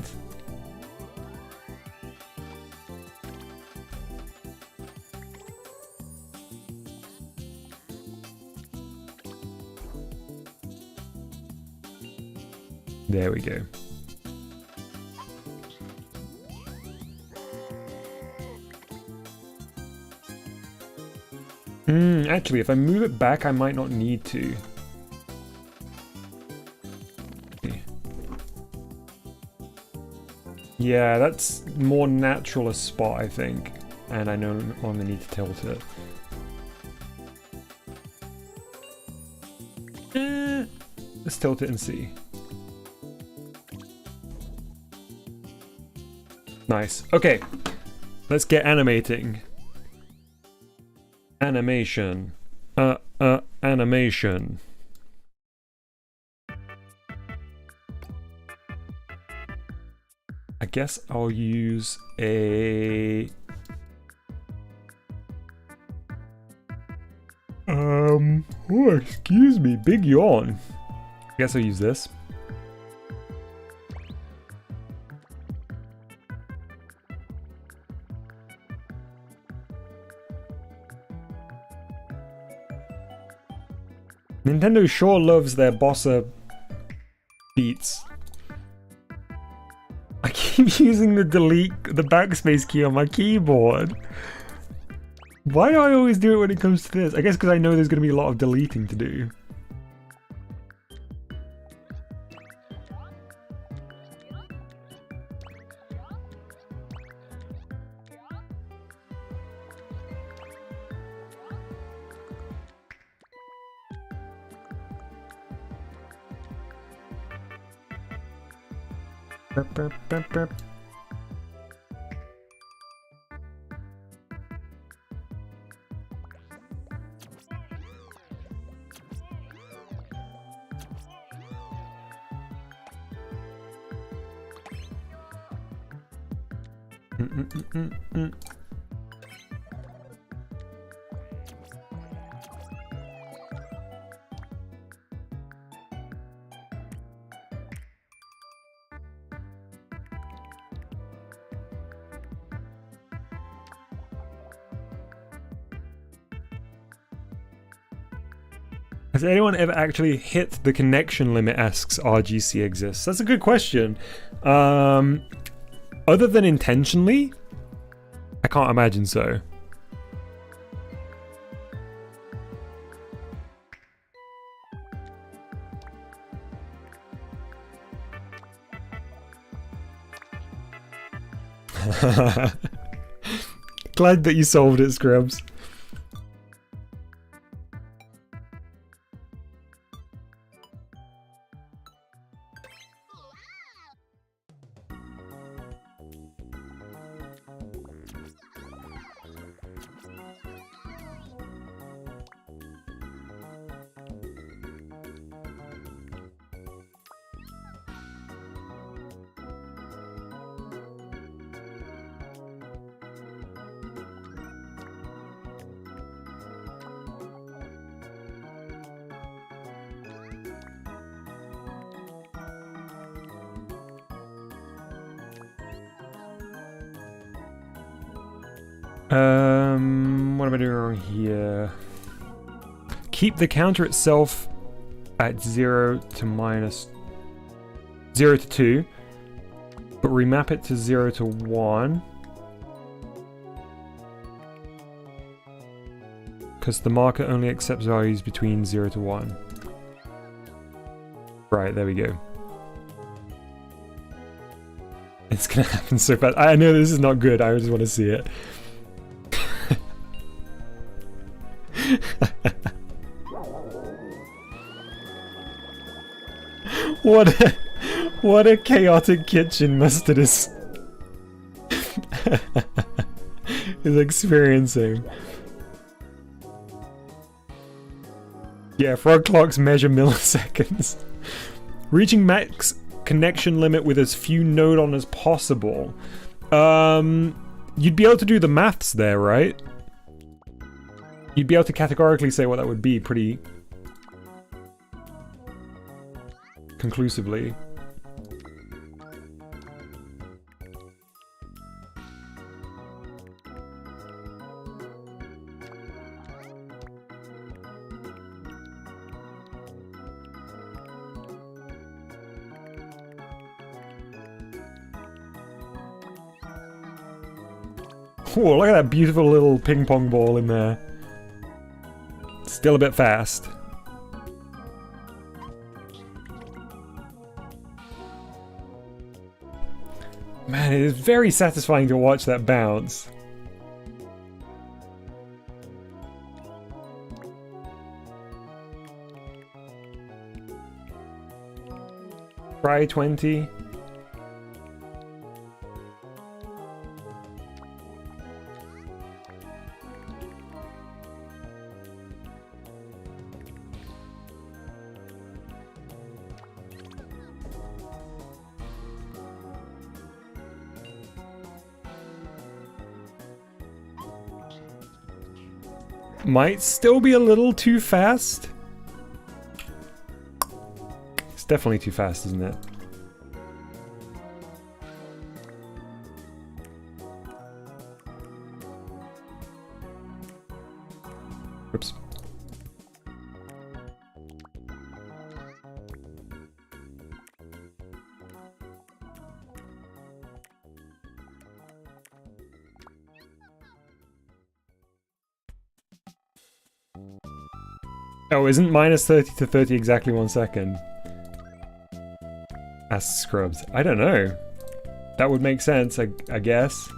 There we go. Actually, if I move it back, I might not need to. Yeah, that's more natural a spot, I think. And I no longer need to tilt it. Let's tilt it and see. Nice. Okay. Let's get animating. Animation. Animation. I guess I'll use a... oh, excuse me, big yawn. Guess I'll use this. Nintendo sure loves their bossa beats. I keep using the backspace key on my keyboard. Why do I always do it when it comes to this? I guess because I know there's going to be a lot of deleting to do. Burp, burp, burp, burp. Has anyone ever actually hit the connection limit? Asks RGC exists. That's a good question. Other than intentionally, I can't imagine so. Glad that you solved it, Scrubs. What am I doing wrong here? Keep the counter itself at 0 to 2, but remap it to 0 to 1. Because the marker only accepts values between 0 to 1. Right, there we go. It's gonna happen so fast. I know this is not good, I just want to see it. What a chaotic kitchen Mustard is experiencing. Yeah, frog clocks measure milliseconds. Reaching max connection limit with as few node on as possible. You'd be able to do the maths there, right? You'd be able to categorically say what that would be pretty conclusively. Whoa, look at that beautiful little ping pong ball in there. Still a bit fast. Man, it is very satisfying to watch that bounce. Try 20. Might still be a little too fast. definitely too fast, isn't it? Oops. Oh, isn't minus 30 to 30 exactly 1 second? Ask Scrubs. I don't know. That would make sense, I guess.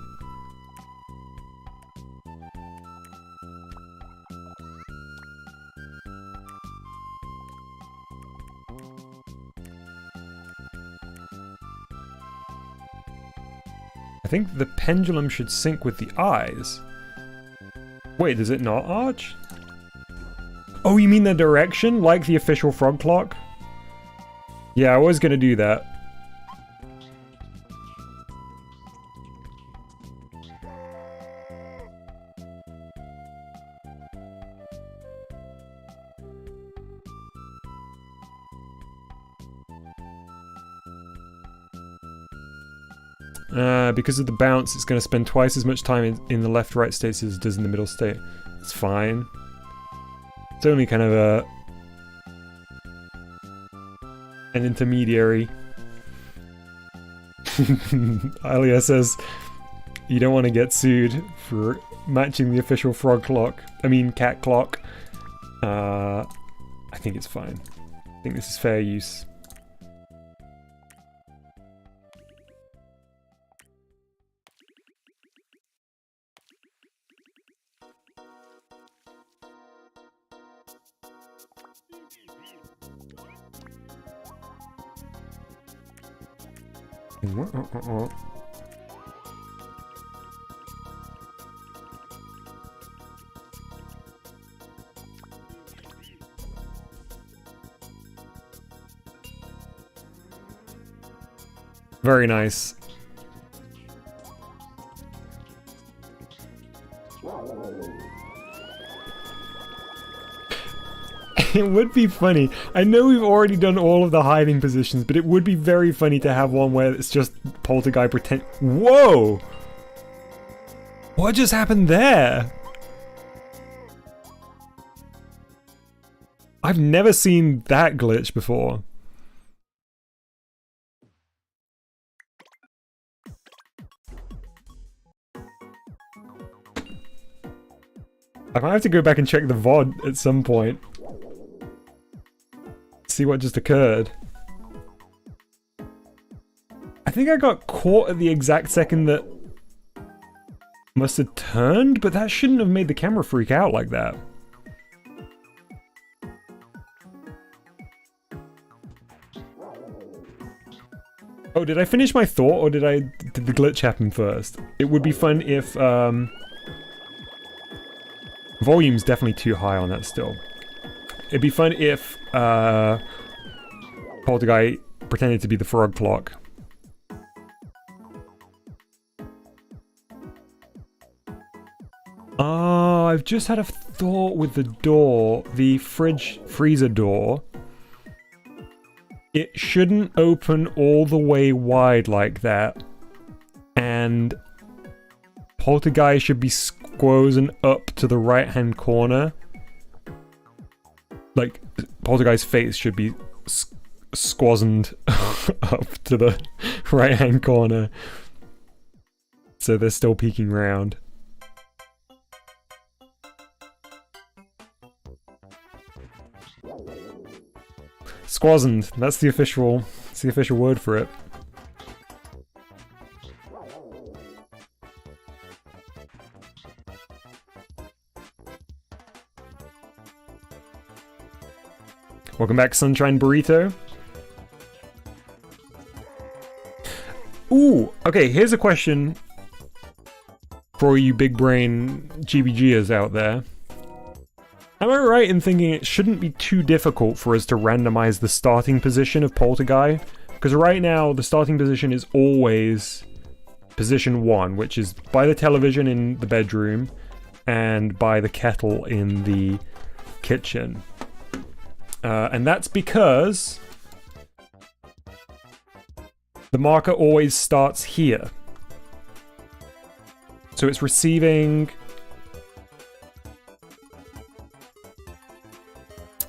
I think the pendulum should sync with the eyes. Wait, does it not arch? Oh, you mean the direction? Like the official frog clock? Yeah, I was gonna do that. Because of the bounce, it's going to spend twice as much time in the left-right states as it does in the middle state. It's fine. It's only kind of an intermediary. Alia says, you don't want to get sued for matching the official frog clock. I mean, cat clock. I think it's fine. I think this is fair use. Very nice. It would be funny. I know we've already done all of the hiding positions, but it would be very funny to have one where it's just Polter-Guy pretend. Whoa! What just happened there? I've never seen that glitch before. I might have to go back and check the VOD at some point. See what just occurred. I think I got caught at the exact second that must have turned, but that shouldn't have made the camera freak out like that. Oh, did I finish my thought, or did the glitch happen first? It would be fun if volume's definitely too high on that still. It'd be fun if Polter-Guy pretended to be the frog clock. Oh, I've just had a thought with the door, the freezer door. It shouldn't open all the way wide like that. And Polter-Guy should be squozing up to the right-hand corner. Like, Polter-Guy's face should be squazened up to the right-hand corner. So they're still peeking round. Squazened, that's the official word for it. Welcome back, Sunshine Burrito. Ooh, okay, here's a question for all you big brain GBGers out there. Am I right in thinking it shouldn't be too difficult for us to randomize the starting position of Polter-Guy? Because right now, the starting position is always position 1, which is by the television in the bedroom and by the kettle in the kitchen. And that's because the marker always starts here. So it's receiving...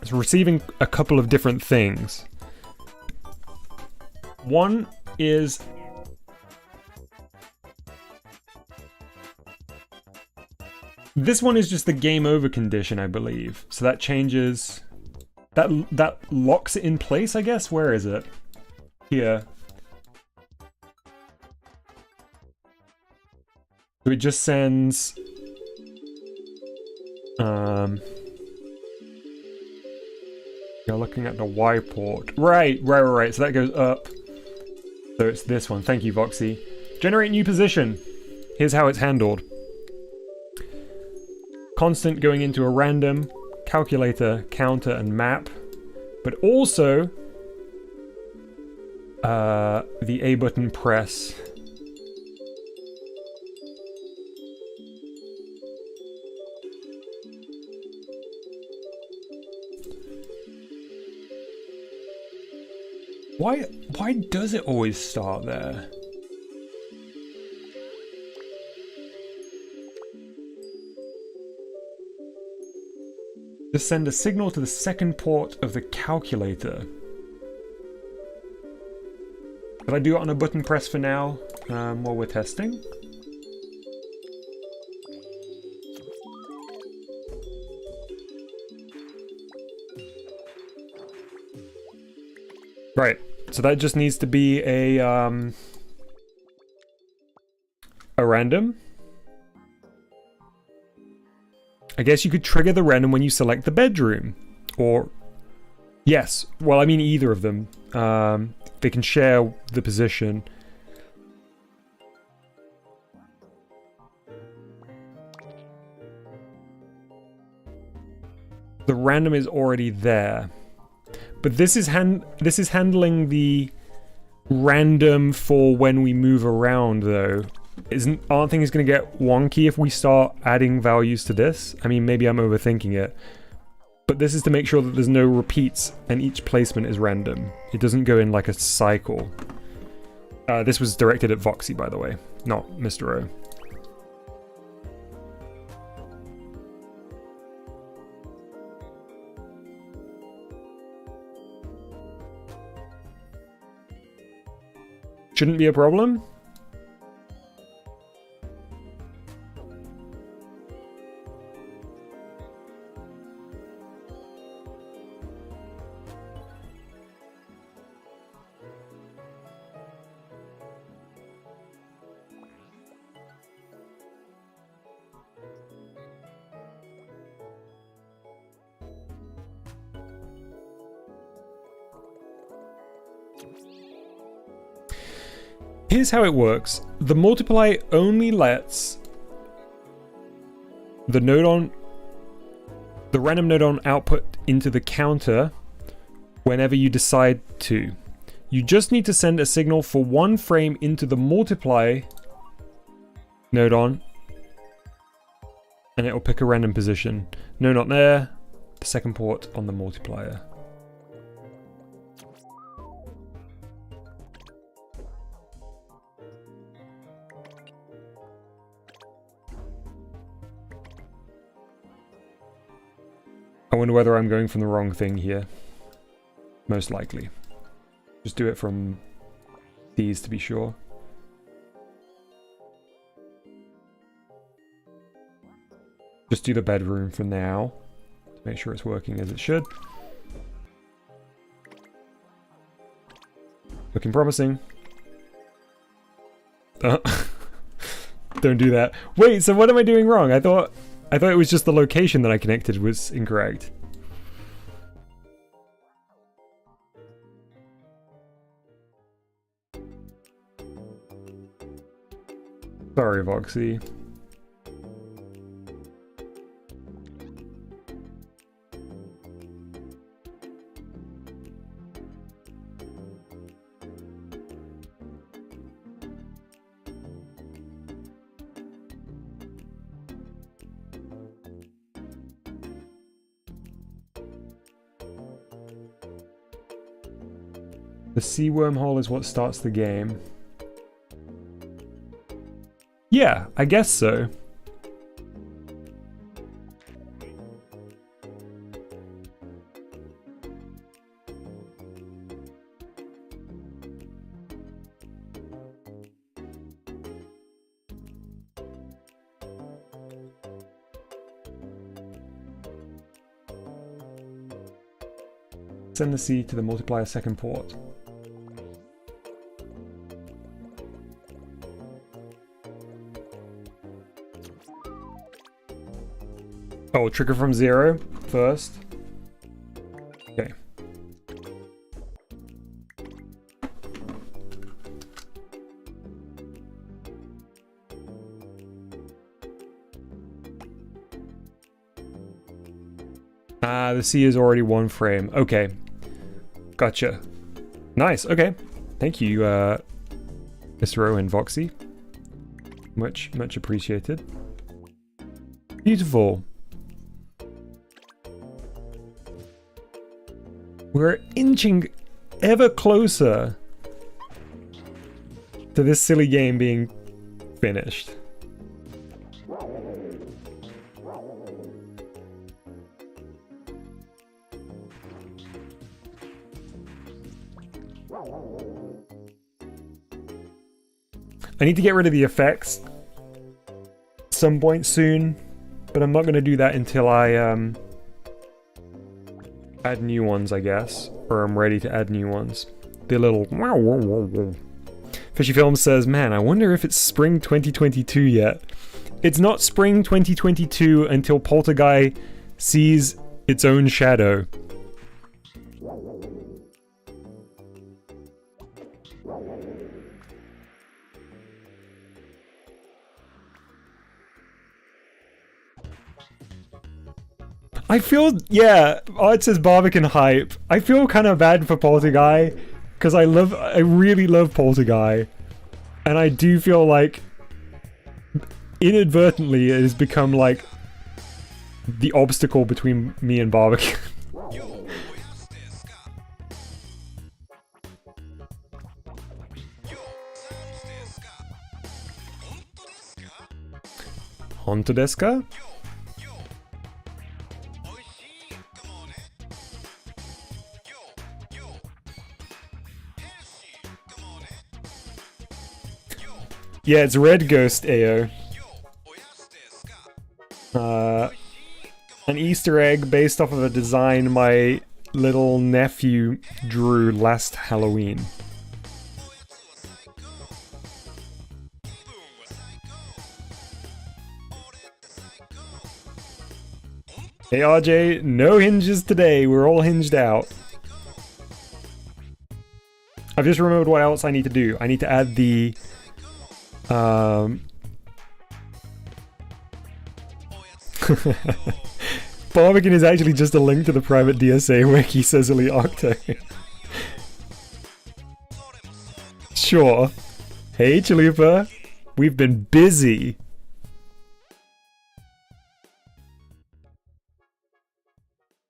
It's receiving a couple of different things. One is... This one is just the game over condition, I believe. So that changes... That locks it in place, I guess? Where is it? Here. So it just sends... You're looking at the Y port. Right. So that goes up. So it's this one. Thank you, Voxy. Generate new position. Here's how it's handled. Constant going into a random, calculator, counter, and map. But also the A button press. Why does it always start there? Just send a signal to the second port of the calculator. Could I do it on a button press for now, while we're testing? Right, so that just needs to be a random. I guess you could trigger the random when you select the bedroom. Or, yes, well, I mean either of them. They can share the position. The random is already there. But this is handling the random for when we move around, though. Aren't things going to get wonky if we start adding values to this? I mean, maybe I'm overthinking it. But this is to make sure that there's no repeats and each placement is random. It doesn't go in like a cycle. This was directed at Voxy, by the way, not Mr. O. Shouldn't be a problem. Here's how it works. The multiply only lets the random node on output into the counter whenever you decide to. You just need to send a signal for one frame into the multiply node on, and it will pick a random position. No, not there. The second port on the multiplier. I wonder whether I'm going from the wrong thing here. Most likely. Just do it from these to be sure. Just do the bedroom for now, to make sure it's working as it should. Looking promising. Don't do that. Wait, so what am I doing wrong? I thought it was just the location that I connected was incorrect. Sorry, Voxy. The sea wormhole is what starts the game. Yeah, I guess so. Send the sea to the multiplier second port. Oh, trigger from 0 first. Okay. Ah, the sea is already 1 frame. Okay. Gotcha. Nice, okay. Thank you, Mr. O and Voxy. Much appreciated. Beautiful. We're inching ever closer to this silly game being finished. I need to get rid of the effects at some point soon, but I'm not going to do that until I add new ones, I guess. Or I'm ready to add new ones. The little... Fishy Film says, man, I wonder if it's spring 2022 yet. It's not spring 2022 until Polter-Guy sees its own shadow. I feel, yeah, it says Barbican hype. I feel kind of bad for Polter-Guy, because I really love Polter-Guy. And I do feel like, inadvertently, it has become like, the obstacle between me and Barbican. Honto desu ka? Yeah, it's Red Ghost AO. An Easter egg based off of a design my little nephew drew last Halloween. Hey RJ, no hinges today, we're all hinged out. I've just remembered what else I need to do. I need to add the Barbican is actually just a link to the private DSA wiki, says Elite Octo. Sure. Hey Chalupa, we've been busy.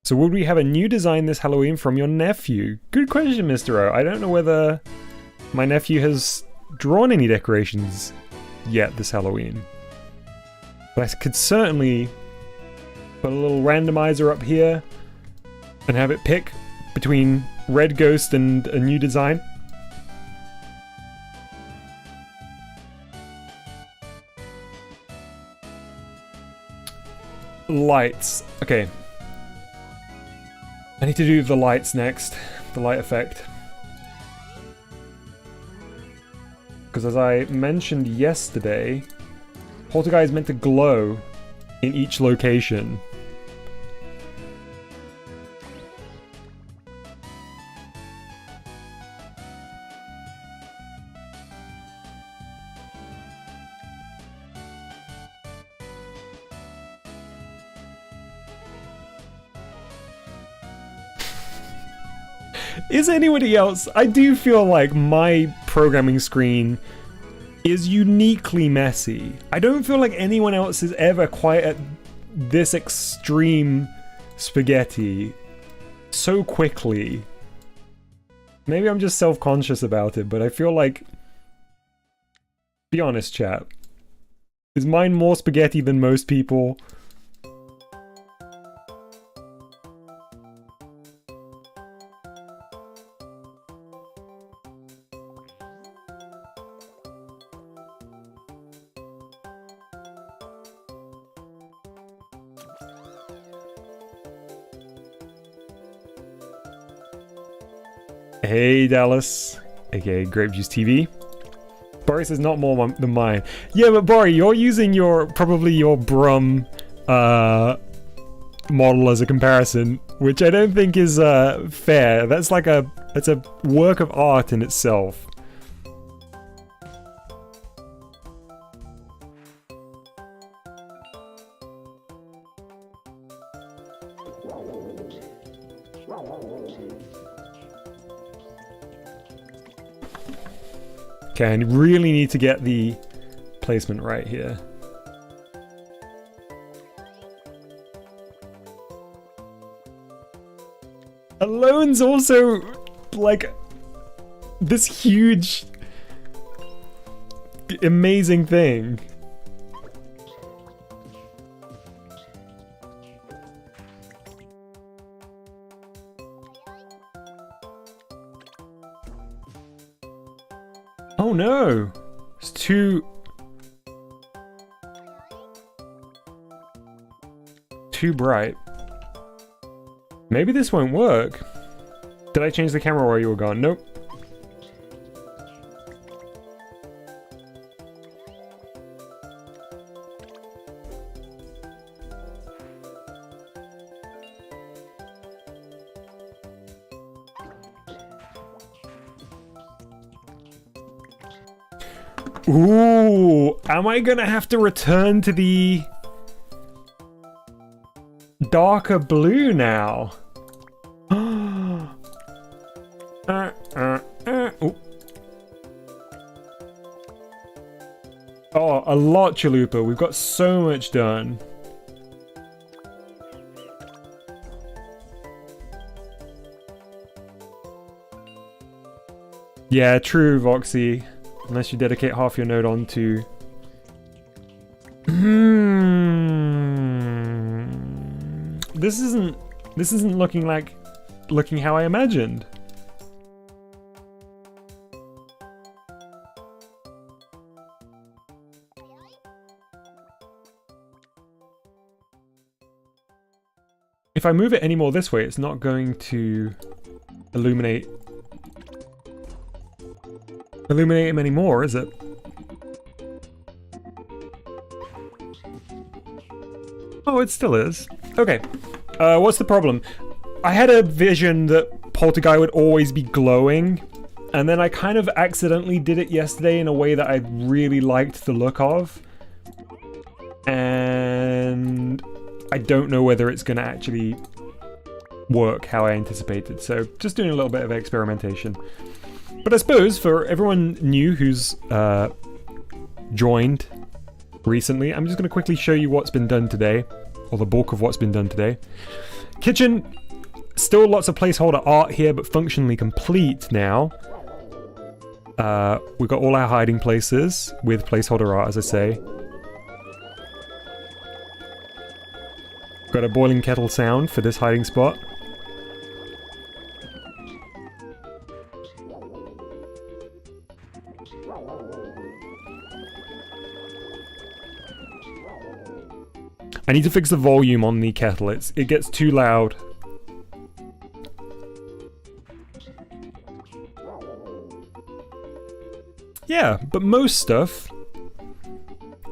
So would we have a new design this Halloween from your nephew? Good question, Mr. O. I don't know whether my nephew has drawn any decorations yet this Halloween. But I could certainly put a little randomizer up here and have it pick between Red Ghost and a new design. Lights. Okay. I need to do the lights next. The light effect. Because as I mentioned yesterday, Polter-Guy is meant to glow in each location. Is anybody else? I do feel like my programming screen is uniquely messy. I don't feel like anyone else is ever quite at this extreme spaghetti so quickly. Maybe I'm just self-conscious about it, but I feel like... Be honest, chat. Is mine more spaghetti than most people? Hey, Dallas, aka Grape Juice TV. Boris is not more than mine. Yeah, but Bori, you're using probably your Brum model as a comparison, which I don't think is fair. That's like it's a work of art in itself. Okay, I really need to get the placement right here. Alone's also like this huge, amazing thing. Oh no! It's too bright. Maybe this won't work. Did I change the camera while you were gone? Nope. Ooh, am I gonna have to return to the darker blue now? Oh, a lot, Chalupa. We've got so much done. Yeah, true, Voxy. Unless you dedicate half your node onto... This isn't looking how I imagined. If I move it any more this way, it's not going to illuminate him anymore, is it? Oh, it still is. Okay. What's the problem? I had a vision that Polter-Guy would always be glowing, and then I kind of accidentally did it yesterday in a way that I really liked the look of. And I don't know whether it's going to actually work how I anticipated, so just doing a little bit of experimentation. But I suppose for everyone new who's joined recently, I'm just going to quickly show you what's been done today, or the bulk of what's been done today. Kitchen, still lots of placeholder art here, but functionally complete now. We've got all our hiding places with placeholder art, as I say. Got a boiling kettle sound for this hiding spot. I need to fix the volume on the kettle. It gets too loud. Yeah, but most stuff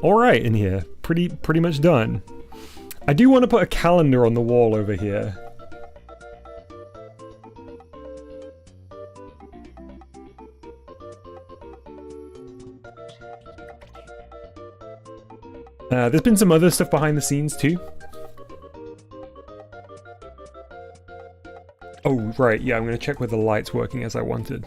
all right in here. Pretty much done. I do want to put a calendar on the wall over here. There's been some other stuff behind the scenes too. Oh, right, yeah, I'm going to check whether the light's working as I wanted.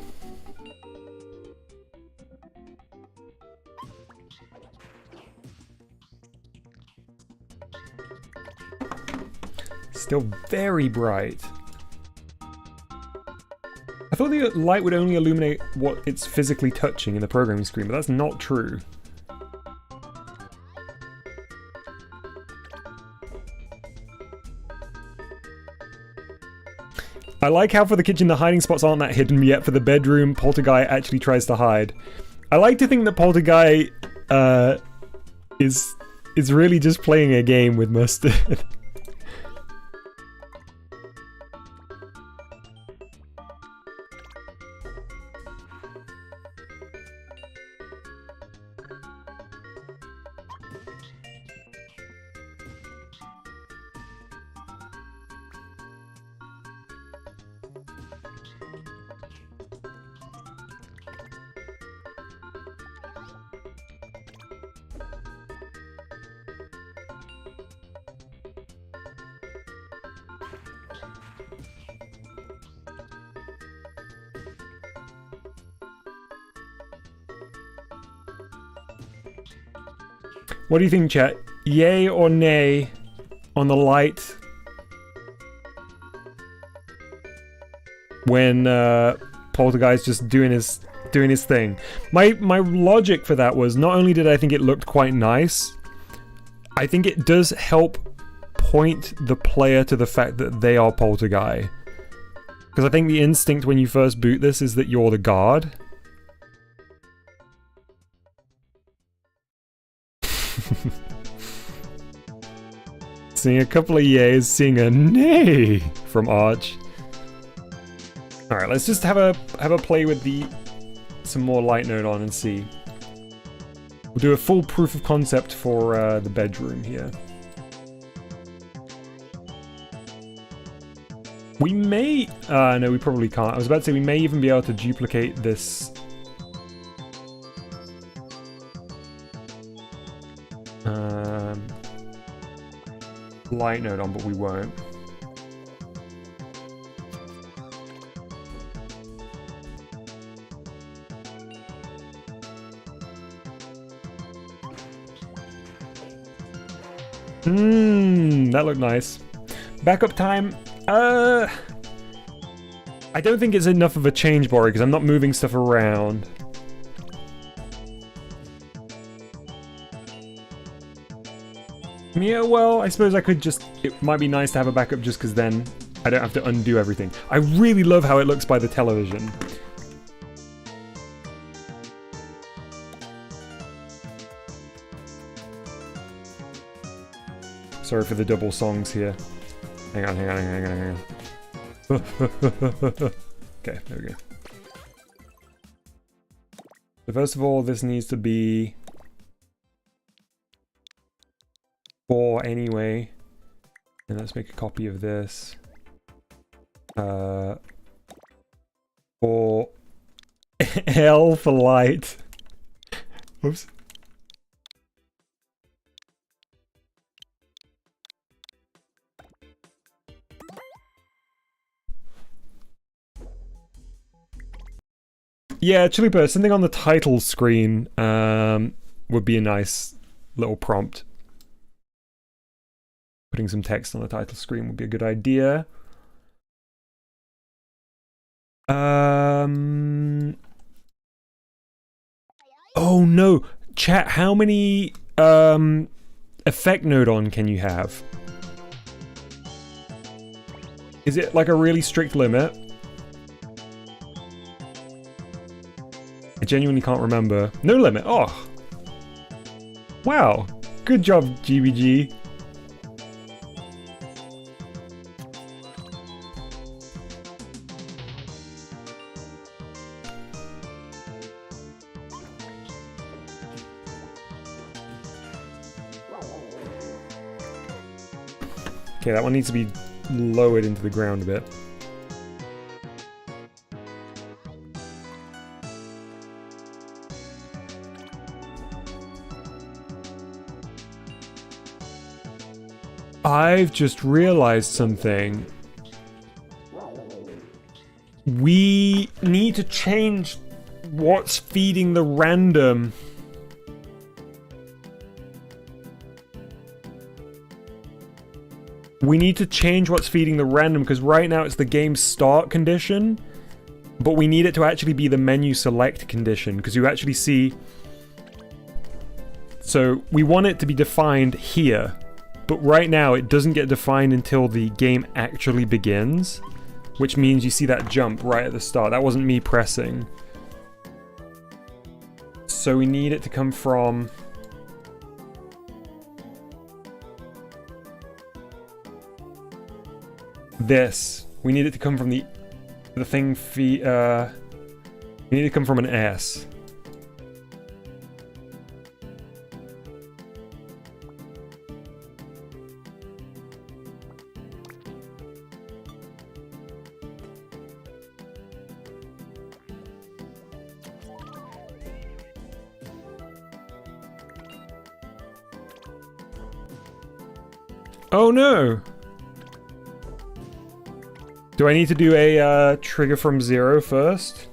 Still very bright. I thought the light would only illuminate what it's physically touching in the programming screen, but that's not true. I like how for the kitchen the hiding spots aren't that hidden, yet for the bedroom, Polter-Guy actually tries to hide. I like to think that Polter-Guy is really just playing a game with Mustard. What do you think, chat? Yay or nay on the light when Polter-Guy's just doing his thing? My logic for that was not only did I think it looked quite nice, I think it does help point the player to the fact that they are Polter-Guy. Because I think the instinct when you first boot this is that you're the guard. Seeing a couple of yays, seeing a nay from Arch. Alright, let's just have a play with some more light node on and see. We'll do a full proof of concept for the bedroom here. We may... no, we probably can't. I was about to say we may even be able to duplicate this... light node on, but we won't. That looked nice. Backup time. I don't think it's enough of a change, Bori, because I'm not moving stuff around. Yeah, well, I suppose I could just... It might be nice to have a backup just because then I don't have to undo everything. I really love how it looks by the television. Sorry for the double songs here. Hang on. Okay, there we go. So first of all, this needs to be... 4 anyway. And let's make a copy of this. 4 L for light. Oops. Yeah, Chilipa, something on the title screen would be a nice little prompt. Putting some text on the title screen would be a good idea. Oh no! Chat, how many effect node on can you have? Is it like a really strict limit? I genuinely can't remember. No limit. Oh! Wow! Good job, GBG. Okay, that one needs to be lowered into the ground a bit. I've just realized something. We need to change what's feeding the random. We need to change what's feeding the random, because right now it's the game start condition. But we need it to actually be the menu select condition, because you actually see... So we want it to be defined here, but right now it doesn't get defined until the game actually begins, which means you see that jump right at the start. That wasn't me pressing. So we need it to come from... this. We need it to come from the thing we need it to come from an S. Oh no! Do I need to do a trigger from 0 first?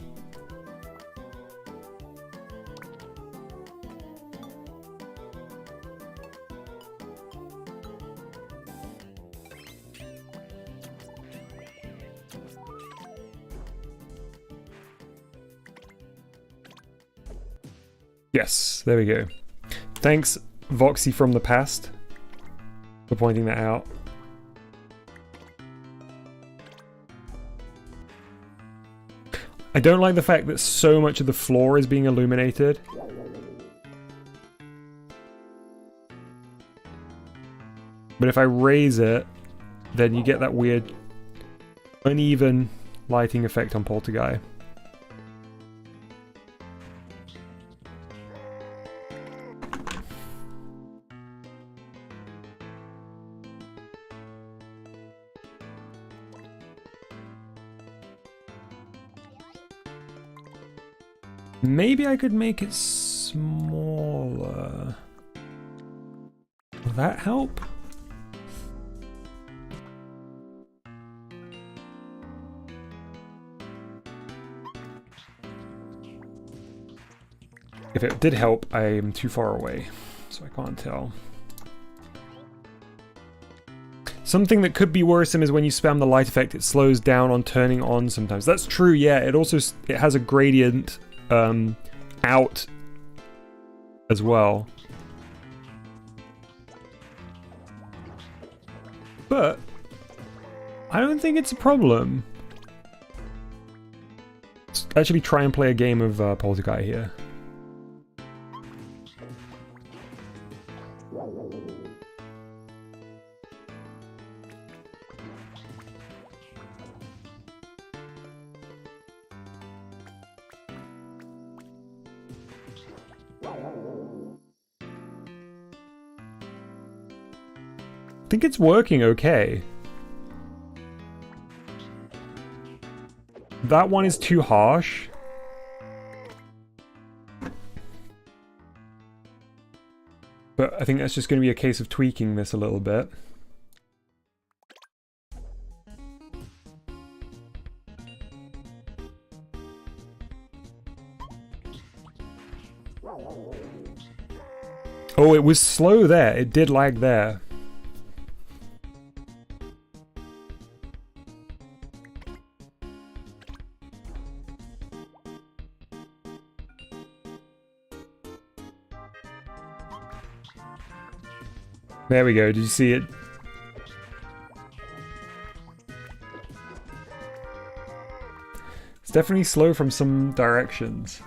Yes, there we go. Thanks, Voxy from the past, for pointing that out. I don't like the fact that so much of the floor is being illuminated. But if I raise it, then you get that weird uneven lighting effect on Polter-Guy. Maybe I could make it smaller. Will that help? If it did help, I am too far away, so I can't tell. Something that could be worrisome is when you spam the light effect, it slows down on turning on sometimes. That's true, yeah. It also has a gradient out as well. But I don't think it's a problem. Let's actually try and play a game of Polter-Guy here. I think it's working okay. That one is too harsh. But I think that's just going to be a case of tweaking this a little bit. Oh, it was slow there. It did lag there. There we go. Did you see it? It's definitely slow from some directions.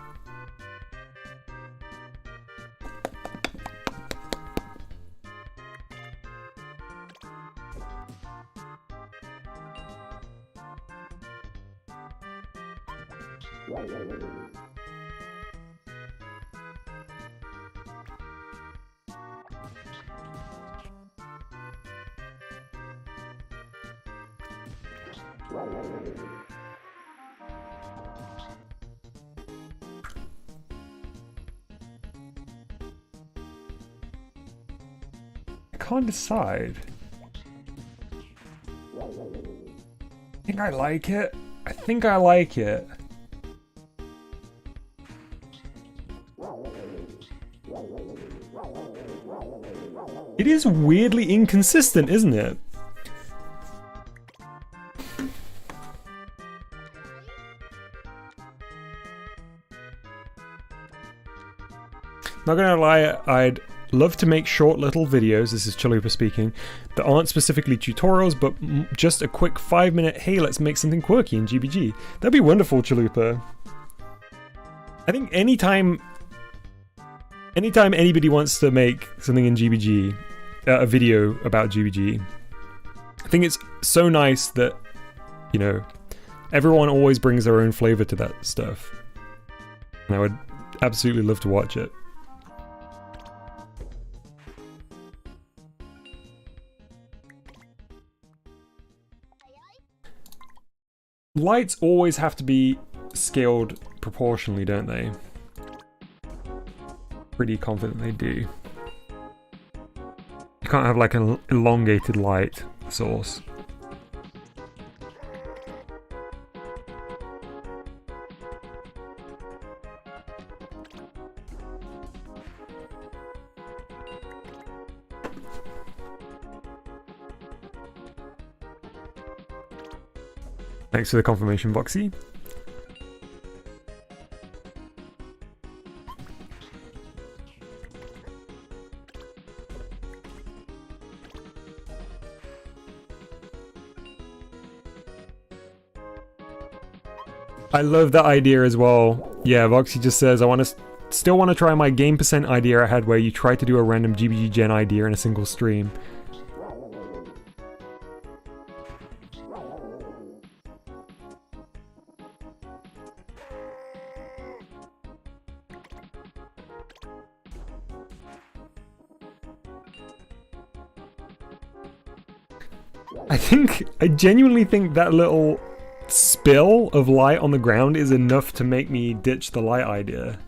I can't decide. I think I like it. I think I like it. It is weirdly inconsistent, isn't it? Not gonna lie, I'd love to make short little videos, this is Chalupa speaking, that aren't specifically tutorials, but just a quick 5-minute, hey, let's make something quirky in GBG. That'd be wonderful, Chalupa. I think anytime anybody wants to make something in GBG, a video about GBG, I think it's so nice that, you know, everyone always brings their own flavor to that stuff. And I would absolutely love to watch it. Lights always have to be scaled proportionally, don't they? Pretty confident they do. You can't have like an elongated light source. Thanks for the confirmation, Voxy. I love that idea as well. Yeah, Voxy just says, I still want to try my game percent idea I had where you try to do a random GBG gen idea in a single stream. I genuinely think that little spill of light on the ground is enough to make me ditch the light idea.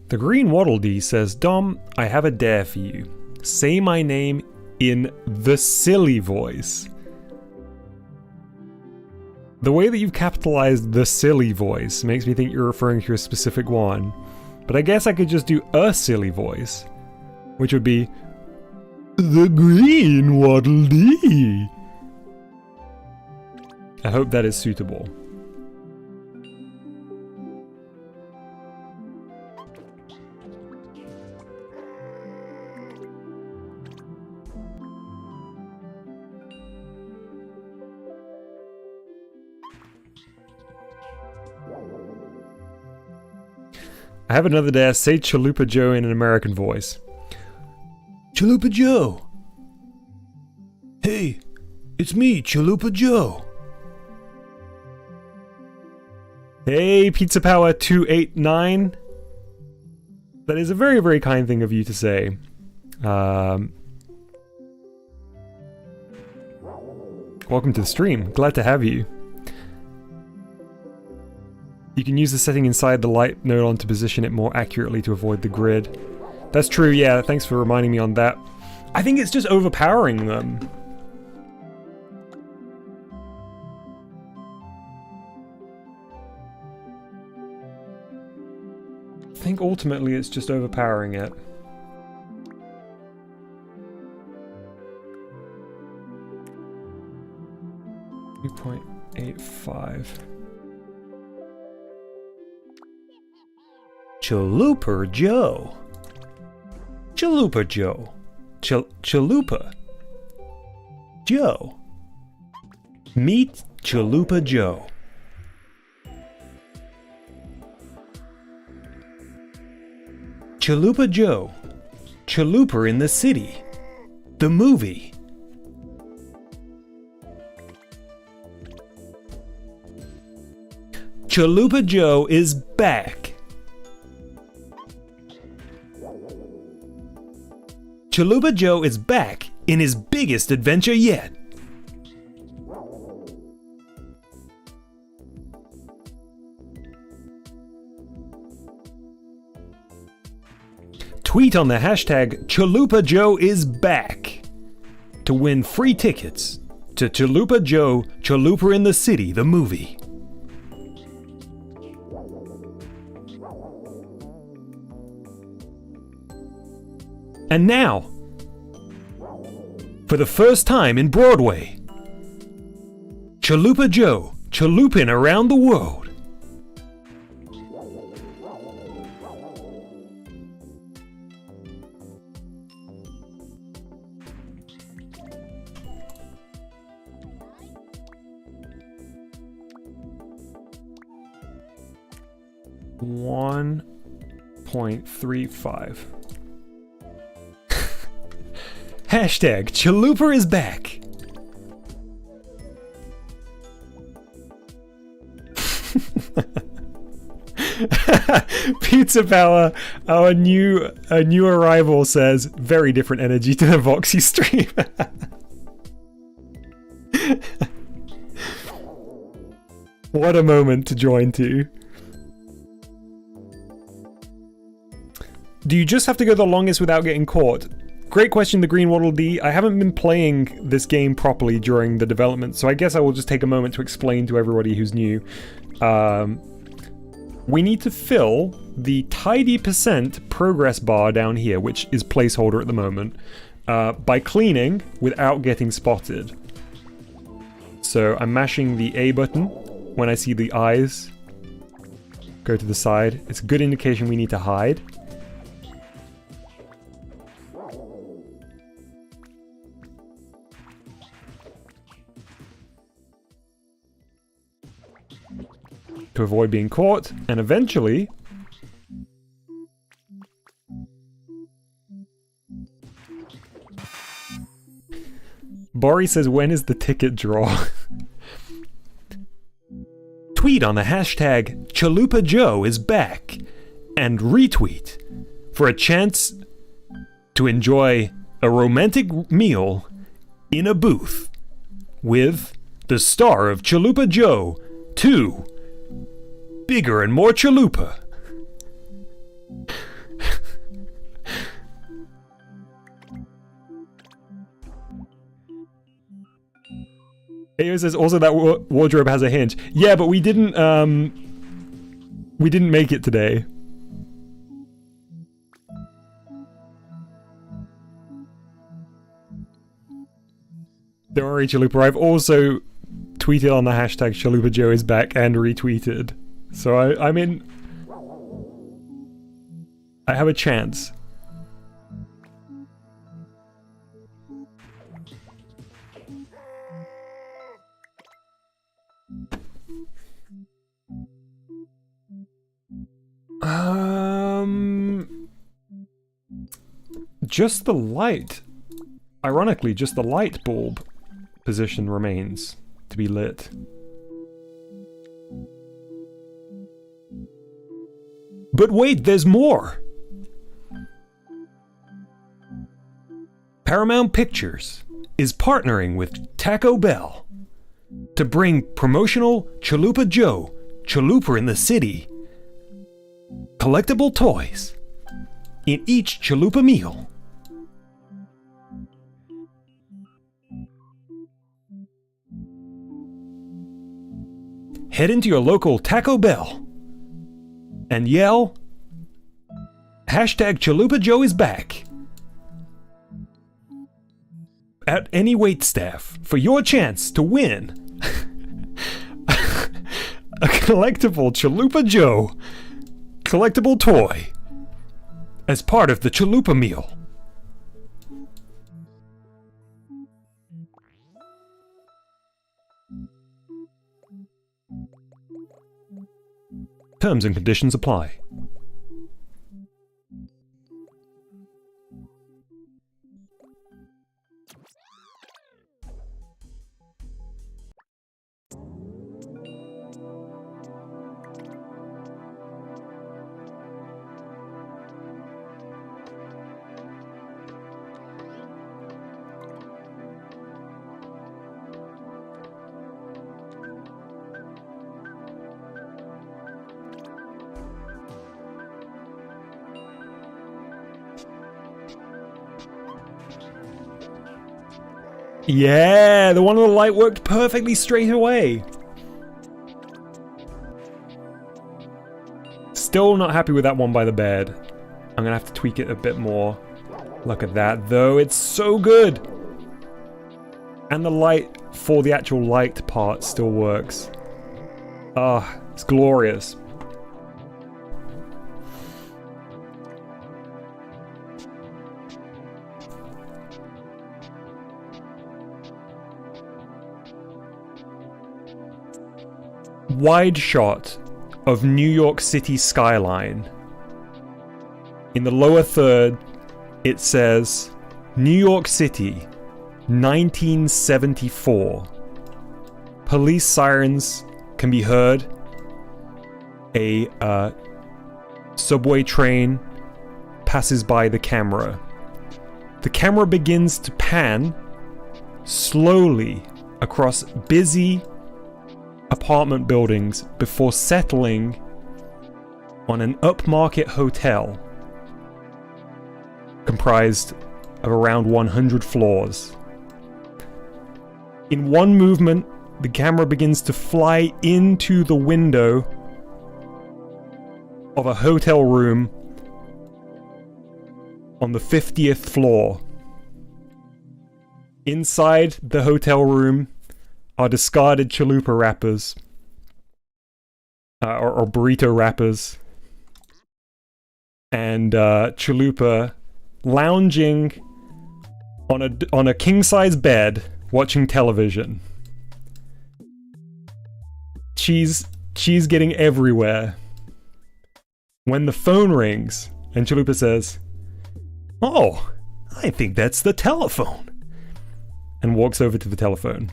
The Green Waddle Dee says, Dom, I have a dare for you. Say my name in the silly voice. The way that you've capitalized the silly voice makes me think you're referring to a specific one. But I guess I could just do a silly voice, which would be the Green Waddle Dee. I hope that is suitable. I have another dare. Say Chalupa Joe in an American voice. Chalupa Joe! Hey, it's me, Chalupa Joe! Hey, Pizza Power 289. That is a very, very kind thing of you to say. Welcome to the stream. Glad to have you. You can use the setting inside the light nodon to position it more accurately to avoid the grid. That's true, yeah, thanks for reminding me on that. I think it's just overpowering them. I think ultimately it's just overpowering it. .85. Chalupa Joe. Chalupa Joe. Chalupa Joe. Meet Chalupa Joe. Chalupa Joe. Chalupa in the City. The movie. Chalupa Joe is back. Chalupa Joe is back in his biggest adventure yet. Tweet on the hashtag Chalupa Joe is back to win free tickets to Chalupa Joe, Chalupa in the City, the movie. And now, for the first time in Broadway, Chalupa Joe, Chalupin around the world. $1.35. Hashtag Chalupa is back. Pizza Power, our new arrival, says very different energy to the Voxy stream. What a moment to join to. Do you just have to go the longest without getting caught? Great question, the Green Waddle D. I haven't been playing this game properly during the development, so I guess I will just take a moment to explain to everybody who's new. We need to fill the tidy % progress bar down here, which is placeholder at the moment, by cleaning without getting spotted. So I'm mashing the A button when I see the eyes go to the side. It's a good indication we need to hide. To avoid being caught, and eventually Bori says, when is the ticket draw? Tweet on the hashtag Chalupa Joe is back and retweet for a chance to enjoy a romantic meal in a booth with the star of Chalupa Joe 2, Bigger and More Chalupa. Ayo says also that wardrobe has a hinge. Yeah, but we didn't make it today. Don't worry, Chalupa. I've also tweeted on the hashtag Chalupa Joe is back and retweeted. So I mean, I have a chance. Just the light. Ironically, just the light bulb position remains to be lit. But wait, there's more! Paramount Pictures is partnering with Taco Bell to bring promotional Chalupa Joe, Chalupa in the City collectible toys in each Chalupa meal. Head into your local Taco Bell and yell, hashtag Chalupa Joe is back at any waitstaff for your chance to win a collectible Chalupa Joe collectible toy as part of the Chalupa meal. Terms and conditions apply. Yeah, the one on the light worked perfectly straight away. Still not happy with that one by the bed. I'm gonna have to tweak it a bit more. Look at that, though. It's so good. And the light for the actual light part still works. Ah, it's glorious. Wide shot of New York City skyline. In the lower third, it says New York City, 1974. Police sirens can be heard. A subway train passes by the camera. The camera begins to pan slowly across busy apartment buildings before settling on an upmarket hotel comprised of around 100 floors. In one movement, the camera begins to fly into the window of a hotel room on the 50th floor. Inside the hotel room are discarded chalupa wrappers, or burrito wrappers, and chalupa lounging on a king-size bed watching television. Cheese getting everywhere. When the phone rings and Chalupa says, "Oh, I think that's the telephone," and walks over to the telephone.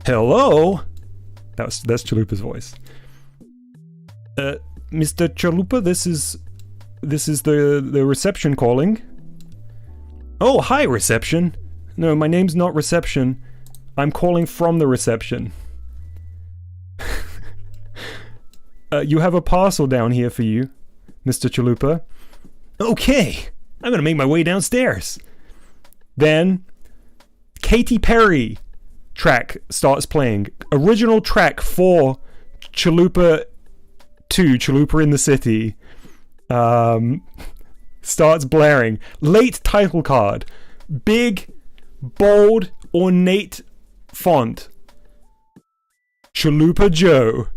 Hello? That's Chalupa's voice. Mr. Chalupa, this is the reception calling. Oh, hi, reception. No, my name's not reception. I'm calling from the reception. You have a parcel down here for you, Mr. Chalupa. Okay, I'm gonna make my way downstairs. Then, Katy Perry track starts playing. Original track for Chalupa 2, Chalupa in the City. Starts blaring. Late title card. Big, bold, ornate font. Chalupa Joe.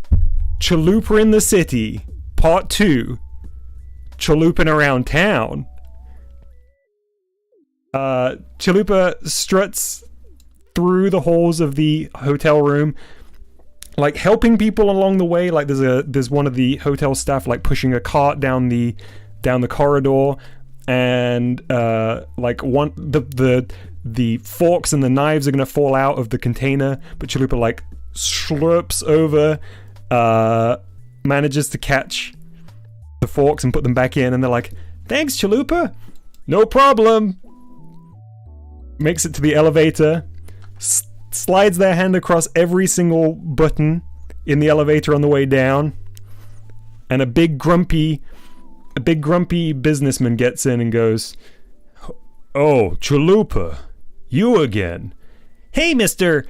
Chalupa in the City. Part 2. Chalupin' around town. Chalupa struts through the halls of the hotel room, like helping people along the way. Like there's one of the hotel staff like pushing a cart down the corridor, and like the forks and the knives are gonna fall out of the container, but Chalupa like slurps over, manages to catch the forks and put them back in, and they're like, "Thanks, Chalupa." "No problem." Makes it to the elevator, slides their hand across every single button in the elevator on the way down, and a big grumpy businessman gets in and goes, "Oh, Chalupa, you again. Hey, Mr.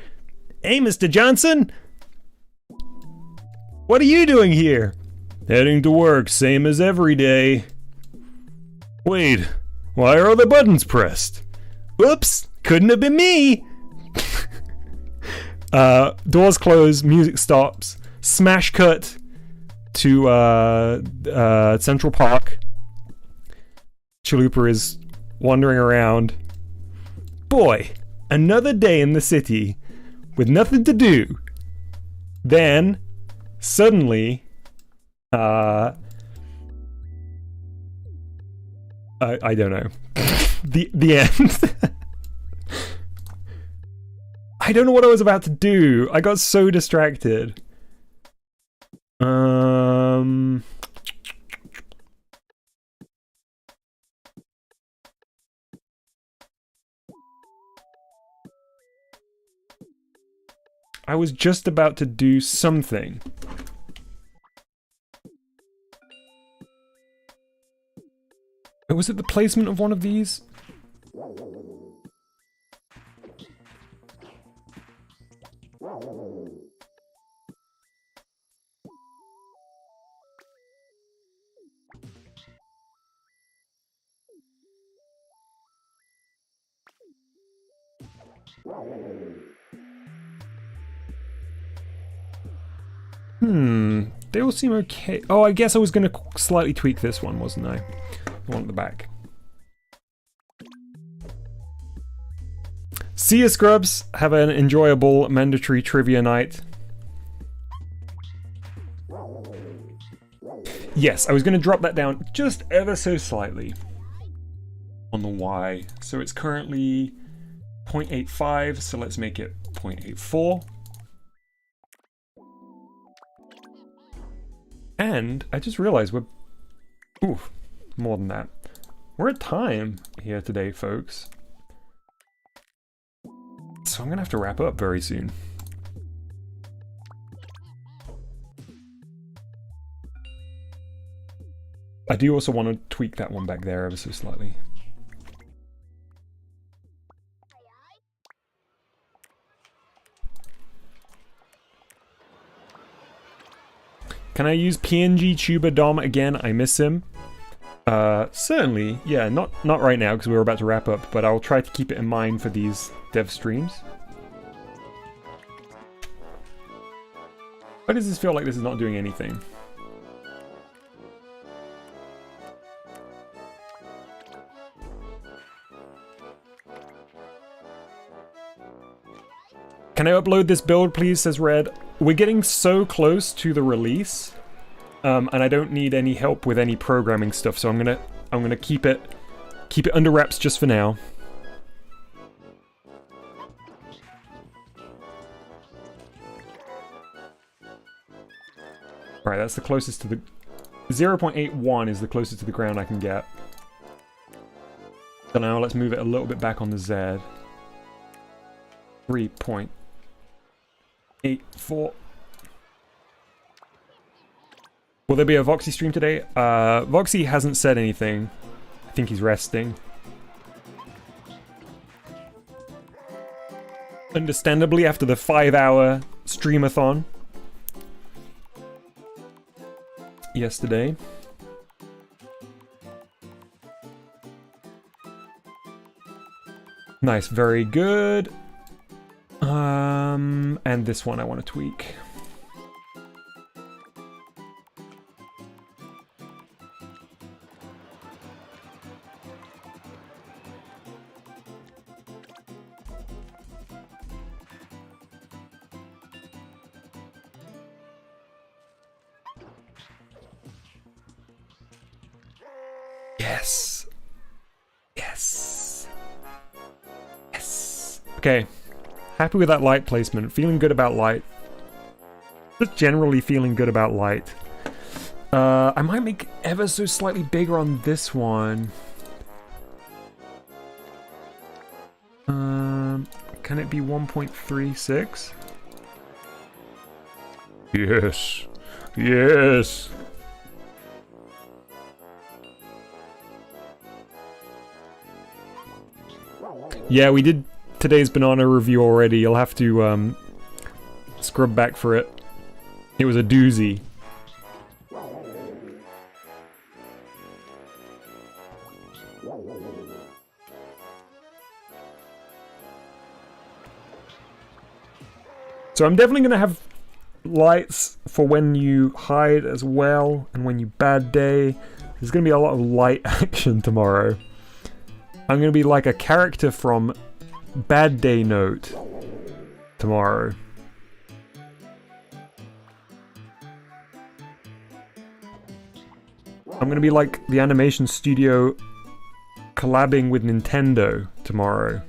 Johnson. What are you doing here?" "Heading to work, same as every day." "Wait, why are all the buttons pressed?" "Oops, couldn't have been me." Doors close, music stops, smash cut to Central Park. Chalupa is wandering around. Boy, another day in the city with nothing to do. Then, suddenly, I don't know. The end. I don't know what I was about to do. I got so distracted. I was just about to do something. Was it the placement of one of these? They all seem okay. Oh, I guess I was going to slightly tweak this one, wasn't I? The one at the back. See ya, Scrubs. Have an enjoyable mandatory trivia night. Yes, I was going to drop that down just ever so slightly on the Y. So it's currently 0.85, so let's make it 0.84. And I just realized we're... Oof, more than that. We're at time here today, folks. So I'm gonna have to wrap up very soon. I do also want to tweak that one back there ever so slightly. Can I use PNG Tuber Dom again? I miss him. Certainly. Yeah, not right now because we were about to wrap up, but I'll try to keep it in mind for these dev streams. Why does this feel like this is not doing anything? Can I upload this build, please? Says Red. We're getting so close to the release, and I don't need any help with any programming stuff, so I'm gonna keep it under wraps just for now. All right, that's the closest to the 0.81 is the closest to the ground I can get. So now let's move it a little bit back on the Z. 3.84. Will there be a Voxy stream today? Voxy hasn't said anything. I think he's resting. Understandably, after the 5-hour streamathon yesterday. Nice, very good. And this one I want to tweak. Yes. Yes. Yes. Okay. Happy with that light placement. Feeling good about light. Just generally feeling good about light. I might make ever so slightly bigger on this one. Can it be 1.36? Yes. Yes. Yeah, we did today's banana review already. You'll have to scrub back for it. It was a doozy. So I'm definitely going to have lights for when you hide as well, and when you bad day. There's going to be a lot of light action tomorrow. I'm going to be like a character from Bad Day Note tomorrow. I'm going to be like the animation studio collabing with Nintendo tomorrow.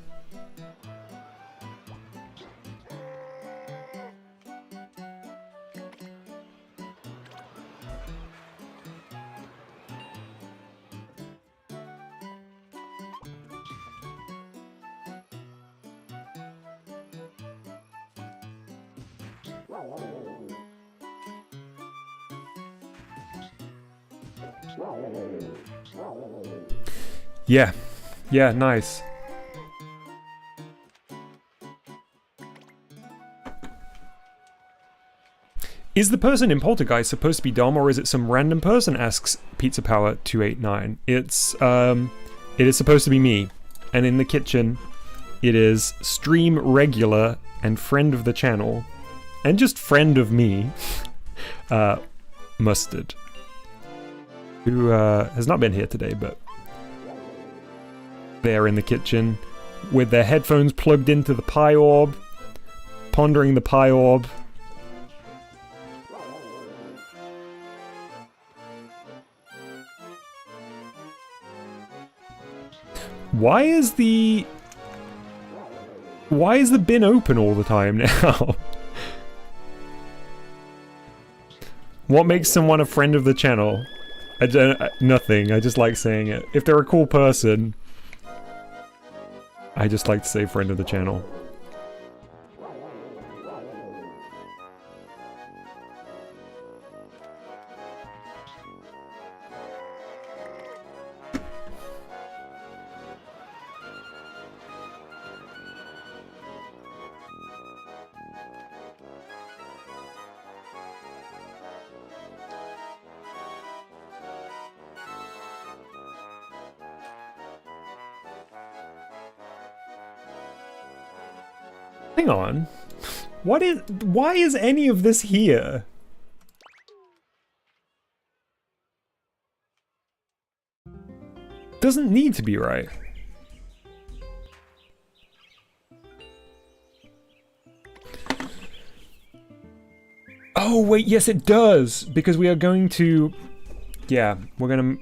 Yeah. Yeah, nice. Is the person in Polter-Guy supposed to be Dom, or is it some random person? Asks Pizza Power 289. It is supposed to be me. And in the kitchen, it is stream regular and friend of the channel, and just friend of me, Mustard, who has not been here today, but they're in the kitchen with their headphones plugged into the pie orb, pondering the pie orb. Why is the bin open all the time now? What makes someone a friend of the channel? Nothing. I just like saying it. If they're a cool person, I just like to say friend of the channel. Hang on. Why is any of this here? Doesn't need to be, right? Oh wait, yes it does, because we are going to, yeah, we're gonna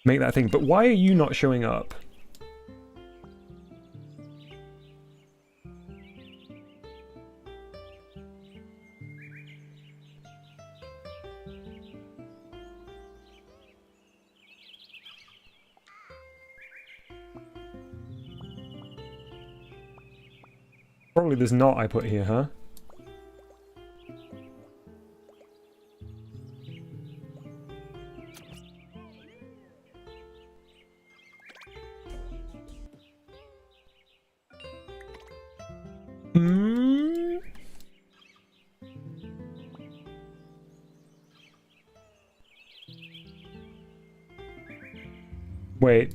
make that thing. But why are you not showing up? Probably there's not I put here, huh? Wait.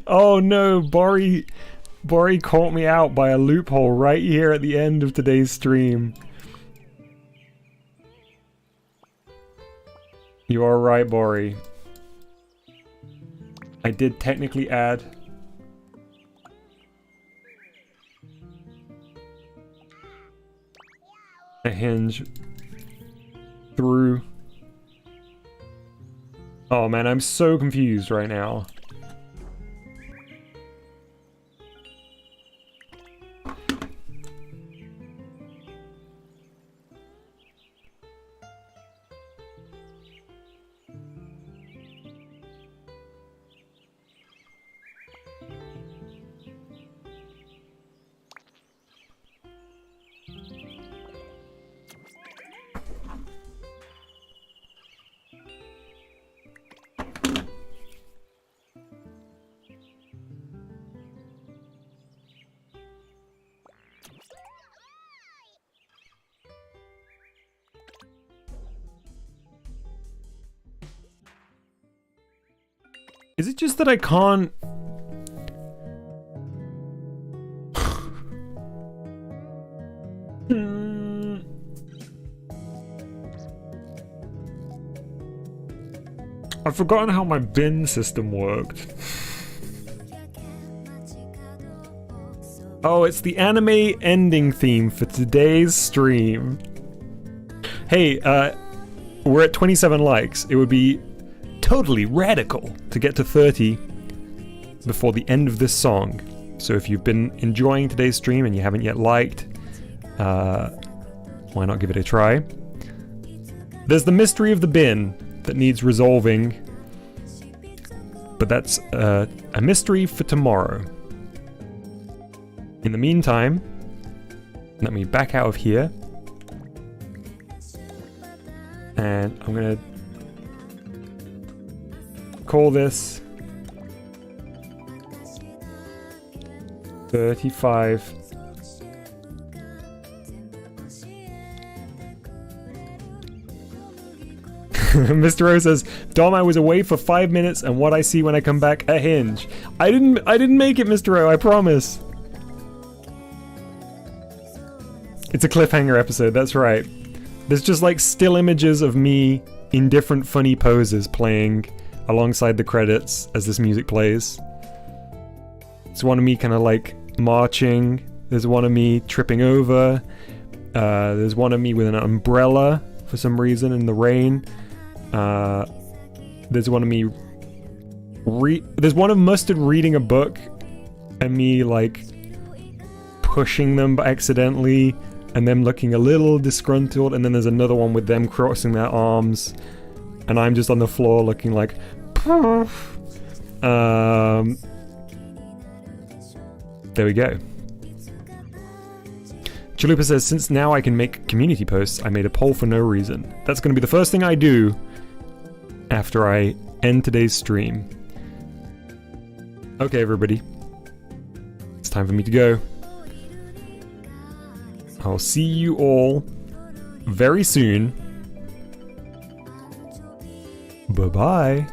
Oh no, Bori caught me out by a loophole right here at the end of today's stream. You are right, Bori. I did technically add a hinge through. Oh man, I'm so confused right now. Is it just that I can't... I've forgotten how my bin system worked. Oh, it's the anime ending theme for today's stream. Hey, we're at 27 likes. It would be totally radical to get to 30 before the end of this song. So if you've been enjoying today's stream and you haven't yet liked, why not give it a try? There's the mystery of the bin that needs resolving, but that's a mystery for tomorrow. In the meantime, let me back out of here, and I'm gonna call this 35. Mr. O says, Dom, I was away for 5 minutes, and what I see when I come back, a hinge. I didn't make it, Mr. O, I promise. It's a cliffhanger episode, that's right. There's just like still images of me in different funny poses playing alongside the credits as this music plays. There's one of me kind of like marching. There's one of me tripping over. There's one of me with an umbrella for some reason in the rain. There's one of me. There's one of Mustard reading a book, and me like pushing them accidentally, and them looking a little disgruntled. And then there's another one with them crossing their arms, and I'm just on the floor looking like. There we go. Chalupa says, since now I can make community posts, I made a poll for no reason. That's going to be the first thing I do after I end today's stream. Okay, everybody. It's time for me to go. I'll see you all very soon. Bye-bye.